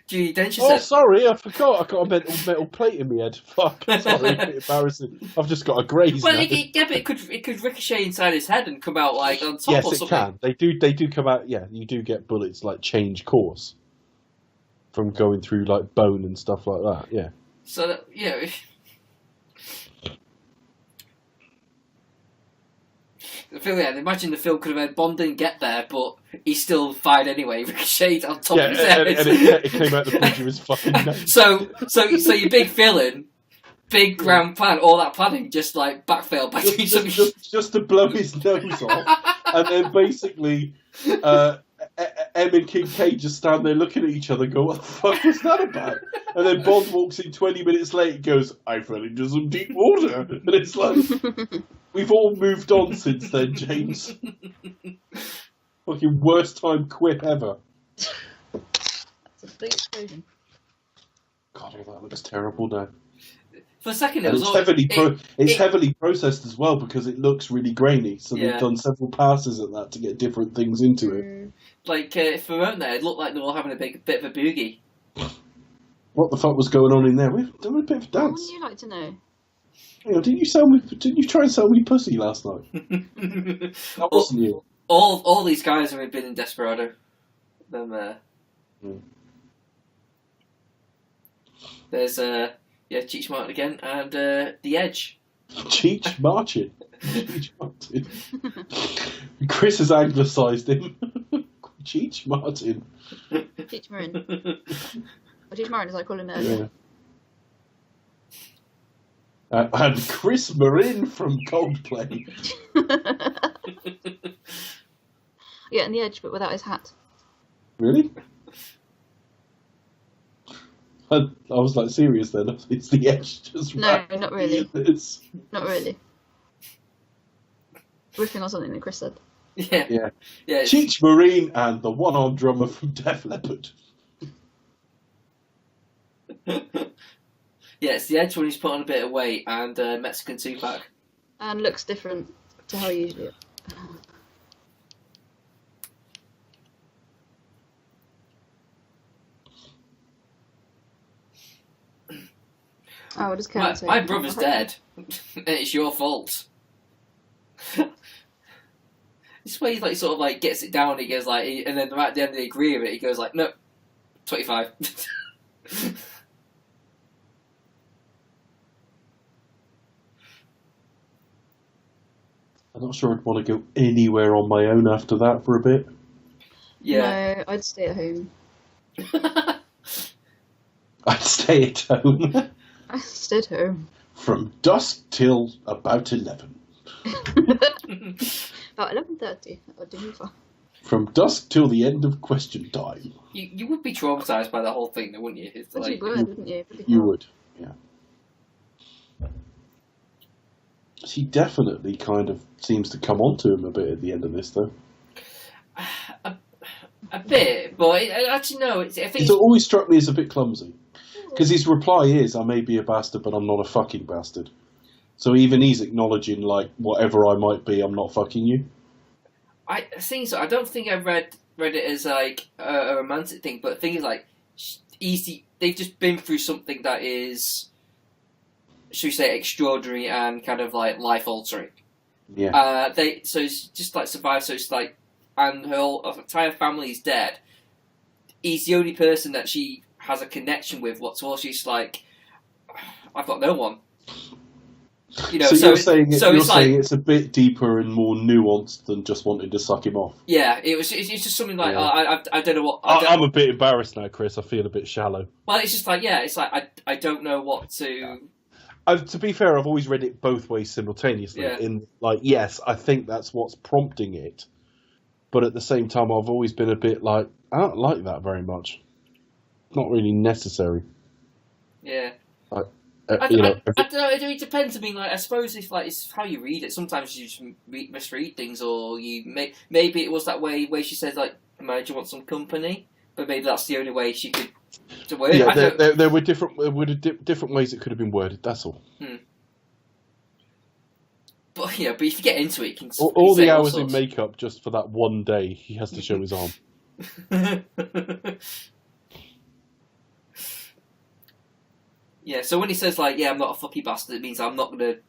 Speaker 1: Judi Dench.
Speaker 3: Oh, sorry, I forgot. I got a metal plate in my head. Fuck, sorry, embarrassing. I've just got a graze.
Speaker 1: Well, but it could ricochet inside his head and come out on top
Speaker 3: yes,
Speaker 1: or
Speaker 3: something.
Speaker 1: Yes,
Speaker 3: it can. They do come out. Yeah, you do get bullets change course from going through bone and stuff like that. Yeah.
Speaker 1: So that, I feel imagine the film could have had Bond didn't get there, but he's still fired anyway. Ricocheted on top of his head.
Speaker 3: And it came out the bridge of his fucking nose.
Speaker 1: So your big villain, big grand plan, all that planning just like backfailed by doing something.
Speaker 3: Just to blow his nose off, and then basically, Em and Kincaid just stand there looking at each other, and go, "What the fuck was that about?" And then Bond walks in 20 minutes late, and goes, "I fell into some deep water," and it's like, we've all moved on since then, James. Fucking worst time quip ever.
Speaker 2: That's a big explosion.
Speaker 3: God, all that looks terrible now.
Speaker 1: For a second,
Speaker 3: it's heavily processed as well because it looks really grainy. So they've done several passes at that to get different things into it.
Speaker 1: Like for a moment there, it looked like they were all having a bit of a boogie.
Speaker 3: What the fuck was going on in there? We've done a bit of a dance.
Speaker 2: What would you like to know?
Speaker 3: Hang on, didn't you try and sell me pussy last night? That wasn't you.
Speaker 1: All these guys have been in Desperado. Them There's Cheech Martin again and The Edge.
Speaker 3: Cheech Martin. Cheech Martin. Chris has anglicised him. Cheech Martin.
Speaker 2: Cheech Marin. Or Cheech Marin, as I call him earlier.
Speaker 3: Yeah. And Chris Marin from Coldplay.
Speaker 2: Yeah, and The Edge, but without his hat.
Speaker 3: Really? I was like, serious then? It's The Edge. Just
Speaker 2: no, not really.
Speaker 3: It's...
Speaker 2: Not really. Riffing on something that Chris said.
Speaker 1: Yeah.
Speaker 3: Cheech Marin and the one-armed drummer from Def Leppard.
Speaker 1: Yeah, it's The Edge when he's put on a bit of weight and Mexican two-pack.
Speaker 2: And looks different to how he usually is. Oh, what does Karen say?
Speaker 1: My brother's dead. And it's your fault. This way he sort of gets it down. He goes and then right at the end of the agreement, he goes no, 25.
Speaker 3: I'm not sure I'd want to go anywhere on my own after that for a bit.
Speaker 1: Yeah.
Speaker 2: No, I'd stay at home.
Speaker 3: I'd stay at home.
Speaker 2: I stayed home.
Speaker 3: From dusk till about 11.
Speaker 2: About 11:30. That would do me fine.
Speaker 3: From dusk till the end of question time.
Speaker 1: You would be traumatised by the whole thing, though, wouldn't you? It's
Speaker 2: You would, wouldn't you?
Speaker 3: You would, yeah. He definitely kind of seems to come onto him a bit at the end of this, though.
Speaker 1: A bit, but actually no. I think
Speaker 3: it's always struck me as a bit clumsy. Because his reply is, I may be a bastard, but I'm not a fucking bastard. So even he's acknowledging, whatever I might be, I'm not fucking you.
Speaker 1: I think so. I don't think I've read it as, a romantic thing, but the thing is, easy. They've just been through something that is, should we say, extraordinary and kind of, life-altering.
Speaker 3: Yeah.
Speaker 1: So it's just, survived, so it's, and her entire family's dead. He's the only person that she has a connection with whatsoever. She's I've got no one. So
Speaker 3: you're saying it's a bit deeper and more nuanced than just wanting to suck him off.
Speaker 1: Yeah, it's just something I don't know what.
Speaker 3: I'm a bit embarrassed now, Chris. I feel a bit shallow.
Speaker 1: Well, it's just I don't know what to.
Speaker 3: To be fair, I've always read it both ways simultaneously.
Speaker 1: Yeah.
Speaker 3: Yes, I think that's what's prompting it, but at the same time, I've always been a bit I don't like that very much. Not really necessary.
Speaker 1: Yeah. I don't know. It depends. I mean, I suppose if it's how you read it. Sometimes you just misread things, or you maybe it was that way where she says "Manager wants some company," but maybe that's the only way she could to word it.
Speaker 3: Yeah, there were different ways it could have been worded. That's all.
Speaker 1: But but if you get into it, you can
Speaker 3: all the hours in makeup just for that one day, he has to show his arm.
Speaker 1: Yeah, so when he says I'm not a fucky bastard, it means I'm not going to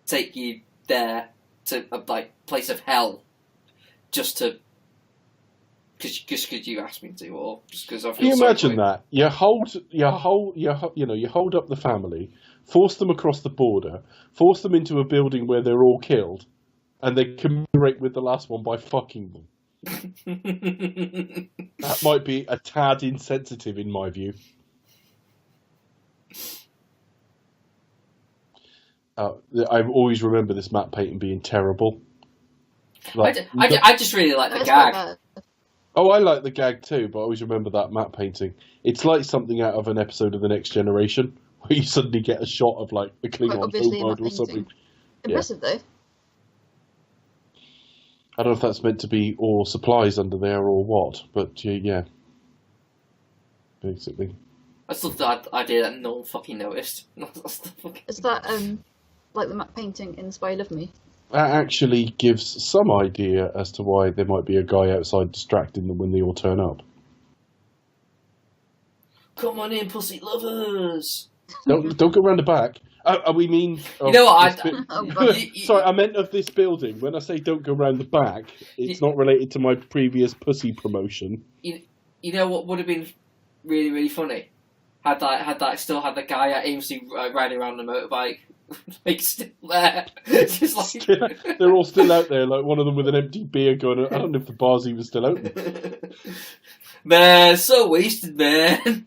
Speaker 1: take you there to a place of hell just because you asked me to, or just because I feel.
Speaker 3: Can you imagine that? You hold up the family, force them across the border, force them into a building where they're all killed, and they commemorate with the last one by fucking them. That might be a tad insensitive in my view. I always remember this matte painting being terrible. Like,
Speaker 1: I just really like the
Speaker 2: That's
Speaker 1: gag.
Speaker 2: quite bad.
Speaker 3: oh, I like the gag too, but I always remember that matte painting. It's like something out of an episode of The Next Generation, where you suddenly get a shot of like a
Speaker 2: Quite
Speaker 3: Klingon
Speaker 2: obviously
Speaker 3: homeward
Speaker 2: matte
Speaker 3: or something.
Speaker 2: painting. Impressive though.
Speaker 3: I don't know if that's meant to be all supplies under there or what, but yeah. Basically.
Speaker 1: That's the idea that no one fucking noticed.
Speaker 2: Is that like the matte painting in Spy Love Me?
Speaker 3: That actually gives some idea as to why there might be a guy outside distracting them when they all turn up.
Speaker 1: Come on in, pussy lovers.
Speaker 3: Don't go around the back. We mean...
Speaker 1: You know what?
Speaker 2: Oh, God.
Speaker 3: Sorry, I meant of this building. When I say don't go round the back, it's not related to my previous pussy promotion.
Speaker 1: You know what would have been really, really funny? Had that still had the guy at aimlessly riding around on a motorbike, like still there, just like
Speaker 3: They're all still out there, like one of them with an empty beer going. I don't know if the bar's even still open.
Speaker 1: Man, so wasted, man.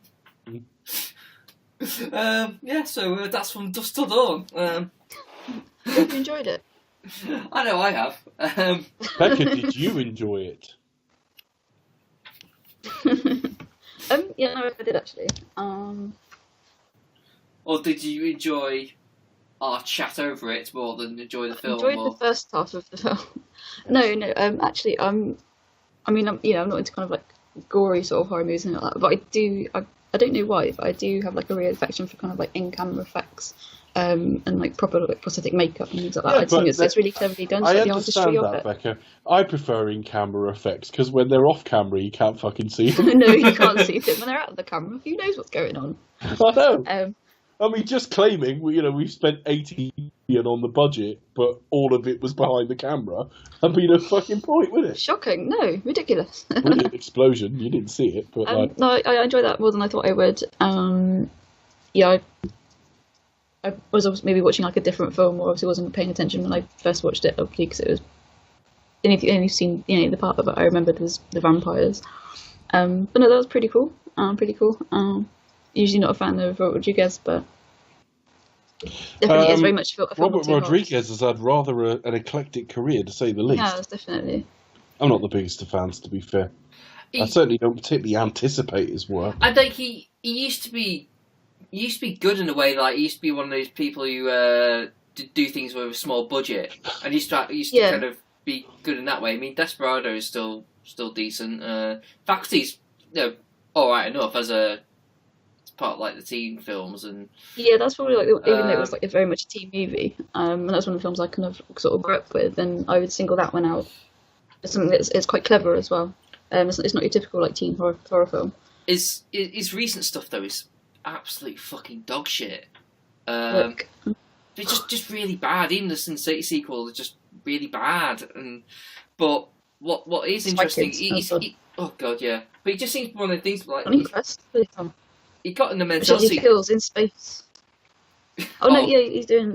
Speaker 1: Yeah, so that's from Dusk Till Dawn.
Speaker 2: Hope you enjoyed it.
Speaker 1: I know I have.
Speaker 3: Becca, did you enjoy it?
Speaker 2: Yeah, no, I did actually.
Speaker 1: Or did you enjoy our chat over it more than enjoy the film?
Speaker 2: Enjoyed the first half of the film. No, actually, I mean, I'm not into kind of like gory sort of horror movies and all that, but I don't know why, but I do have like a real affection for kind of like in-camera effects, and like proper like prosthetic makeup and things like that.
Speaker 3: Yeah,
Speaker 2: I think it's really cleverly done.
Speaker 3: I
Speaker 2: So the
Speaker 3: understand
Speaker 2: artistry of
Speaker 3: that,
Speaker 2: it.
Speaker 3: Becca. I prefer in-camera effects, because when they're off-camera, you can't fucking see them.
Speaker 2: No, you can't see them when they're out of the camera. Who knows what's going on?
Speaker 3: I know.
Speaker 2: Um,
Speaker 3: I mean, just claiming, we've spent 80 million on the budget, but all of it was behind the camera. I mean, a fucking point, wouldn't it?
Speaker 2: Shocking. No, ridiculous.
Speaker 3: Brilliant explosion. You didn't see it, but like...
Speaker 2: No, I enjoyed that more than I thought I would. Yeah, I was obviously maybe watching like a different film, or obviously wasn't paying attention when I first watched it, obviously, because it was. And if you only seen the part of it I remembered was the vampires. But no, that was pretty cool. Usually not a fan of Rodriguez, but definitely is very much a film.
Speaker 3: Robert Rodriguez has had rather an eclectic career, to say the least.
Speaker 2: Yeah, definitely.
Speaker 3: I'm not the biggest of fans, to be fair. I certainly don't particularly anticipate his work.
Speaker 1: I think he used to be good in a way. Like he used to be one of those people who do things with a small budget, and used to kind of be good in that way. I mean, Desperado is still decent. Faculty's all right enough as part of like the teen films, and
Speaker 2: yeah, that's probably like even though it was like a very much a teen movie, and that's one of the films I kind of sort of grew up with, and I would single that one out as something that's quite clever as well. It's not your typical like teen horror film.
Speaker 1: His recent stuff though is absolute fucking dog shit. It's just really bad. Even the Sin City sequel is just really bad. But what is interesting? Oh god, yeah. But he just seems one of the things like he got in the mentality.
Speaker 2: Kills in space. Oh no, yeah, he's doing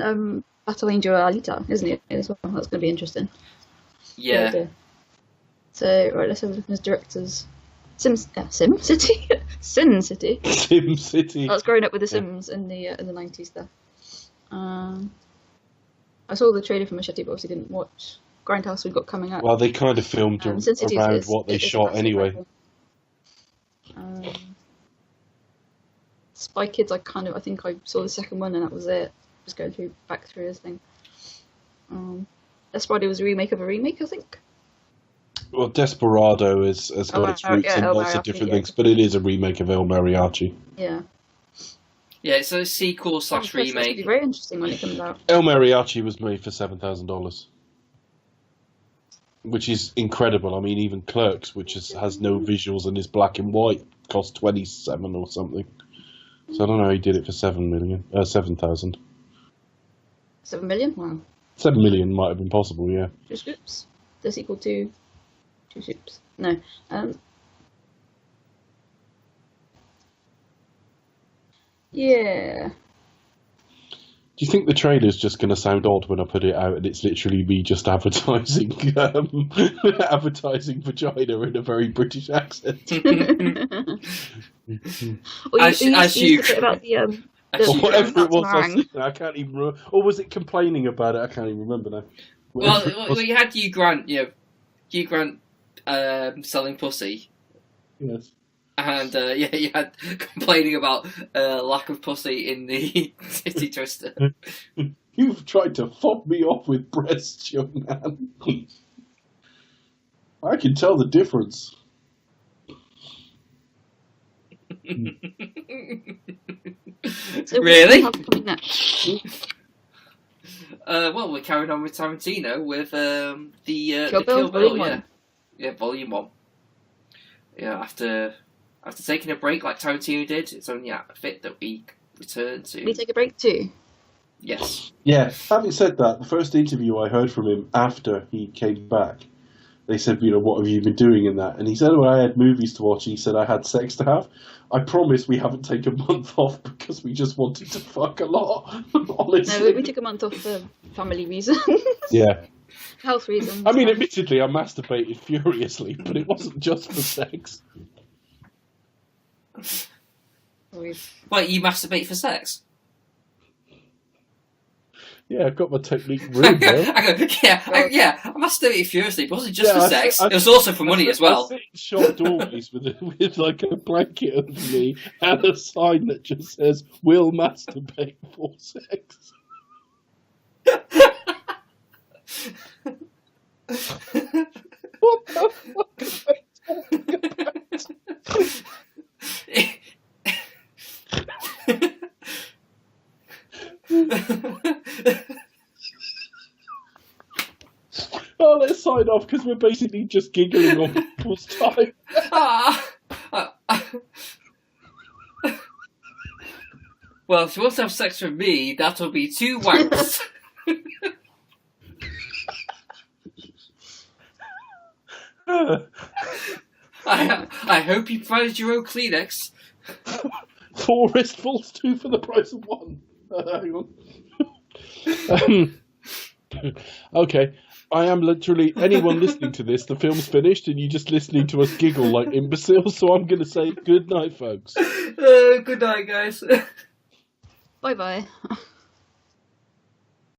Speaker 2: Battle Angel Alita, isn't he? As well. That's going to be interesting.
Speaker 1: Yeah.
Speaker 2: So right, let's have a look at his directors. Sim City. Sin City.
Speaker 3: Sim City.
Speaker 2: I was growing up with the Sims in the 90s there. I saw the trailer for Machete, but obviously didn't watch Grindhouse we've got coming out.
Speaker 3: Well, they kind of filmed around what they shot anyway.
Speaker 2: Spy Kids, I think I saw the second one and that was it. Just going back through this thing. Desperado was a remake of a remake, I think.
Speaker 3: Well, Desperado has got its roots in lots of different things, but it is a remake of El Mariachi.
Speaker 2: Yeah.
Speaker 1: Yeah, it's a sequel / remake.
Speaker 2: It's going to be very interesting when it comes out.
Speaker 3: El Mariachi was made for $7,000, which is incredible. I mean, even Clerks, which has no visuals and is black and white, cost $27 or something. So I don't know how he did it for $7,000.
Speaker 2: 7 million? Wow.
Speaker 3: 7 million might have been possible, yeah.
Speaker 2: Two Scoops. The sequel to Two Soups. No. Yeah.
Speaker 3: you think the trailer's just going to sound odd when I put it out and it's literally me just advertising advertising vagina in a very British accent?
Speaker 2: Well,
Speaker 1: As
Speaker 2: you
Speaker 1: you-
Speaker 2: used to bit about the
Speaker 3: Or whatever it was,
Speaker 2: meringue.
Speaker 3: I can't even remember. Or was it complaining about it? I can't even remember now.
Speaker 1: Well, you had Hugh Grant, Hugh Grant selling pussy,
Speaker 3: Yes.
Speaker 1: and you had complaining about lack of pussy in the Titty Twister.
Speaker 3: You've tried to fob me off with breasts, young man. I can tell the difference.
Speaker 2: So what
Speaker 1: Really?
Speaker 2: do you have coming next?
Speaker 1: Well, we're carrying on with Tarantino with the
Speaker 2: Kill Bill,
Speaker 1: Kill Bill,
Speaker 2: Volume 1.
Speaker 1: Yeah, Volume 1. Yeah, after taking a break like Tarantino did, it's only fit that we return to.
Speaker 2: We take a break too.
Speaker 1: Yes.
Speaker 3: Yeah, having said that, the first interview I heard from him after he came back, they said, what have you been doing in that? And he said, I had movies to watch. He said, I had sex to have. I promise we haven't taken a month off because we just wanted to fuck a lot, honestly.
Speaker 2: No, we took a month off for family reasons.
Speaker 3: Yeah.
Speaker 2: Health reasons.
Speaker 3: I mean, admittedly, I masturbated furiously, but it wasn't just for sex.
Speaker 1: Wait, you masturbate for sex?
Speaker 3: Yeah, I've got my technique ruined, though.
Speaker 1: I masturbated furiously, but it wasn't just
Speaker 3: Yeah,
Speaker 1: for sex. It was also for money as well.
Speaker 3: I sit in shop doorways with like a blanket over me and a sign that just says, "Will masturbate for sex." What the fuck am I talking about? Oh, let's sign off because we're basically just giggling on people's time.
Speaker 1: Well, if you want to have sex with me, that'll be 2 wanks. I hope you provided your own Kleenex.
Speaker 3: 4 wristfuls, 2 for the price of 1. Hang on. Okay, I am literally anyone listening to this. The film's finished, and you're just listening to us giggle like imbeciles. So I'm going to say good night, folks.
Speaker 1: Good night, guys.
Speaker 2: Bye bye.